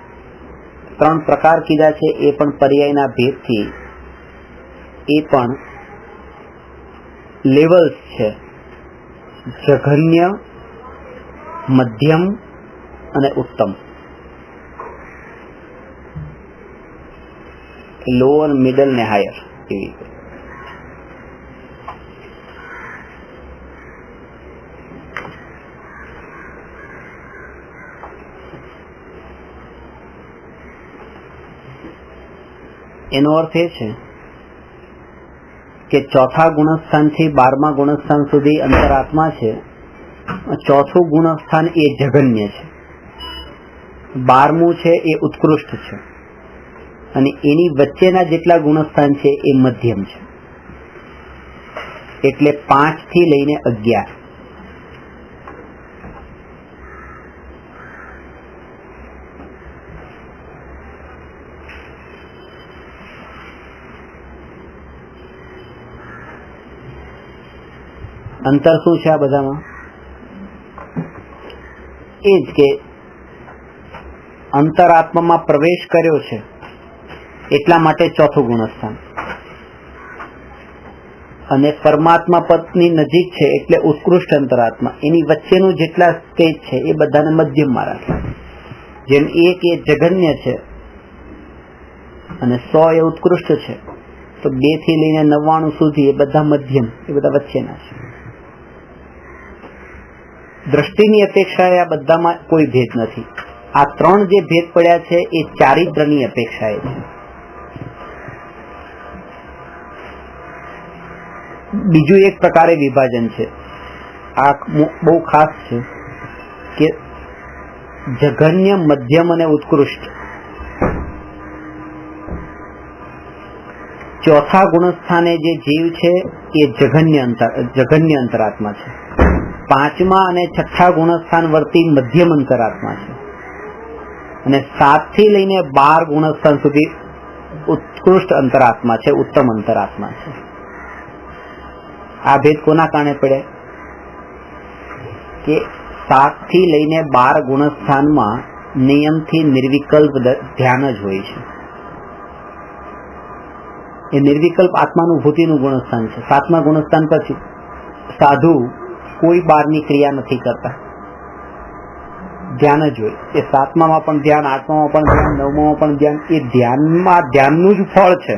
ત્રણ પ્રકાર કીધા છે એ પણ પર્યાયના ભેદથી, એ પણ લેવલ્સ છે. જઘન્ય, મધ્યમ અને ઉત્તમ. લોઅર, મિડલ ને હાયર એવી રીતે. એનો અર્થ એ છે કે ચોથા ગુણસ્થાનથી 12મા ગુણસ્થાન સુધી અંતરાત્મા છે. ચોથું ગુણસ્થાન એ જઘન્ય છે, 12મું છે એ ઉત્કૃષ્ટ છે, અને એની વચ્ચેના જેટલા ગુણસ્થાન છે એ મધ્યમ છે. એટલે 5 થી લઈને 11. અંતર શું છે આ બધામાં? એ જ કે અંતરાત્મામાં પ્રવેશ કર્યો છે એટલા માટે ચોથું ગુણસ્થાન, અને પરમાત્મા પદની નજીક છે એટલે ઉત્કૃષ્ટ અંતરાત્મા. એની વચ્ચેનું જેટલા સ્ટેજ છે એ બધાને મધ્યમમાં રાખે. જેમ 1 એ જઘન્ય છે અને 100 એ ઉત્કૃષ્ટ છે, તો 2 થી લઈને 99 સુધી એ બધા મધ્યમ, એ બધા વચ્ચેના છે. દ્રષ્ટિની અપેક્ષાએ આ બધામાં કોઈ ભેદ નથી. આ 3 જે ભેદ પડ્યા છે એ ચારિત્રની અપેક્ષાએ છે. બીજું એક પ્રકારે વિભાજન છે, આ બહુ ખાસ છે કે જઘન્ય, મધ્યમ અને ઉત્કૃષ્ટ. ચોથા ગુણસ્થાને જે જીવ છે એ જઘન્ય અંતરાત્મા છે. 5મા અને 6થા ગુણસ્થાન વર્તી મધ્યમ અંતરાત્મા છે, અને 7 થી લઈને 12 ગુણસ્થાન સુધી ઉત્કૃષ્ટ અંતરાત્મા છે, ઉત્તમ અંતરાત્મા છે. આ ભેદ કોના કારણે પડે કે 7 થી લઈને 12 ગુણસ્થાનમાં નિયમથી નિર્વિકલ્પ ધ્યાન જ હોય છે. એ નિર્વિકલ્પ આત્માનુભૂતિનું ગુણસ્થાન છે. 7મા ગુણસ્થાન પછી સાધુ કોઈ બહારની ક્રિયા નથી કરતા, ધ્યાન જ હોય. એ 7મામાં પણ ધ્યાન, 8મામાં પણ ધ્યાન, 9મામાં પણ ધ્યાન. એ ધ્યાનમાં ધ્યાનનું જ ફળ છે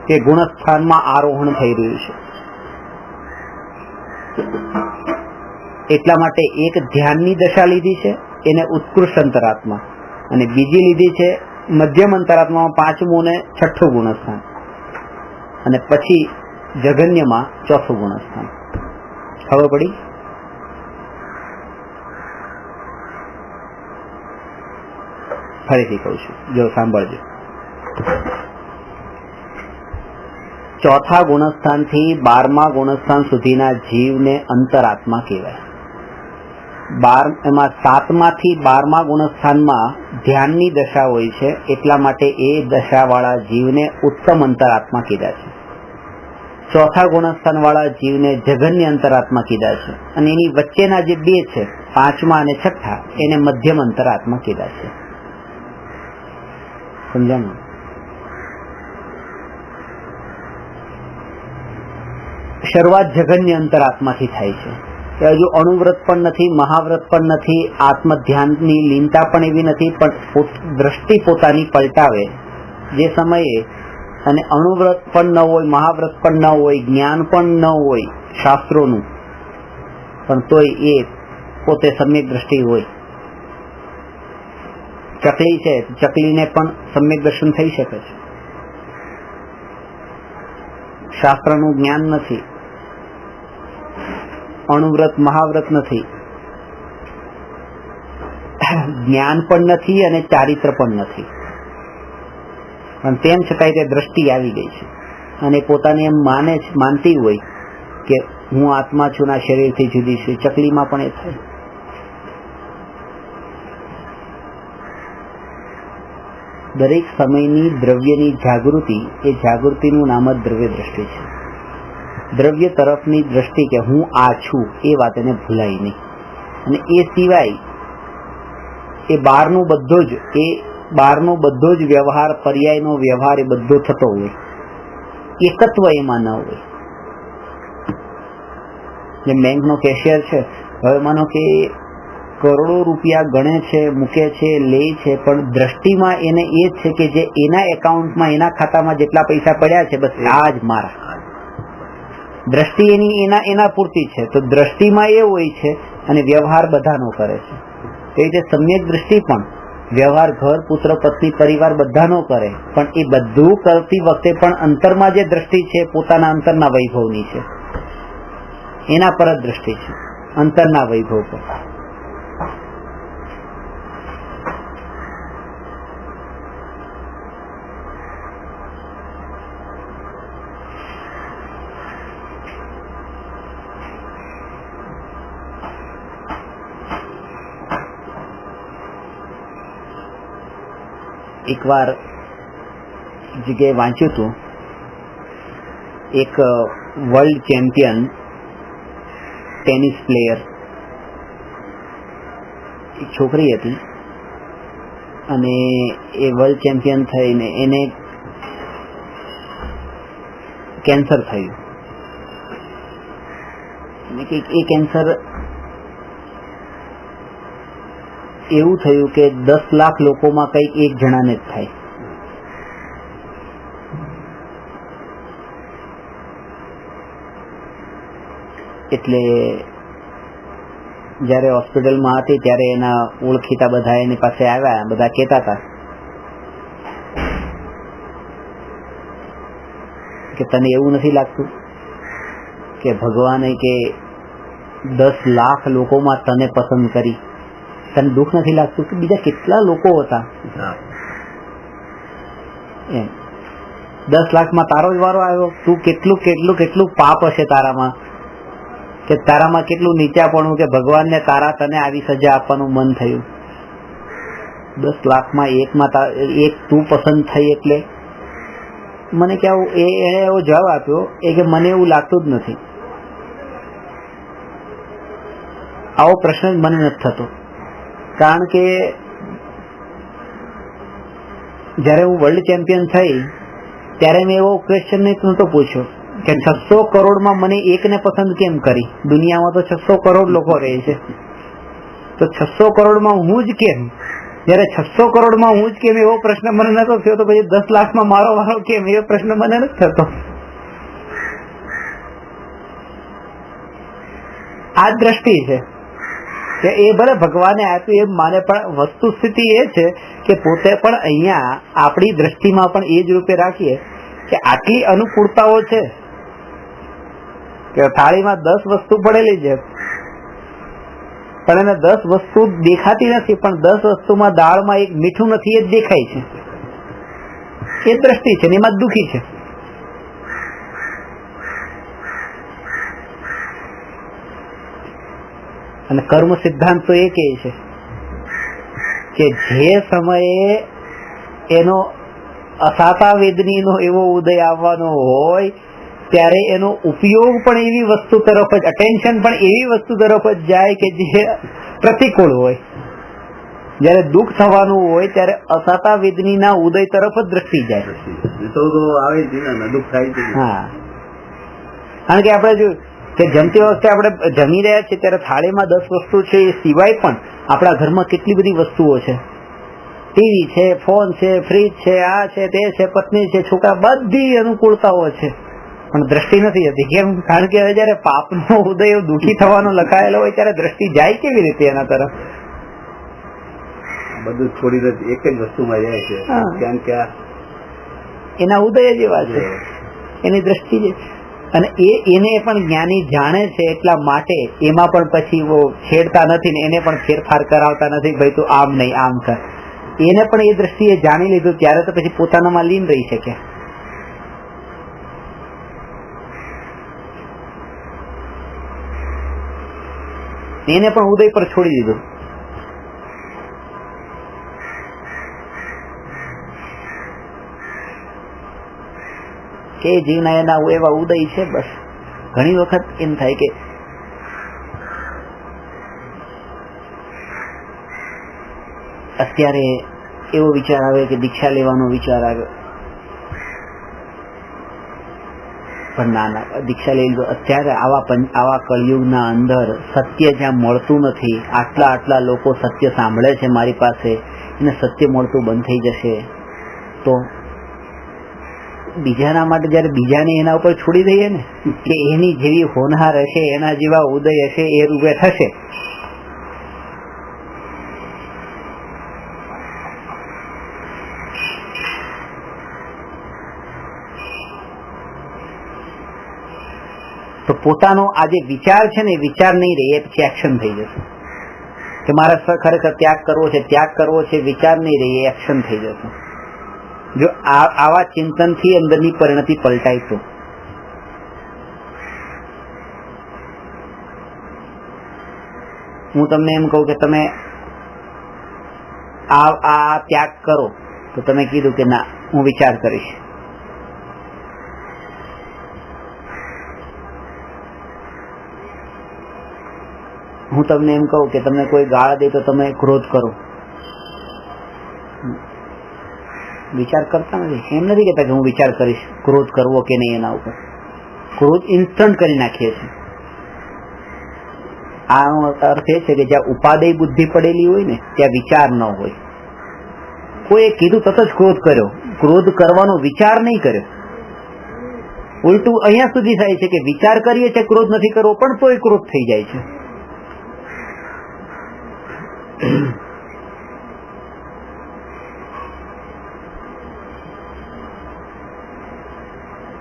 કે ગુણસ્થાનમાં આરોહણ થઈ રહ્યું છે. એટલા માટે એક ધ્યાનની દશા લીધી છે એને ઉત્કૃષ્ટ અંતરાત્મા, અને બીજી લીધી છે મધ્યમ અંતરાત્મામાં 5મું ને 6થું ગુણસ્થાન, અને પછી જઘન્યમાં 4થું ગુણસ્થાન. ખબર પડી? ફરીથી કહું છું, જો સાંભળજો. ચોથા ગુણસ્થાનથી 12મા ગુણસ્થાન સુધીના જીવને અંતરાત્મા કહેવાય. એમાં 7માથી 12મા ગુણસ્થાનમાં ધ્યાનની દશા હોય છે, એટલા માટે એ દશાવાળા જીવને ઉત્તમ અંતરાત્મા કીધા છે. ચોથા ગુણસ્થાન વાળા જીવને જઘન્ય અંતરાત્મા કીધા છે, અને એની વચ્ચેના જે બે છે, 5મા અને 6ઠા, એને મધ્યમ અંતરાત્મા કીધા છે. સમજાણું? શરૂઆત જઘન્ય અંતરાત્માથી થાય છે. હજુ અણુવ્રત પણ નથી, મહાવ્રત પણ નથી, આત્મ ધ્યાનની લીનતા પણ એવી નથી, પણ દ્રષ્ટિ પોતાની પલટાવે જે સમયે, અને અણુવ્રત પણ ન હોય, મહાવ્રત પણ ન હોય, જ્ઞાન પણ ન હોય શાસ્ત્રોનું, પણ તોય એ પોતે સમ્યક દ્રષ્ટિ હોય. ચકલી છે, ચકલીને પણ સમ્યક દર્શન થઈ શકે છે. શાસ્ત્રનું જ્ઞાન નથી, અણુવ્રત મહાવ્રત નથી, જ્ઞાન પણ નથી અને ચારિત્ર પણ નથી, પણ તેમ છતાંય તે દ્રષ્ટિ આવી ગઈ છે, અને પોતાને એમ માનતી હોય કે હું આત્મા છું, ના શરીરથી જુદી છું. ચકલીમાં પણ એ થાય. દરેક સમયની દ્રવ્યની જાગૃતિ, એ જાગૃતિનું નામ જ દ્રવ્ય દ્રષ્ટિ છે. દ્રવ્ય તરફની દ્રષ્ટિ કે હું આ છું, એ વાત એને ભૂલાય નહીં. અને એ સિવાય એ બહારનો બધો જ વ્યવહાર, પર્યાયનો વ્યવહાર, એ બધો થતો હોય, એકત્વ એમાં ન હોય. જે બેંકનો કેશિયર છે, હવે માનો કે કરોડો રૂપિયા ગણે છે, મૂકે છે, લે છે, પણ દ્રષ્ટિમાં એને એ જ છે કે જે એના એકાઉન્ટમાં, એના ખાતામાં જેટલા પૈસા પડ્યા છે, બસ આ જ મારા. દ્રષ્ટિ એની એના પૂરતી છે. તો દ્રષ્ટિમાં એ હોય છે, અને વ્યવહાર બધાનો કરે છે. એ રીતે સમ્યક દ્રષ્ટિ પણ વ્યવહાર ઘર, પુત્ર, પત્ની, પરિવાર બધાનો કરે, પણ એ બધું કરતી વખતે પણ અંતરમાં જે દ્રષ્ટિ છે, પોતાના અંતરના વૈભવની છે, એના પર જ દ્રષ્ટિ છે, અંતરના વૈભવ પર. એકવાર જગ્યાએ વાંચ્યું હતું, એક વર્લ્ડ ચેમ્પિયન ટેનિસ પ્લેયર, એક છોકરી હતી, અને એ વર્લ્ડ ચેમ્પિયન થઈને એને કેન્સર થયું. એ કેન્સર એવું થયું કે 10 લાખ લોકોમાં કંઈક એક જણાને જ થાય. એટલે જયારે હોસ્પિટલમાં હતી ત્યારે એના ઓળખીતા બધા એની પાસે આવ્યા, બધા કહેતા હતા કે તને એવું નથી લાગતું કે ભગવાને કે 10 લાખ લોકોમાં તને પસંદ કરી? તને દુઃખ નથી લાગતું કે બીજા કેટલા લોકો હતા? 10 લાખમાં તારો જ વારો આવ્યો. તું કેટલું પાપ હશે તારામાં, કે તારામાં કેટલું નીચાપણું કે ભગવાનને તને આવી સજા આપવાનું મન થયું. 10 લાખમાં એક તું પસંદ થઈ. એટલે મને કેવું એને એવો જવાબ આપ્યો કે મને એવું લાગતું જ નથી. આવો પ્રશ્ન મને નથી થતો, કારણ કે જયારે હું વર્લ્ડ ચેમ્પિયન થઈ ત્યારે મેં એવો ક્વેશ્ચન નહોતો પૂછ્યો કે 600 કરોડમાં મને એકને પસંદ કેમ કરી? દુનિયામાં તો 600 કરોડ લોકો રહે છે, તો 600 કરોડમાં હું જ કેમ? જયારે 600 કરોડમાં હું જ કેમ એવો પ્રશ્ન મને નતો થયો, તો પછી 10 લાખમાં મારો વારો કેમ એવો પ્રશ્ન મને નથી થતો. આ દ્રષ્ટિ છે કે એ ભલે ભગવાને આપ્યું એમ માને, પણ વસ્તુ સ્થિતિ એ છે કે પોતે પણ અહીંયા આપણી દ્રષ્ટિમાં પણ એ જ રૂપે રાખીએ કે આટલી અનુકૂળતાઓ છે કે થાળીમાં 10 વસ્તુ પડેલી છે, પણ એને 10 વસ્તુ દેખાતી નથી, પણ 10 વસ્તુમાં દાળમાં એક મીઠું નથી એ જ દેખાય છે. એ દ્રષ્ટિ છે ને એમાં દુઃખી છે. અને કર્મ સિદ્ધાંત તો એ કહે છે કે જે સમયે એનો અસાતા વેદનીનો એવો ઉદય આવવાનો હોય ત્યારે એનો ઉપયોગ પણ એવી વસ્તુ તરફ જ, અટેન્શન પણ એવી વસ્તુ તરફ જ જાય કે જે પ્રતિકૂળ હોય. જયારે દુઃખ થવાનું હોય ત્યારે અસાતા વેદનીના ઉદય તરફ જ દ્રષ્ટિ જાય. તો આવે જ ને, દુઃખ થાય છે. હા, કારણ કે આપણે જોયું કે જમતી વખતે આપણે જમી રહ્યા છીએ ત્યારે થાળીમાં 10 વસ્તુ છે, એ સિવાય પણ આપણા ઘરમાં કેટલી બધી વસ્તુઓ છે. ટીવી છે, ફોન છે, ફ્રીજ છે, આ છે, તે છે, પત્ની છે, છોકરા, બધી અનુકૂળતાઓ છે, પણ દ્રષ્ટિ નથી જતી. કેમ? કારણ કે હવે જયારે પાપનો ઉદય દુઃખી થવાનો લખાયેલો હોય ત્યારે દ્રષ્ટિ જાય કેવી રીતે એના તરફ? બધું છોડી દે, એક જ વસ્તુમાં જાય છે. કેમ કે એના ઉદય જ એવા છે, એની દ્રષ્ટિ જ. અને એને પણ જ્ઞાની જાણે છે, એટલા માટે એમાં પણ પછી છેડતા નથી ને એને પણ ફેરફાર કરાવતા નથી. ભાઈ તું આમ નહીં, આમ કર. એને પણ એ દ્રષ્ટિએ જાણી લીધું ત્યારે તો પછી પોતાનામાં લીન રહી શકે. એને પણ ઉદય પર છોડી દીધું. કે જીવના એના એવા ઉદય છે. બસ ઘણી વખત એમ થાય કે અત્યારે એવો વિચાર આવે કે દીક્ષા લેવાનો વિચાર આવ્યો, પણ ના, દીક્ષા લઈ લીધો. અત્યારે આવા કળિયુગના અંદર સત્ય જ્યાં મળતું નથી, આટલા લોકો સત્ય સાંભળે છે મારી પાસે, એને સત્ય મળતું બંધ થઈ જશે તો બીજાના માટે જયારે બીજાને એના ઉપર છોડી દઈએ ને કે એની જેવી હોનહાર હશે, એના જેવા ઉદય હશે, એ રૂપે થશે. તો પોતાનો આ જે વિચાર છે ને, એ વિચાર નહીં રહે, એ પછી એક્શન થઈ જશે કે મારે ખરેખર ત્યાગ કરવો છે, વિચાર નહીં રહે, એ એક્શન થઈ જશે. જો આવા ચિંતનથી અંદરની પરિણતિ પલટાય તો. હું તમને એમ કહું કે તમે આ ત્યાગ કરો, તો તમે કીધું કે ના, હું વિચાર કરીશ. હું તમને એમ કહું કે તમને કોઈ ગાળ દે તો તમે ક્રોધ કરો, વિચાર કરતા નથી. એમ નથી કહેતા કે હું વિચાર કરીશ ક્રોધ કરવો કે નહીં એના ઉપર. ક્રોધ ઇન્સ્ટન્ટ કરી નાખીએ છીએ. આનો અર્થ એ છે કે જ્યાં ઉપાદેય બુદ્ધિ પડેલી હોય ને ત્યાં વિચાર ન હોય. કોઈએ કીધું તરત જ ક્રોધ કર્યો, ક્રોધ કરવાનો વિચાર નહીં કર્યો. ઉલટું અહીંયા સુધી થાય છે કે વિચાર કરીએ છીએ ક્રોધ નથી કરવો, પણ તોય ક્રોધ થઈ જાય છે.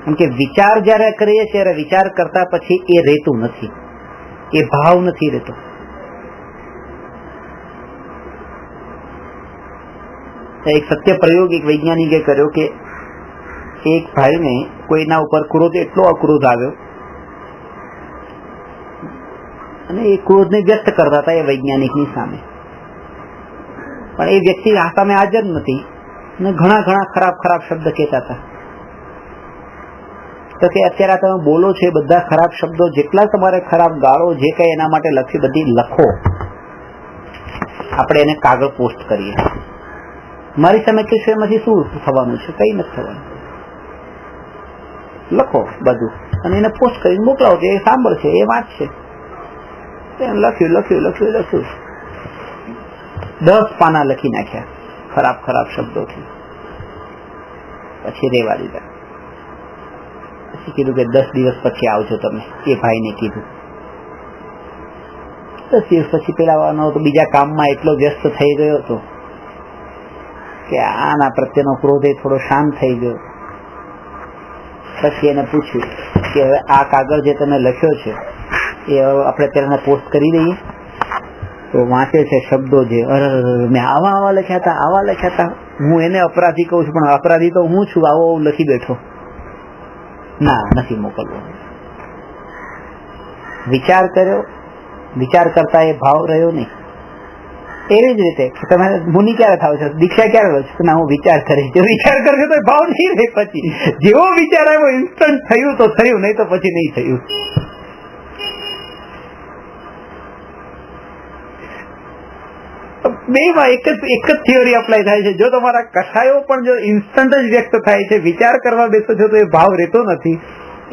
કેમ કે વિચાર જયારે કરીએ ત્યારે વિચાર કરતા પછી એ રહેતું નથી, એ ભાવ નથી રહેતો. એક સત્ય પ્રયોગ એક વૈજ્ઞાનિકે કર્યો કે એક ભાઈને કોઈના ઉપર ક્રોધ, એટલો અક્રોધ આવ્યો અને એ ક્રોધને વ્યક્ત કરતા હતા એ વૈજ્ઞાનિકની સામે, પણ એ વ્યક્તિ સામે હાજર નથી અને ઘણા ખરાબ શબ્દ કહેતા હતા. તો કે અત્યારે તમે બોલો છો એ બધા ખરાબ શબ્દો, જેટલા તમારે ખરાબ ગાળો જે કઈ એના માટે લખી, બધી લખો, આપણે એને કાગળ પોસ્ટ કરીએ. મારી સામે કહેશો એમાંથી શું થવાનું છે? કઈ નથી થવાનું. લખો બધું અને એને પોસ્ટ કરીને મોકલાવો, એ સાંભળશે, એ વાંચશે. લખ્યું 10 પાના લખી નાખ્યા ખરાબ શબ્દોથી. પછી રેવા દીધા. પછી કીધું કે 10 દિવસ પછી આવજો તમે. એ ભાઈને કીધું. 10 દિવસ પછી પેલા તો બીજા કામમાં એટલો વ્યસ્ત થઈ ગયો હતો કે આના પ્રત્યેનો ક્રોધ એ થોડો શાંત થઈ ગયો. પછી એને પૂછ્યું કે હવે આ કાગળ જે તમે લખ્યો છે એ આપણે પેલા પોસ્ટ કરી દઈએ. તો વાંચે છે શબ્દો જે મેં આવા લખ્યા હતા. હું એને અપરાધી કહું છું, પણ અપરાધી તો હું છું, આવો લખી બેઠો. ના, નથી મોકલવો. વિચાર કર્યો, વિચાર કરતા એ ભાવ રહ્યો નહીં. એવી જ રીતે તમે મુનિ ક્યારે થાવ છો, દીક્ષા ક્યારે લો છો? ના, હું વિચાર કરીશ. જો વિચાર કરશે તો ભાવ નહીં રહે. પછી જેવો વિચાર આવ્યો ઇન્સ્ટન્ટ થયું તો થયું, નહીં તો પછી નહીં થયું. બેમાં એક જ થિયોરી અપ્લાય થાય છે. જો તમારા કથાઓ પણ જો ઇન્સ્ટન્ટ જ વ્યક્ત થાય છે, વિચાર કરવા બેસો છો તો એ ભાવ રહેતો નથી.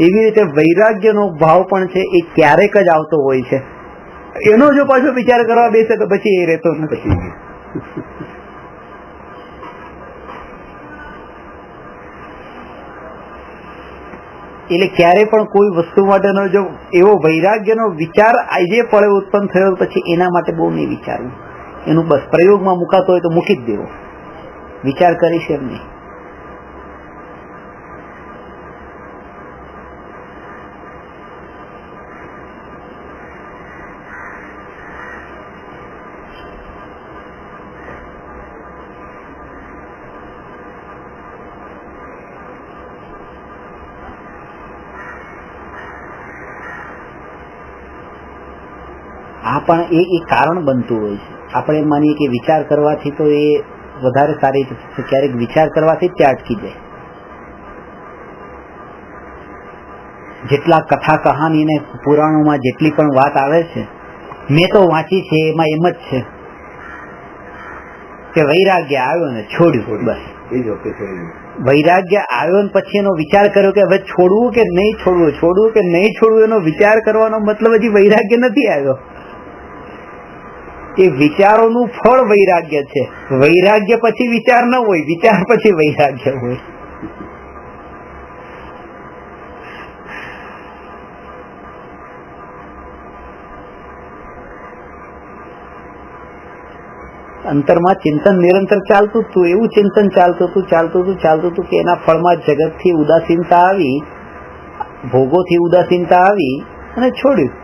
એવી રીતે વૈરાગ્યનો ભાવ પણ છે, એ ક્યારેક જ આવતો હોય છે. એનો જો પાછો વિચાર કરવા બેસે તો પછી એ રહેતો નથી. એટલે ક્યારે પણ કોઈ વસ્તુ માટેનો જો એવો વૈરાગ્યનો વિચાર આજે પળે ઉત્પન્ન થયો પછી એના માટે બહુ નહીં વિચારવું. એનું બસ પ્રયોગમાં મુકાતો હોય તો મૂકી જ દેવો, વિચાર કરીશ એમ નહીં. આ પણ એ કારણ બનતું હોય છે. આપણે એમ માનીએ કે વિચાર કરવાથી તો એ વધારે સારી રીતે થશે, ક્યારેક વિચાર કરવાથી જ ત્યાં અટકી જાય. જેટલા કથા કહાની ને પુરાણોમાં જેટલી પણ વાત આવે છે, મેં તો વાંચી છે, એમાં એમ જ છે કે વૈરાગ્ય આવ્યો ને છોડ્યું, બસ એ જ વખતે છોડ્યું. વૈરાગ્ય આવ્યો ને પછી એનો વિચાર કર્યો કે હવે છોડવું કે નહીં છોડવું, છોડવું કે નહીં છોડવું, એનો વિચાર કરવાનો મતલબ હજી વૈરાગ્ય નથી આવ્યો. એ વિચારોનું ફળ વૈરાગ્ય છે. વૈરાગ્ય પછી વિચાર ન હોય, વિચાર પછી વૈરાગ્ય હોય. અંતરમાં ચિંતન નિરંતર ચાલતું હતું. એવું ચિંતન ચાલતું હતું કે એના ફળમાં જગતથી ઉદાસીનતા આવી, ભોગોથી ઉદાસીનતા આવી અને છોડ્યું.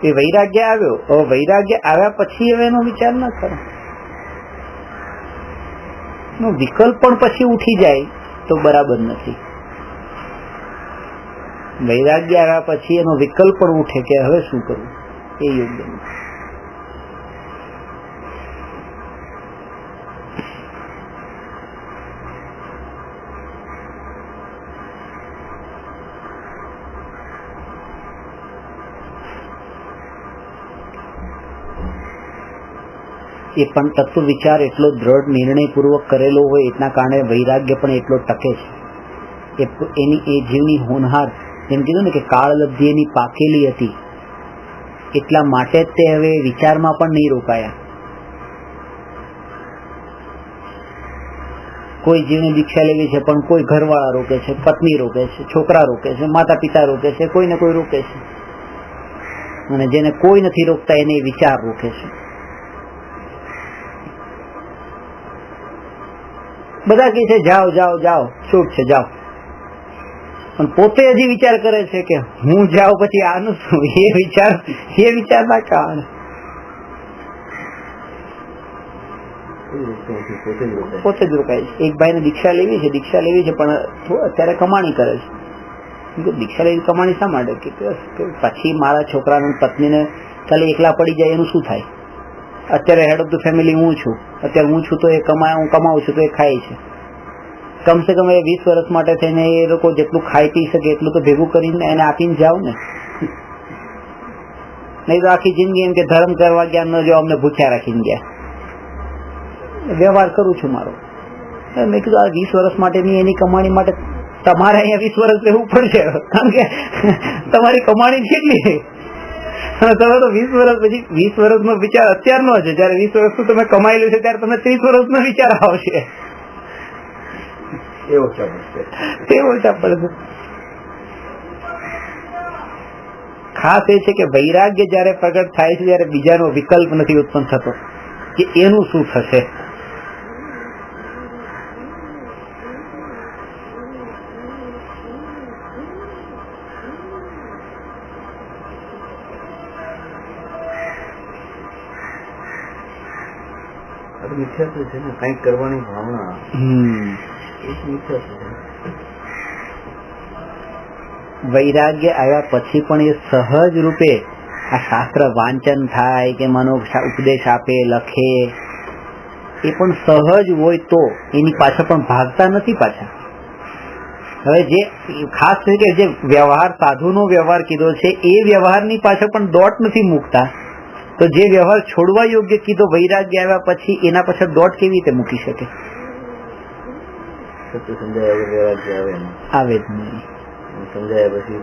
એ વૈરાગ્ય આવ્યો. હવે વૈરાગ્ય આવ્યા પછી હવે એનો વિચાર ન કરો. એનો વિકલ્પ પણ પછી ઉઠી જાય તો બરાબર નથી. વૈરાગ્ય આવ્યા પછી એનો વિકલ્પ પણ ઉઠે કે હવે શું કરવું, એ યોગ્ય નથી. એ પણ તત્વ વિચાર એટલો દ્રઢ નિર્ણયપૂર્વક કરેલો હોય એટલા કારણે વૈરાગ્ય પણ એટલો ટકે છે. એની એ જીવની હોનહાર, જેમ કીધું ને કે કાળલબ્ધિ એની પાકેલી હતી, એટલા માટે જ તે હવે વિચારમાં પણ નહીં રોકાયા. કોઈ જીવને દીક્ષા લેવી છે પણ કોઈ ઘરવાળા રોકે છે, પત્ની રોકે છે, છોકરા રોકે છે, માતા પિતા રોકે છે, કોઈને કોઈ રોકે છે. અને જેને કોઈ નથી રોકતા એને વિચાર રોકે છે. બધા કહે છે જાઓ જાઓ જાઓ, છૂટ છે જાઓ, પણ પોતે હજી વિચાર કરે છે કે હું જાઉં પછી આનું શું. એ વિચાર ના કારણે પોતે જ રોકાય છે. એક ભાઈને દીક્ષા લેવી છે પણ અત્યારે કમાણી કરે છે. દીક્ષા લેવી કમાણી શા માટે? કે પછી મારા છોકરાને પત્નીને ખાલી એકલા પડી જાય એનું શું થાય? અત્યારે હેડ ઓફ ધ ફેમિલી હું છું, અત્યારે હું છું તો એ હું કમાવું છું તો એ ખાય છે. કમસે કમ એ 20 વર્ષ માટે થઈને એ લોકો જેટલું ખાઈ પી શકે એટલું તો ભેગું કરીને એને આપીને જાવ ને. નહીં તો આખી જિંદગી એમ કે ધર્મ કરવા ગયા ન જો અમને ભૂખ્યા રાખીને ગયા. વ્યવહાર કરું છું મારો. મેં કીધું આ 20 વર્ષ માટેની એની કમાણી માટે તમારે અહીંયા 20 વર્ષ રહેવું પડશે, કારણ કે તમારી કમાણી કેટલી. તમે તો 20 વર્ષ પછી 20 વર્ષનો વિચાર અત્યારનો છે. જયારે 20 વર્ષનું તમે કમાયેલું છે ત્યારે તમને 30 વર્ષનો વિચાર આવશે. એ ઓછા પડશે. ખાસ એ છે કે વૈરાગ્ય જયારે પ્રગટ થાય છે ત્યારે બીજાનો વિકલ્પ નથી ઉત્પન્ન થતો કે એનું શું થશે. મિથ્યાત્વ છે ને, કંઈક કરવાની ભાવના એક મિથ્યાત્વ છે. વૈરાગ્ય આવ્યા પછી પણ એ સહજ રૂપે આ શાસ્ત્ર વાંચન થાય કે મનો ઉપદેશ આપે, લખે, એ પણ સહજ હોય તો એની પાછળ પણ ભાગતા નથી પાછા. હવે જે ખાસ કરીને જે વ્યવહાર, સાધુનો વ્યવહાર કીધો છે, એ વ્યવહારની પાછળ પણ દોટ નથી મૂકતા, તો જે વ્યવહાર છોડવા યોગ્ય કીધો વૈરાગ્ય આવ્યા પછી એના પાછળ દોટ કેવી રીતે મૂકી શકે? સત્ય સમજાય વૈરાગ્ય આવે જ નહીં. સમજાયા પછી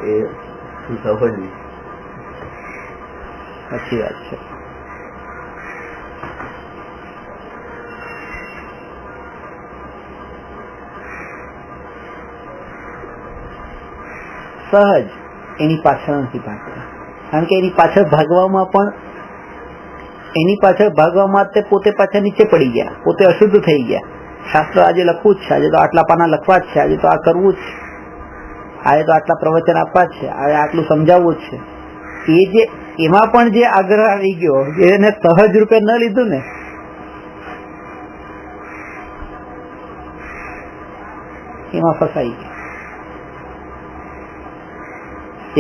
એ શું સફળ નહીં. સાચી વાત છે. સહજ એની પાછળ નથી ભાગતા, કારણ કે એની પાછળ ભાગવામાં તે પોતે પાછા નીચે પડી ગયા, પોતે અશુદ્ધ થઈ ગયા. શાસ્ત્ર આજે લખવું જ છે, આજે તો આટલા પાના લખવા જ છે, આજે તો આ કરવું જ છે, આજે તો આટલા પ્રવચન આપવા જ છે, આજે આટલું સમજાવવું જ છે. એ જે એમાં પણ જે આગ્રહ આવી ગયો, એને સહજ રૂપે ન લીધું ને, એમાં ફસાઈ ગયો.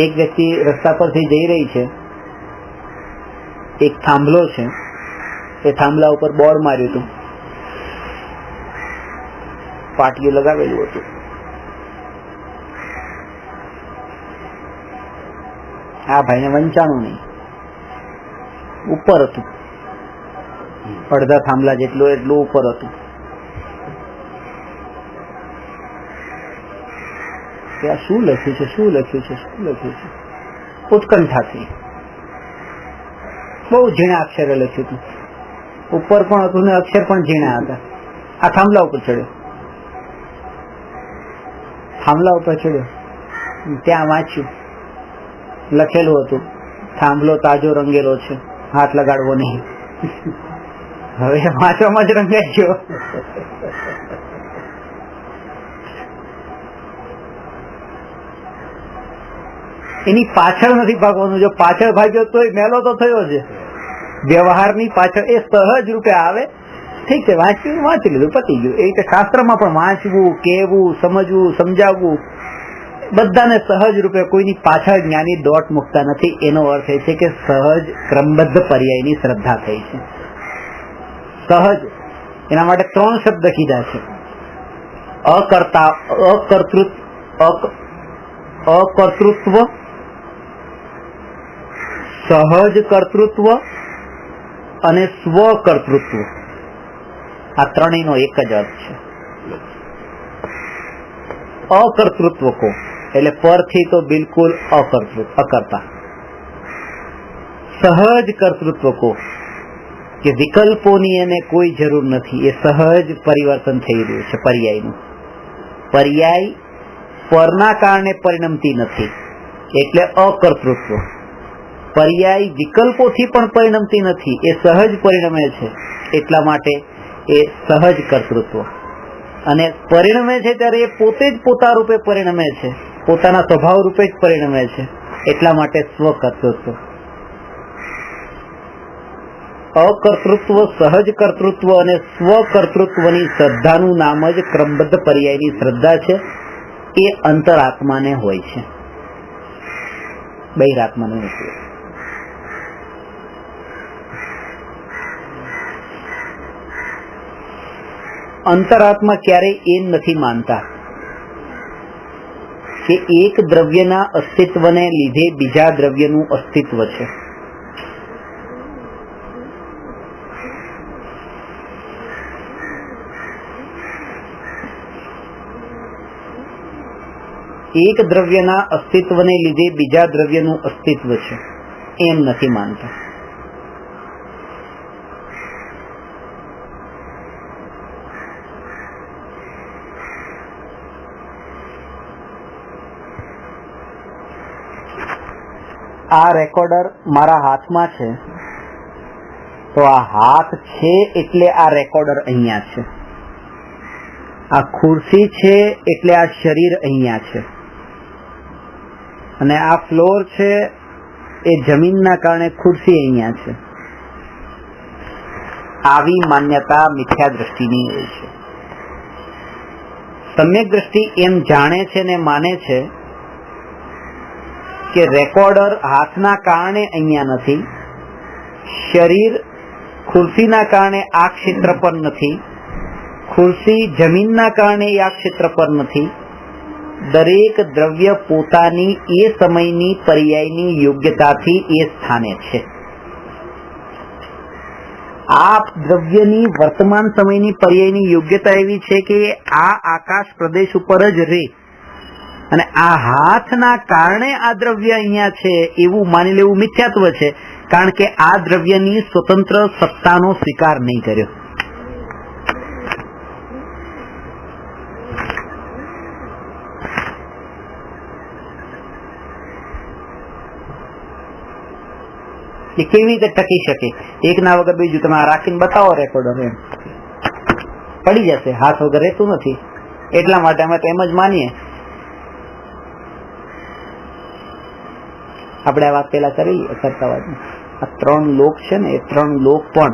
એક વ્યક્તિ રસ્તા પરથી જઈ રહી છે, એક થાંભલો છે, એ થાંભલા ઉપર બોર્ડ માર્યું હતું, પાટિયું લગાવેલું હતું. આ ભાઈને વંચાણું નહીં, ઉપર હતું, અડધા થાંભલા જેટલું એટલું ઉપર હતું. કે આ શું લખ્યું છે, શું લખ્યું છે, શું લખ્યું છે? ઉત્કંઠાથી બહુ ઝીણા અક્ષરે લખ્યું હતું, ઉપર પણ હતું ને અક્ષર પણ ઝીણા હતા. આ થાંભલા ઉપર ચડ્યો, ત્યાં વાંચ્યું, લખેલું હતું, થાંભલો તાજો રંગેલો છે, હાથ લગાડવો નહીં. હવે વાંચવામાં જ રંગાઈ ગયો. એની પાછળ નથી ભાગવાનું. જો પાછળ ભાગ્યો તો મેલો તો થયો છે. વ્યવહારની પાછળ એ સહજ રૂપે આવે, ઠીક છે, વાંચી લીધું, પતી ગયું. એ રીતે શાસ્ત્રમાં પણ વાંચવું, કહેવું, સમજવું, સમજાવવું, બધાને સહજ રૂપે, કોઈની પાછળ જ્ઞાની દોટ મૂકતા નથી. એનો અર્થ એ છે કે સહજ ક્રમબદ્ધ પર્યાયની શ્રદ્ધા થઈ છે. સહજ એના માટે 3 શબ્દ કીધા છે: અકર્તા, અકર્તૃત્વ, સહજ કર્તૃત્વ અને સ્વકર્તૃત્વ. આ ત્રણેયનો એક જ અર્થ છે. અકર્તૃત્વ કો એટલે પરથી તો બિલકુલ અકર્તા. સહજ કર્તૃત્વ કો કે વિકલ્પોની એને કોઈ જરૂર નથી, એ સહજ પરિવર્તન થઈ રહ્યું છે. પર્યાયનું, પર્યાય પરના કારણે પરિણમતી નથી એટલે અકર્તૃત્વ. પર્યાય વિકલ્પોથી પણ પરિણમતી નથી, એ સહજ પરિણમે છે, એટલા માટે એ સહજ કર્તૃત્વ. અને પરિણમે છે ત્યારે એ પોતે જ પોતા રૂપે પરિણમે છે, પોતાના સ્વભાવ રૂપે જ પરિણમે છે, એટલા માટે સ્વકર્તૃત્વ. અકર્તૃત્વ, સહજ કર્તૃત્વ અને સ્વકર્તૃત્વની શ્રદ્ધાનું નામ જ ક્રમબદ્ધ પર્યાયની શ્રદ્ધા છે. એ અંતરાત્માને હોય છે, બહિરાત્માને નથી. અંતરાત્મા ક્યારેય એ નથી માનતા કે એક દ્રવ્યના અસ્તિત્વને લીધે બીજા દ્રવ્યનું અસ્તિત્વ છે. એક દ્રવ્યના અસ્તિત્વને લીધે બીજા દ્રવ્યનું અસ્તિત્વ છે, એમ નથી માનતા. આ રેકોર્ડર મારા હાથમાં છે, તો આ હાથ છે એટલે આ રેકોર્ડર અહીંયા છે. આ ખુરશી છે એટલે આ શરીર અહીંયા છે. અને આ ફ્લોર છે એ જમીનના કારણે ખુરશી અહીંયા છે. આવી માન્યતા મિથ્યા દ્રષ્ટિની હોય છે. સમ્યક દ્રષ્ટિ એમ જાણે છે ને માને છે કે રેકોર્ડર હાથના કારણે અહીંયા નથી, શરીર ખુરશીના કારણે આ ક્ષેત્ર પર નથી, ખુરશી જમીનના કારણે આ ક્ષેત્ર પર નથી. દરેક દ્રવ્ય પોતાની એ સમયની પર્યાયની યોગ્યતાથી એ સ્થાને છે. આ દ્રવ્યની વર્તમાન સમયની પર્યાયની યોગ્યતા એવી છે કે આ આકાશ પ્રદેશ ઉપર જ રહે, અને આ હાથના કારણે આ દ્રવ્ય અહીંયા છે એવું માની લેવું મિથ્યાત્વ છે, કારણ કે આ દ્રવ્યની સ્વતંત્ર સત્તાનો સ્વીકાર નહીં કર્યો. એ કેવી રીતે ટકી શકે? એક ના વગર બીજું. તમે રાખીને બતાવો રેકોર્ડર, એમ પડી જશે. હાથ વગર રહેતું નથી. એટલા માટે અમે તો એમ જ માનીએ. આપણે આ વાત પેલા કરી કરતા વાત. આ 3 લોક છે ને, એ 3 લોક પણ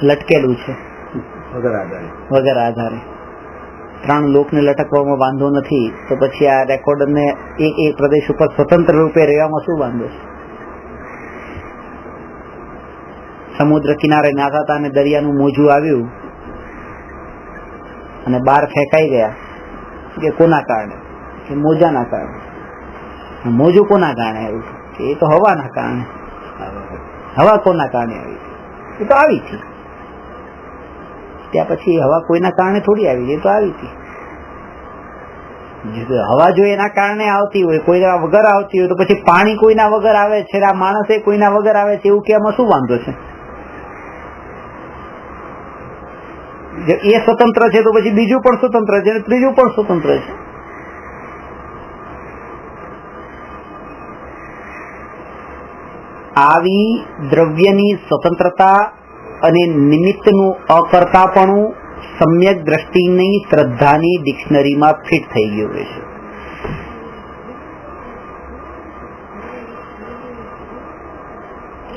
લટકેલું છે વગર આધારે. 3 લોકને લટકવામાં વાંધો નથી, તો પછી આ રેકોર્ડરને એ પ્રદેશ ઉપર સ્વતંત્ર રૂપે રહેવામાં શું વાંધો છે? સમુદ્ર કિનારે નાતા હતા અને દરિયાનું મોજું આવ્યું અને બહાર ફેંકાઈ ગયા. કે કોના કારણે? કે મોજાના કારણે. મોજું કોના કારણે આવ્યું? કે એ તો હવાના કારણે. હવા કોના કારણે આવી? એ તો આવી હતી. ત્યાં પછી હવા કોઈના કારણે થોડી આવી, એ તો આવી હતી. હવા જો એના કારણે આવતી હોય, કોઈના વગર આવતી હોય, તો પછી પાણી કોઈના વગર આવે છે, આ માણસે કોઈના વગર આવે છે, એવું કહેવામાં શું વાંધો છે? એ સ્વતંત્ર છે તો પછી બીજું પણ સ્વતંત્ર છે, ત્રીજું પણ સ્વતંત્ર છે. આવી દ્રવ્યની સ્વતંત્રતા અને નિમિત્તનું અકર્તાપણું સમ્યક દ્રષ્ટિની શ્રદ્ધાની ડિક્શનરીમાં ફિટ થઈ ગયું હોય છે.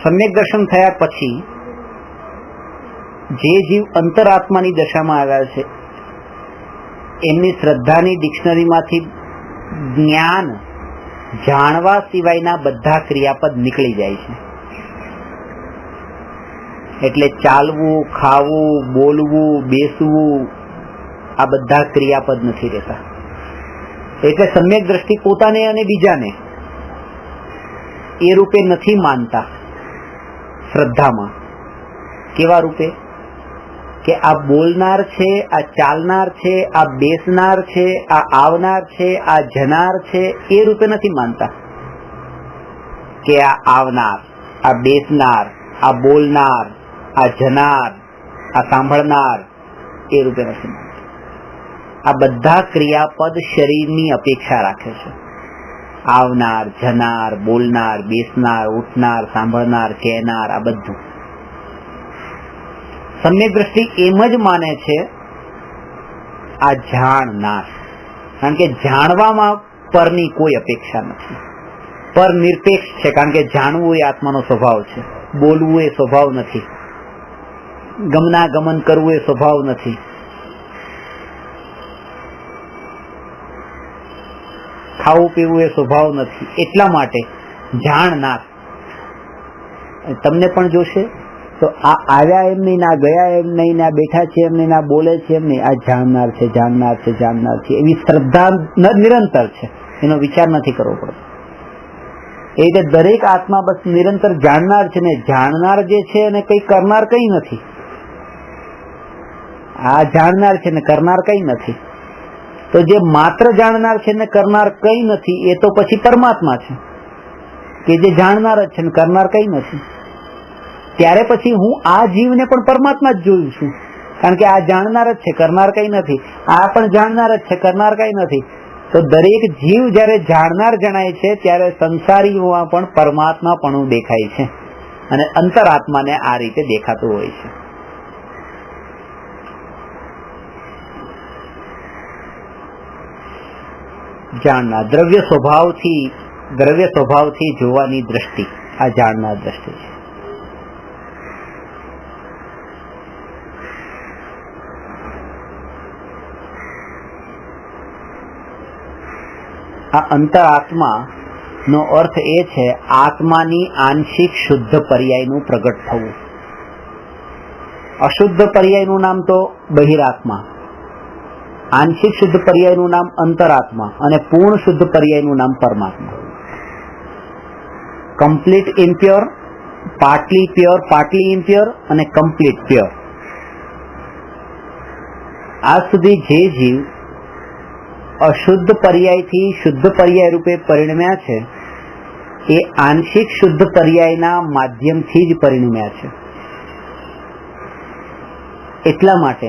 સમ્યક દર્શન થયા પછી જે જીવ અંતરાત્માની દશામાં આવ્યા છે, એમની શ્રદ્ધાની ડિક્શનરીમાંથી જ્ઞાન જાણવા સિવાયના બધા ક્રિયાપદ નીકળી જાય છે. એટલે ચાલવું, ખાવું, બોલવું, બેસવું, આ બધા ક્રિયાપદ નથી રહેતા. એટલે સમ્યક દ્રષ્ટિ પોતાને અને બીજાને એ રૂપે નથી માનતા શ્રદ્ધામાં. કેવા રૂપે? કે આ બોલનાર છે, આ ચાલનાર છે, આ બેસનાર છે, આ આવનાર છે, આ જનાર છે, એ રૂપે નથી માનતા. કે આ આવનાર, આ બેસનાર, આ બોલનાર, આ જનાર, આ સાંભળનાર, એ રૂપે નથી માનતા. આ બધા ક્રિયાપદ શરીરની અપેક્ષા રાખે છે. આવનાર, જનાર, બોલનાર, બેસનાર, ઉઠનાર, સાંભળનાર, કહેનાર, આ બધું. સમ્યક દ્રષ્ટિ એમ જ માને છે આ જાણનાર, કારણ કે જાણવામાં પરની કોઈ અપેક્ષા નથી. પર નિરપેક્ષ છે, કારણ કે જાણવું એ આત્માનો સ્વભાવ છે, બોલવું એ સ્વભાવ નથી, ગમનાગમન કરવું એ સ્વભાવ નથી. ખાવું પીવું એ સ્વભાવ નથી. એટલા માટે જાણનાર તમને પણ જોશે તો આ આવ્યા એમ નહીં, ના ગયા એમ નહીં, ના બેઠા છે એમ નહીં, ના બોલે છે એમ નહીં, આ જાણનાર છે, જાણનાર છે, જાણનાર છે, એવી શ્રદ્ધા નિરંતર છે. એનો વિચાર નથી કરવો પડતો. એ રીતે દરેક આત્મા બસ નિરંતર જાણનાર છે, ને જાણનાર જે છે એને કઈ કરનાર કઈ નથી. આ જાણનાર છે ને કરનાર કઈ નથી. તો જે માત્ર જાણનાર છે ને કરનાર કઈ નથી, એ તો પછી પરમાત્મા છે, કે જે જાણનાર જ છે ને કરનાર કઈ નથી. ત્યારે પછી હું આ જીવને પણ પરમાત્મા જ જોઉં છું, કારણ કે આ જાણનાર જ છે, કરનાર કઈ નથી. આ પણ જાણનાર જ છે, કરનાર કઈ નથી. તો દરેક જીવ જયારે જાણનાર જણાય છે, ત્યારે સંસારીઓમાં પણ પરમાત્મા પણ દેખાય છે, અને અંતરાત્માને આ રીતે દેખાતું હોય છે. જાણનાર દ્રવ્ય સ્વભાવથી જોવાની દ્રષ્ટિ, આ જાણનાર દ્રષ્ટિ છે. આ અંતરાત્મા નો અર્થ એ છે આત્માની આંશિક શુદ્ધ પર્યાયનું પ્રગટ થવું. અશુદ્ધ પર્યાયનું નામ તો બહિરાત્મા, આંશિક શુદ્ધ પર્યાયનું નામ અંતરાત્મા અને પૂર્ણ શુદ્ધ પર્યાયનું નામ પરમાત્મા. Complete impure, partly pure, partly impure અને કમ્પ્લીટ પ્યોર. આજ સુધી જે જીવ અશુદ્ધ પર્યાયથી શુદ્ધ પર્યાય રૂપે પરિણમ્યા છે એ આંશિક શુદ્ધ પર્યાયના માધ્યમથી જ પરિણમ્યા છે. એટલા માટે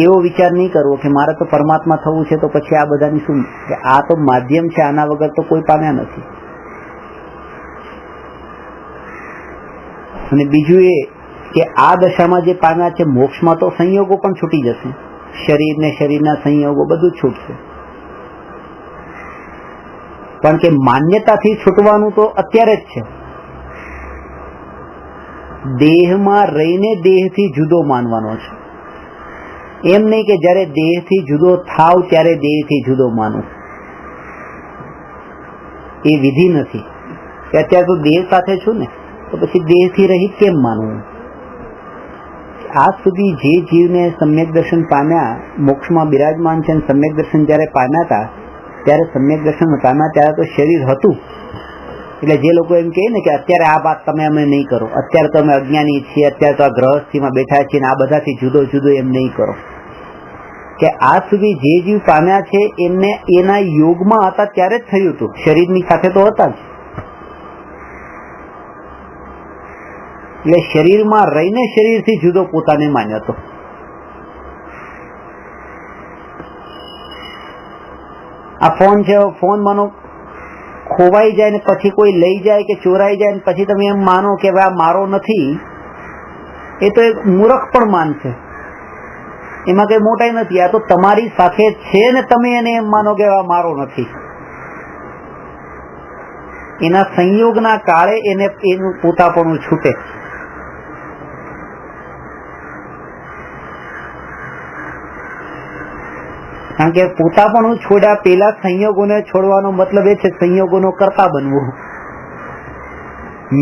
એવો વિચાર નહીં કરવો કે મારે તો પરમાત્મા થવું છે તો પછી આ બધાની શું, કે આ તો માધ્યમ છે, આના વગર તો કોઈ પામ્યા નથી. અને બીજું એ કે આ દશામાં જે પામ્યા છે મોક્ષમાં તો સંયોગો પણ છૂટી જશે, શરીર ને શરીરના સંયોગો બધું છૂટશે. પણ કે માન્યતાથી છૂટવાનું તો અત્યારે જ છે. દેહમાં રહીને દેહથી જુદો માનવાનો છે. એમ નહીં કે જયારે દેહથી જુદો થાવ ત્યારે દેહથી જુદો માનો. એ વિધિ નથી કે અત્યારે તો દેહ સાથે છું ને તો પછી દેહથી રહિત કેમ માનવું. આજ સુધી જે જીવને સમ્યક દર્શન પામ્યા, મોક્ષમાં બિરાજમાન છે, સમ્યક દર્શન જયારે પામ્યા હતા ત્યારે સમ્યક દર્શન પામ્યા ત્યારે તો શરીર હતું. એટલે જે લોકો એમ કહે ને કે અત્યારે આ વાત તમે અમે નહીં કરો, અત્યારે તો અમે અજ્ઞાની છીએ, અત્યારે તો આ ગ્રહસ્થિમાં બેઠા છીએ ને આ બધાથી જુદો જુદો એમ નહીં કરો. કે આજ સુધી જે જીવ પામ્યા છે એમને એના યોગમાં હતા ત્યારે જ થયું હતું, શરીરની સાથે તો હતા જ. એટલે શરીરમાં રહીને શરીરથી જુદો પોતાને માન્યો હતો. આ ફોન છે, ફોન માનો ખોવાઈ જાય ને પછી કોઈ લઈ જાય કે ચોરાઈ જાય ને પછી તમે એમ માનો કે આ મારો નથી, એ તો એક મૂર્ખ પણ માનશે. એમાં કઈ મોટાઈ નથી. આ તો તમારી સાથે છે ને તમે એને એમ માનો કે આ મારો નથી. એના સંયોગના કાળે એને એનું પોતાપણું છૂટે. કારણ કે પોતાપણું છોડ્યા પેલા સંયોગોને છોડવાનો મતલબ એ છે સંયોગોનો કર્તા બનવું.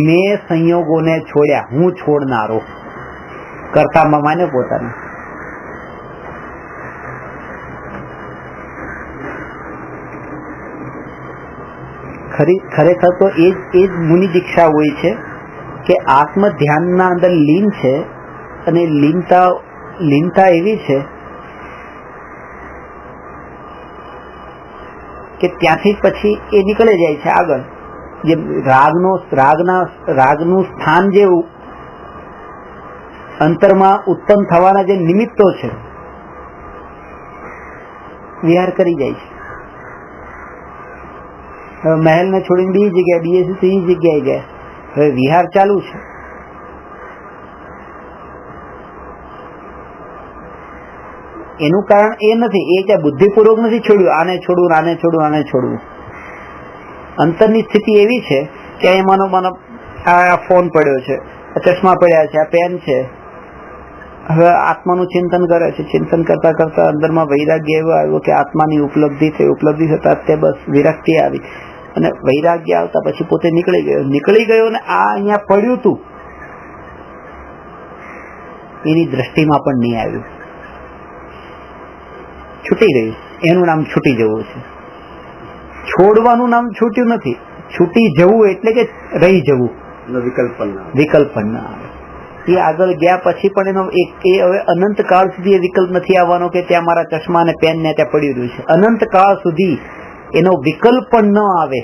મેં સંયોગોને છોડ્યા, હું છોડનારો, કર્તામાં માને પોતાને. ખરેખર તો એ જ મુનિ દીક્ષા હોય છે કે આત્મ ધ્યાનના અંદર લીન છે અને લીનતા એવી છે કે ત્યાંથી પછી એ નીકળે જાય છે આગળ. જે રાગનું સ્થાન જે અંતરમાં ઉત્પન્ન થવાના જે નિમિત્તો છે વિહાર કરી જાય છે. હવે મહેલને છોડીને બીજી જગ્યાએ, બીજી જગ્યાએ ગયા, હવે વિહાર ચાલુ છે. એનું કારણ એ નથી, એ કે બુદ્ધિપૂર્વક નથી છોડ્યું, આને છોડવું, આને છોડવું, આને છોડવું. અંતરની સ્થિતિ એવી છે કે માનો આ ફોન પડ્યો છે, આ ચશ્મા પડ્યા છે, આ પેન છે. હવે આત્માનું ચિંતન કરે છે. ચિંતન કરતા કરતા અંદરમાં વૈરાગ્ય એવો આવ્યો કે આત્માની ઉપલબ્ધિ થઈ. ઉપલબ્ધિ થતા તે બસ વિરક્તિ આવી અને વૈરાગ્ય આવતા પછી પોતે નીકળી ગયો ને આ અહીંયા પડ્યું હતું એની દ્રષ્ટિમાં પણ નહીં આવ્યું. છૂટી ગયું. એનું નામ છૂટી જવું છે. છોડવાનું નામ છૂટ્યું નથી. છૂટી જવું એટલે કે રહી જવું, વિકલ્પ ના આવે. એ આગળ ગયા પછી પણ એનો હવે અનંત કાળ સુધી એ વિકલ્પ નથી આવવાનો કે ત્યાં મારા ચશ્મા અને પેન ને ત્યાં પડ્યું રહ્યું છે. અનંત કાળ સુધી એનો વિકલ્પ પણ ન આવે.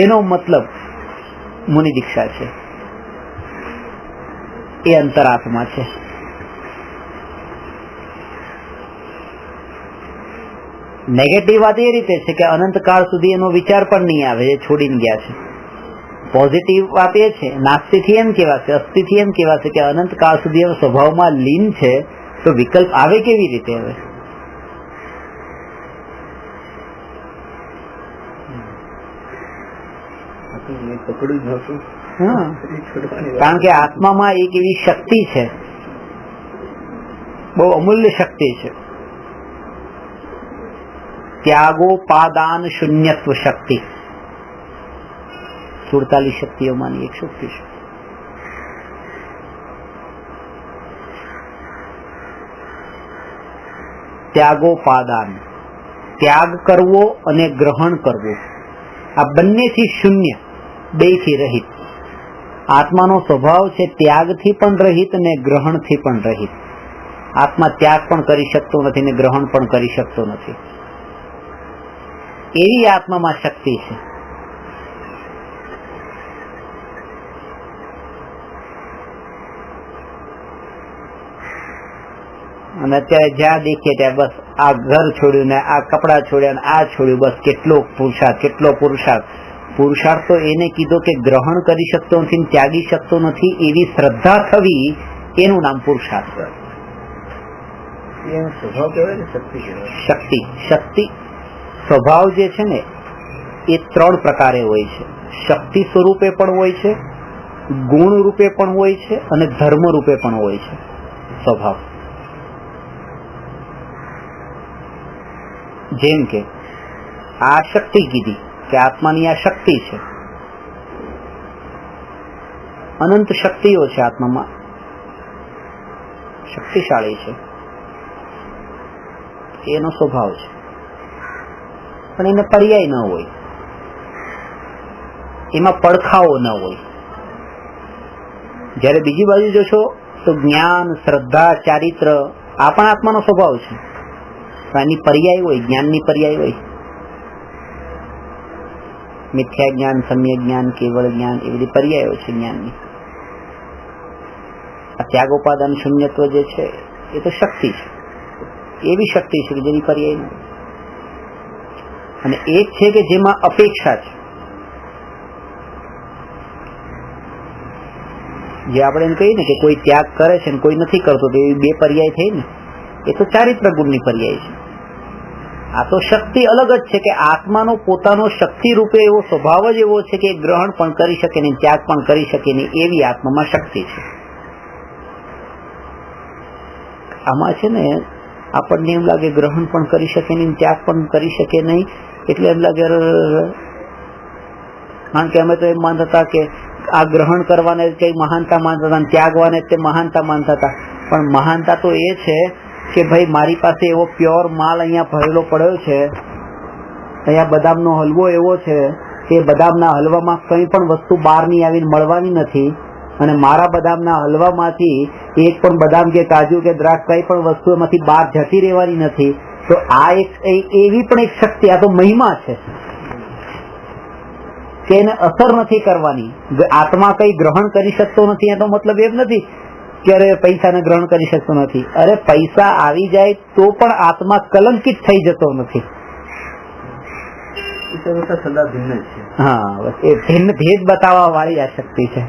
એનો મતલબ મુનિ દીક્ષા છે. એ અંતરાત્મા છે. નેગેટિવ વાત એ રીતે છે કે અનંત કાળ સુધી એનો વિચાર પણ નહીં આવે, એ છોડીને ગયા છે. પોઝિટિવ વાત એ છે, નાસ્તિથી એમ કહેવાશે, અસ્થિથી એમ કહેવાશે કે અનંત કાળ સુધી એનો સ્વભાવમાં લીન છે તો વિકલ્પ આવે કેવી રીતે? હવે કારણ કે આત્મામાં એક એવી શક્તિ છે, બહુ અમૂલ્ય શક્તિ છે त्यागोपादान शून्यत्व शक्ति 47 शक्तिओमांनी एक शक्ति छे। त्यागोपादान, त्याग करवो अने ग्रहण करवो, आ बंनेथी शून्य, बेथी रहित। आत्मानो स्वभाव छे त्यागथी पण रहित ने ग्रहणथी पण रहित। आत्मा त्याग पण करी शकतो नथी ने ग्रहण पण करी शकतो नथी। एवी आत्मामां शक्ति छे। અને અત્યારે જ્યાં દેખીએ ત્યાં બસ આ ઘર છોડ્યું ને આ કપડા છોડ્યા ને આ છોડ્યું, બસ કેટલો પુરુષાર્થ। પુરુષાર્થ તો એને કીધો કે ગ્રહણ કરી શકતો નથી, ત્યાગી શકતો નથી એવી શ્રદ્ધા થવી, એનું નામ પુરુષાર્થ। સ્વભાવ કહેવાય ને શક્તિ કહેવાય। શક્તિ સ્વભાવ જે છે ને એ 3 પ્રકારે હોય છે। શક્તિ સ્વરૂપે પણ હોય છે, ગુણ રૂપે પણ હોય છે અને ધર્મ રૂપે પણ હોય છે સ્વભાવ। જેમ કે આ શક્તિ કીધી કે આત્માની આ શક્તિ છે, અનંત શક્તિઓ છે આત્મામાં, શક્તિશાળી છે, એનો સ્વભાવ છે। પણ એને પર્યાય ન હોય, એમાં પડખાઓ ન હોય। જ્યારે બીજી બાજુ જોશો તો જ્ઞાન, શ્રદ્ધા, ચારિત્ર આ પણ આત્માનો સ્વભાવ છે, એની પર્યાય હોય, જ્ઞાનની પર્યાય હોય। મિથ્યા જ્ઞાન, સમ્યક જ્ઞાન, કેવળ જ્ઞાન, એ બધી પર્યાયો છે જ્ઞાનની। આ ત્યાગોપાદાન શૂન્યત્વ જે છે એ તો શક્તિ છે, એવી શક્તિ છે કે જેની પર્યાય નથી। અને એક છે કે જેમાં અપેક્ષા છે, જે આપણે એમ કહીએ ને કે કોઈ ત્યાગ કરે છે ને કોઈ નથી કરતો, તો એવી 2 પર્યાય થઈ ને, એ તો ચારિત્ર ગુણની પર્યાય છે। આ તો શક્તિ અલગ જ છે કે આત્માનો પોતાનો શક્તિ રૂપે એવો સ્વભાવ જ એવો છે કે ગ્રહણ પણ કરી શકે નહીં, ત્યાગ પણ કરી શકે નહીં, એવી આત્મામાં શક્તિ છે। આમાં છે ને આપણને એમ લાગે ગ્રહણ પણ કરી શકે નહીં, ત્યાગ પણ કરી શકે નહીં, એટલે એમ લાગે કારણ કે અમે તો એમ માનતા હતા કે આ ગ્રહણ કરવાને કઈ મહાનતા માનતા હતા, ત્યાગવાને તે મહાનતા માનતા હતા। પણ મહાનતા તો એ છે કે ભાઈ મારી પાસે એવો પ્યોર માલ અહીંયા ભરેલો પડ્યો છે, અહીંયા બદામનો હલવો એવો છે કે બદામના હલવામાં કંઈ પણ વસ્તુ બહારની આવીને મળવાની નથી, અને મારા બદામના હલવામાંથી એક પણ બદામ કે કાજુ કે દ્રાક્ષ કંઈ પણ વસ્તુ એમાંથી બહાર જતી રહેવાની નથી। તો આ એવી પણ એક શક્તિ, આ તો મહિમા છે કે એને અસર નથી કરવાની। આત્મા કંઈ ગ્રહણ કરી શકતો નથી એનો મતલબ એમ નથી કે અરે પૈસાને ગ્રહણ કરી શકતો નથી। અરે પૈસા આવી જાય તો પણ આત્મા કલંકિત થઈ જતો નથી। સદા ભિન્ન છે। હા, બસ એ ભિન્ન ભેદ બતાવવા વાળી આ શક્તિ છે।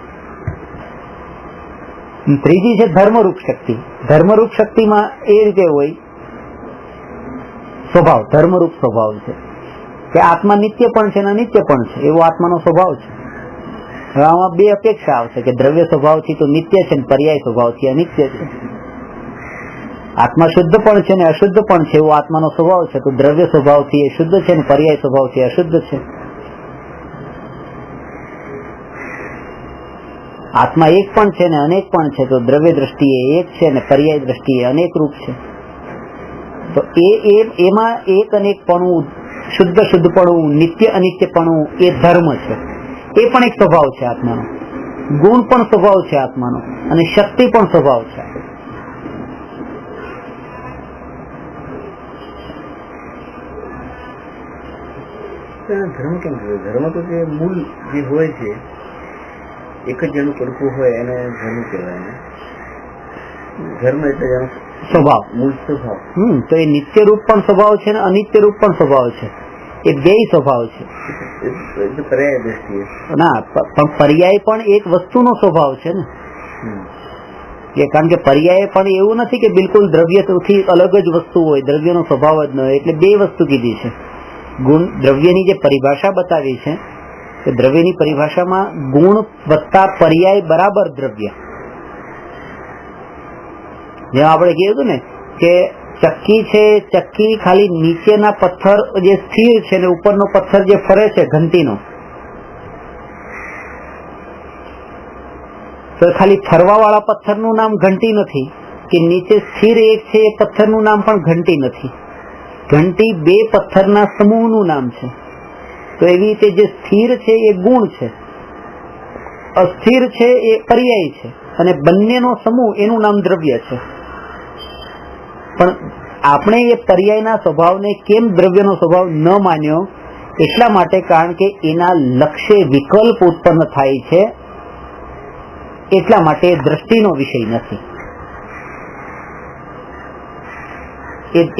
ત્રીજી છે ધર્મરૂપ શક્તિ। ધર્મરૂપ શક્તિમાં એ રીતે હોય સ્વભાવ, ધર્મરૂપ સ્વભાવ છે કે આત્મા નિત્ય પણ છે અને અનિત્ય પણ છે, એવો આત્માનો સ્વભાવ છે। હવે આમાં 2 અપેક્ષા આવશે કે દ્રવ્ય સ્વભાવથી તો નિત્ય છે ને પર્યાય સ્વભાવથી અનિત્ય છે। આત્મા શુદ્ધ પણ છે ને અશુદ્ધ પણ છે, એવો આત્માનો સ્વભાવ છે, તો દ્રવ્ય સ્વભાવથી એ શુદ્ધ છે ને પર્યાય સ્વભાવથી અશુદ્ધ છે। આત્મા એક પણ છે ને અનેક પણ છે, તો દ્રવ્ય દ્રષ્ટિએ એક છે ને પર્યાય દ્રષ્ટિએ અનેક રૂપ છે। તો એમાં એક અનેકપણું, શુદ્ધ શુદ્ધપણું, નિત્ય અનિત્યપણું એ ધર્મ છે, એ પણ એક સ્વભાવ છે આત્માનો। ગુણ પણ સ્વભાવ છે આત્માનો અને શક્તિ પણ સ્વભાવ છે। ધર્મ કેમ કહેવાય? ધર્મ તો જે મૂળ જે હોય છે, એક જ જેનું પડખું હોય એને ધર્મ કહેવાય। ધર્મ એટલે એનો સ્વભાવ, મૂળ સ્વભાવ। તો એ નિત્ય રૂપ પણ સ્વભાવ છે ને અનિત્ય રૂપ પણ સ્વભાવ છે, એ 2 સ્વભાવ છે। પર્યાય દ્રષ્ટિએ ના, પણ પર્યાય પણ એક વસ્તુનો સ્વભાવ છે ને, કારણ કે પર્યાય પણ એવું નથી કે બિલકુલ દ્રવ્યથી અલગ જ વસ્તુ હોય, દ્રવ્યનો સ્વભાવ જ ન હોય, એટલે 2 વસ્તુ કીધી છે। ગુણ, દ્રવ્યની જે પરિભાષા બતાવી છે કે દ્રવ્યની પરિભાષામાં ગુણ વત્તા પર્યાય બરાબર દ્રવ્ય। જેમ આપણે કીધું ને કે ચક્કી છે, ચક્કી ખાલી નીચેના પથ્થર જે સ્થિર છે ને ઉપરનો પથ્થર જે ફરે છે ઘંટીનો, તો ખાલી ફરવા વાળા પથ્થરનું નામ ઘંટી નથી કે નીચે સ્થિર એક છે એ પથ્થરનું નામ પણ ઘંટી નથી. ઘંટી બે પથ્થરના સમૂહનું નામ છે. તો એવી રીતે જે સ્થિર છે એ ગુણ છે, અસ્થિર છે એ પર્યાય છે, અને બંનેનો સમૂહ એનું નામ દ્રવ્ય છે. પણ આપણે એ પર્યાયના સ્વભાવને કેમ દ્રવ્યનો સ્વભાવ ન માન્યો? એટલા માટે કારણ કે એના લક્ષ્ય વિકલ્પ ઉત્પન્ન થાય છે, એટલા માટે દ્રષ્ટિનો વિષય નથી.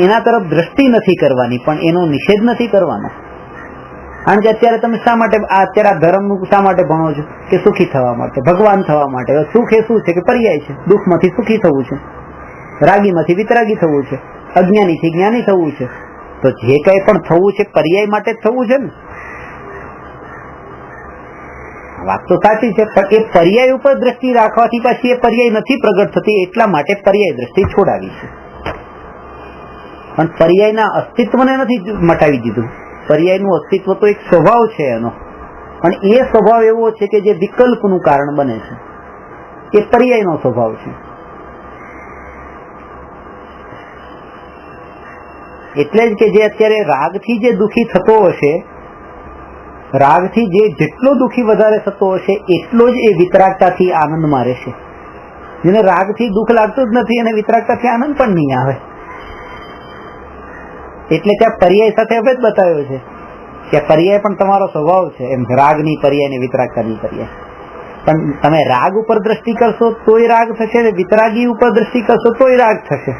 એના તરફ દ્રષ્ટિ નથી કરવાની, પણ એનો નિષેધ નથી કરવાનો. કારણ કે અત્યારે તમે શા માટે અત્યારે આ ધર્મનું શા માટે ભણો છો? કે સુખી થવા માટે, ભગવાન થવા માટે. સુખ એ શું છે? કે પર્યાય છે. દુઃખમાંથી સુખી થવું છે, રાગીમાંથી વિતરાગી થવું છે, અજ્ઞાનીથી જ્ઞાની થવું છે. તો જે કંઈ પણ થવું છે પર્યાય માટે જ થવું છે ને. વાત તો સાચી છે, પણ એ પર્યાય ઉપર દ્રષ્ટિ રાખવાથી પાછી એ પર્યાય નથી પ્રગટ થતી, એટલા માટે પર્યાય દ્રષ્ટિ છોડાવી છે. પણ પર્યાયના અસ્તિત્વને નથી મટાવી દીધું. પર્યાયનું અસ્તિત્વ તો એક સ્વભાવ છે એનો, પણ એ સ્વભાવ એવો છે કે જે વિકલ્પનું કારણ બને છે. એ પર્યાયનો સ્વભાવ છે. એટલે જ કે જે અત્યારે રાગથી જે દુઃખી થતો હશે, રાગથી જે જેટલો દુઃખી વધારે થતો હશે એટલો જ એ વિતરાગતાથી આનંદમાં રહેશે. જેને રાગથી દુઃખ લાગતું જ નથી અને વિતરાગતાથી આનંદ પણ નહીં આવે. એટલે ત્યાં પર્યાય સાથે હવે જ બતાવ્યો છે કે પર્યાય પણ તમારો સ્વભાવ છે, એમ રાગની પર્યાય ને વિતરાગતાની પર્યાય. પણ તમે રાગ ઉપર દ્રષ્ટિ કરશો તોય રાગ થશે, ને વિતરાગી ઉપર દ્રષ્ટિ કરશો તોય રાગ થશે.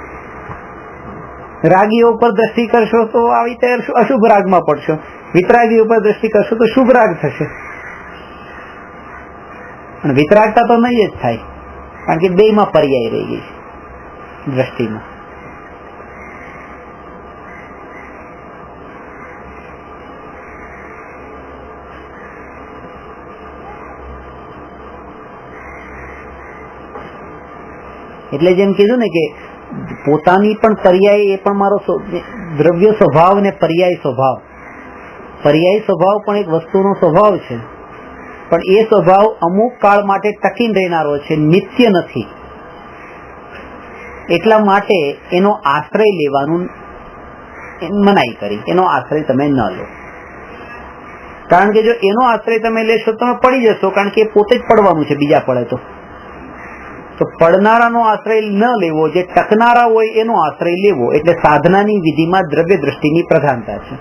રાગીઓ ઉપર દ્રષ્ટિ કરશો તો આવી રીતે અશુભ રાગમાં પડશો, વિતરાગી ઉપર દ્રષ્ટિ કરશો તો શુભ રાગ થશે. અને વિતરાગતા તો નહીં જ થાય, કારણ કે બેયમાં પર્યાય રહી ગઈ છે દ્રષ્ટિમાં. એટલે જેમ કીધું ને કે પોતાની પણ પર્યાય એ પણ મારો દ્રવ્ય સ્વભાવ ને પર્યાય સ્વભાવ. પર્યાય સ્વભાવ પણ એક વસ્તુનો સ્વભાવ છે, પણ એ સ્વભાવ અમુક કાળ માટે ટકીને રહેનારો છે, નિત્ય નથી. એટલા માટે એનો આશ્રય લેવાનું મનાઈ કરી. એનો આશ્રય તમે ન લો, કારણ કે જો એનો આશ્રય તમે લેશો તમે પડી જશો, કારણ કે એ પોતે જ પડવાનું છે. બીજા પડે તો પડનારાનો આશ્રય ન લેવો, જે ટકનારા હોય એનો આશ્રય લેવો. એટલે સાધનાની વિધિમાં દ્રવ્ય દ્રષ્ટિની પ્રધાનતા છે.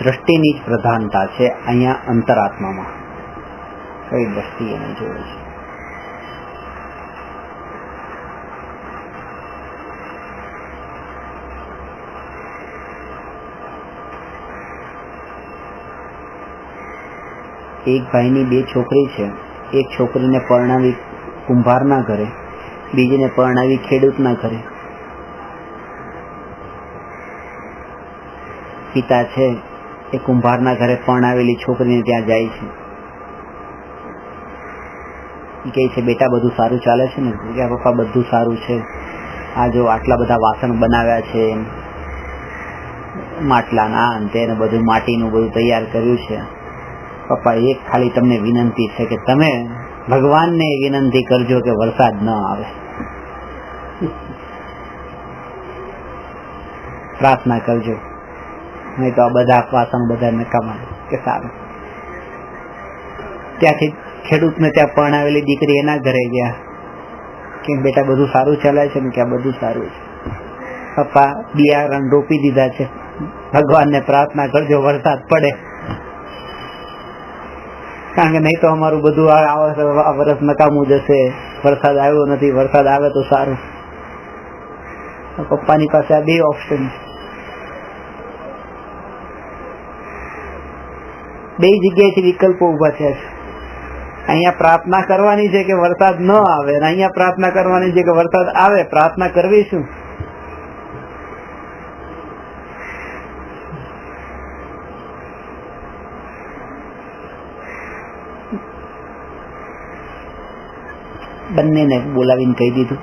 દ્રષ્ટિની જ પ્રધાનતા છે અહીંયા અંતરાત્મામાં. કઈ દ્રષ્ટિ એને જોડે છે? એક ભાઈની બે છોકરી છે. એક છોકરીને પરણાવી કુંભારના ઘરે, બીજીને પરણાવી ખેડૂતના ઘરે. પિતા છે એ કુંભારના ઘરે પરણાવેલી છોકરીને ત્યાં જાય છે. એ કહે છે, બેટા બધું સારું ચાલે છે ને? કે પપ્પા બધું સારું છે. આ જો આટલા બધા વાસણ બનાવ્યા છે, માટલાના અંતે બધું માટીનું બધું તૈયાર કર્યું છે. પપ્પા એક ખાલી તમને વિનંતી છે કે તમે ભગવાનને વિનંતી કરજો કે વરસાદ ન આવે. પ્રાર્થના કરજો, નહીં તો આ બધા વાસણ બધા નકામા. કે સારું. ત્યાંથી ખેડૂતને ત્યાં પરણાવેલી દીકરી એના ઘરે ગયા કે બેટા બધું સારું ચાલે છે ને? કે બધું સારું છે પપ્પા, બિયારણ રોપી દીધા છે, ભગવાનને પ્રાર્થના કરજો વરસાદ પડે. કારણ કે નહીં તો અમારું બધું આ વર્ષ નકામું જશે, વરસાદ આવ્યો નથી, વરસાદ આવે તો સારું. પપ્પાની પાસે આ બે ઓપ્શન છે. બે જગ્યાએથી વિકલ્પો ઉભા થયા છે. અહીંયા પ્રાર્થના કરવાની છે કે વરસાદ ન આવે, અને અહીંયા પ્રાર્થના કરવાની છે કે વરસાદ આવે. પ્રાર્થના કરવી શું? બંનેને બોલાવીને કહી દીધું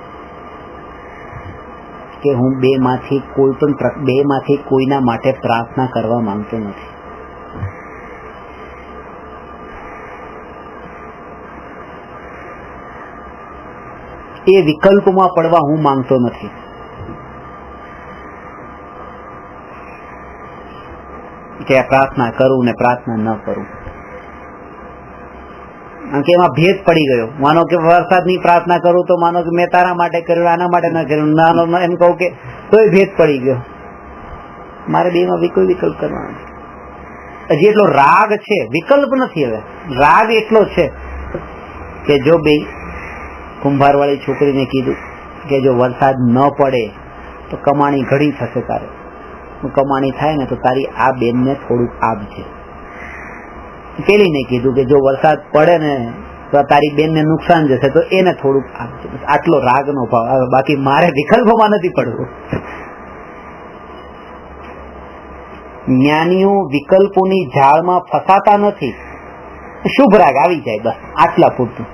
કે હું બે માંથી કોઈના માટે પ્રાર્થના કરવા માંગતો નથી. એ વિકલ્પમાં પડવા હું માંગતો નથી. કે પ્રાર્થના કરું ને પ્રાર્થના ન કરું, કારણ કે એમાં ભેદ પડી ગયો. માનો કે વરસાદની પ્રાર્થના કરું તો માનો કે મેં તારા માટે કર્યું, આના માટે ન કર્યું, નાનો એમ કહું કે તોય ભેદ પડી ગયો. મારે બેમાં કોઈ વિકલ્પ કરવાનો. હજી એટલો રાગ છે, વિકલ્પ નથી. હવે રાગ એટલો છે કે જો બે કુંભારવાળી છોકરીને કીધું કે જો વરસાદ ન પડે તો કમાણી ઘડી થશે તારે, કમાણી થાય ને તો તારી આ બેનને થોડુંક આપજે. પેલીને કીધું કે જો વરસાદ પડે ને તો તારી બેનને નુકસાન જશે તો એને થોડુંક આપજે. આટલો રાગનો ભાવ આવે. બાકી મારે વિકલ્પમાં નથી પડવું. જ્ઞાનીઓ વિકલ્પોની જાળમાં ફસાતા નથી. શુભ રાગ આવી જાય બસ આટલા પૂરતું.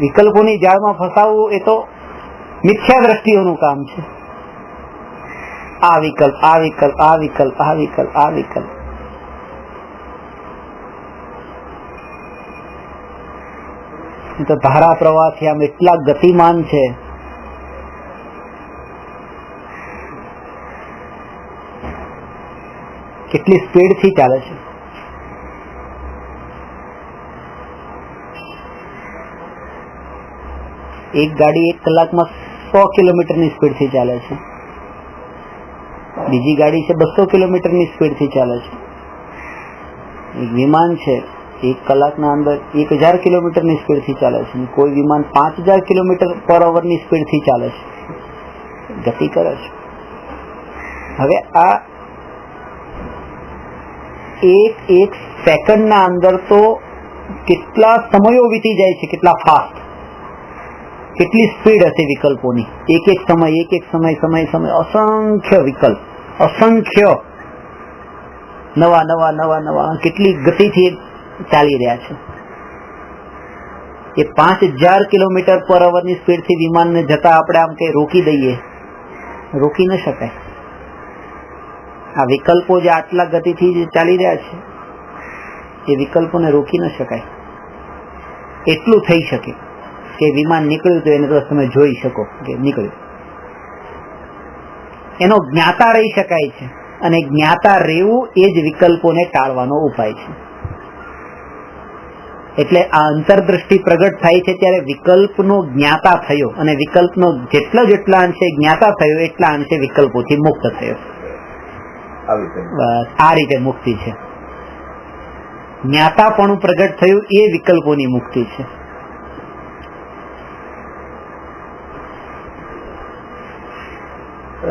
વિકલ્પોની જાળમાં ફસાવવું એ તો મિથ્યા દ્રષ્ટિઓનું કામ છે. આ વિકલ્પ, આ વિકલ્પ, આ વિકલ્પ, આ વિકલ્પ, આ વિકલ્પ. તો ધારા પ્રવાહથી આમ એટલા ગતિમાન છે. કેટલી સ્પીડ થી ચાલે છે. એક ગાડી 1 કલાકમાં 100 કિલોમીટરની સ્પીડ થી ચાલે છે. બીજી ગાડી છે 200 કિલોમીટરની સ્પીડ થી ચાલે છે. એક વિમાન છે 1 કલાકના અંદર 1000 કિલોમીટરની સ્પીડ થી ચાલે છે. કોઈ વિમાન 5000 કિલોમીટર પર અવરની સ્પીડ થી ચાલે છે, ગતિ કરે છે. હવે આ એક સેકન્ડના અંદર તો કેટલા સમયો વીતી જાય છે, કેટલા ફાસ્ટ, કેટલી સ્પીડ હશે વિકલ્પોની. એક સમય અસંખ્ય વિકલ્પ, અસંખ્ય નવા કેટલી ગતિથી ચાલી રહ્યા છે. એ 5000 કિલોમીટર પર અવરની સ્પીડથી વિમાનને જતા આપણે આમ કે રોકી દઈએ, રોકી ન શકાય. આ વિકલ્પો જે આટલા ગતિથી ચાલી રહ્યા છે એ વિકલ્પોને રોકી ન શકાય. એટલું થઈ શકે કે વિમાન નીકળ્યું તો એને તો તમે જોઈ શકો કે નીકળ્યું. એનો જ્ઞાતા રહી શકાય છે, અને જ્ઞાતા રહેવું એ જ વિકલ્પોને ટાળવાનો ઉપાય છે. એટલે આ અંતરદ્રષ્ટિ પ્રગટ થાય છે ત્યારે વિકલ્પનો જ્ઞાતા થયો, અને વિકલ્પનો જેટલા અંશે જ્ઞાતા થયો એટલા અંશે વિકલ્પોથી મુક્ત થયો. બસ આ રીતે મુક્તિ છે. જ્ઞાતાપણું પ્રગટ થયું એ વિકલ્પોની મુક્તિ છે.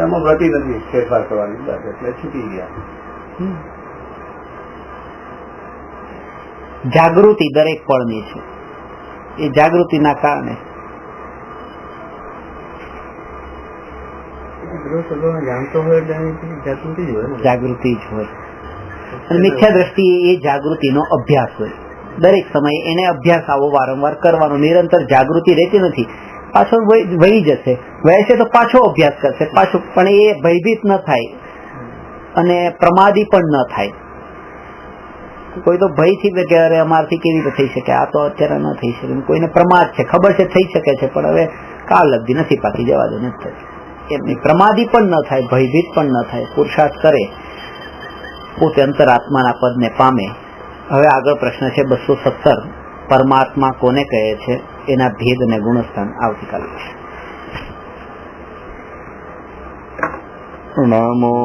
એમાં વ્રતિ નથી ફેરફાર કરવાની, બસ એટલે છૂટી ગયા. જાગૃતિ દરેક પળની છે. એ જાગૃતિના કારણે જાગૃતિ જ હોય. અને મિથ્યા દ્રષ્ટિ એ જાગૃતિનો અભ્યાસ હોય. દરેક સમયે એને અભ્યાસ આવો વારંવાર કરવાનો. નિરંતર જાગૃતિ રહેતી નથી. પાછો વહી જશે, વહેશે તો પાછો અભ્યાસ કરશે પાછો, પણ એ ભયભીત ન થાય અને પ્રમાદી પણ ન થાય. કોઈ તો ભયથી કે અરે અમારથી કેવી રીતે થઈ શકે, આ તો અત્યારે ન થઈ શકે. કોઈને પ્રમાદ છે, ખબર છે થઈ શકે છે, પણ હવે કાળ લગતી નથી, પાકી જવા દે નથી થતી. એમની પ્રમાદી પણ ન થાય, ભયભીત પણ ન થાય, પુરુષાર્થ કરે, પોતે અંતરાત્માના પદને પામે. હવે આગળ પ્રશ્ન છે 217. પરમાત્મા કોને કહે છે? એના ભેદ અને ગુણસ્થાન આવતીકાલે છે. નમો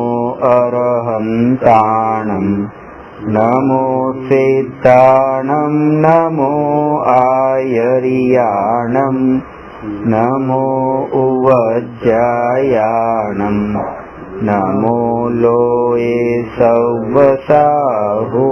અરહંતાણમ नमो सिद्धाणं नमो आयर्याणं नमो उवज्जायाणं नमो लोये सव्वसाहु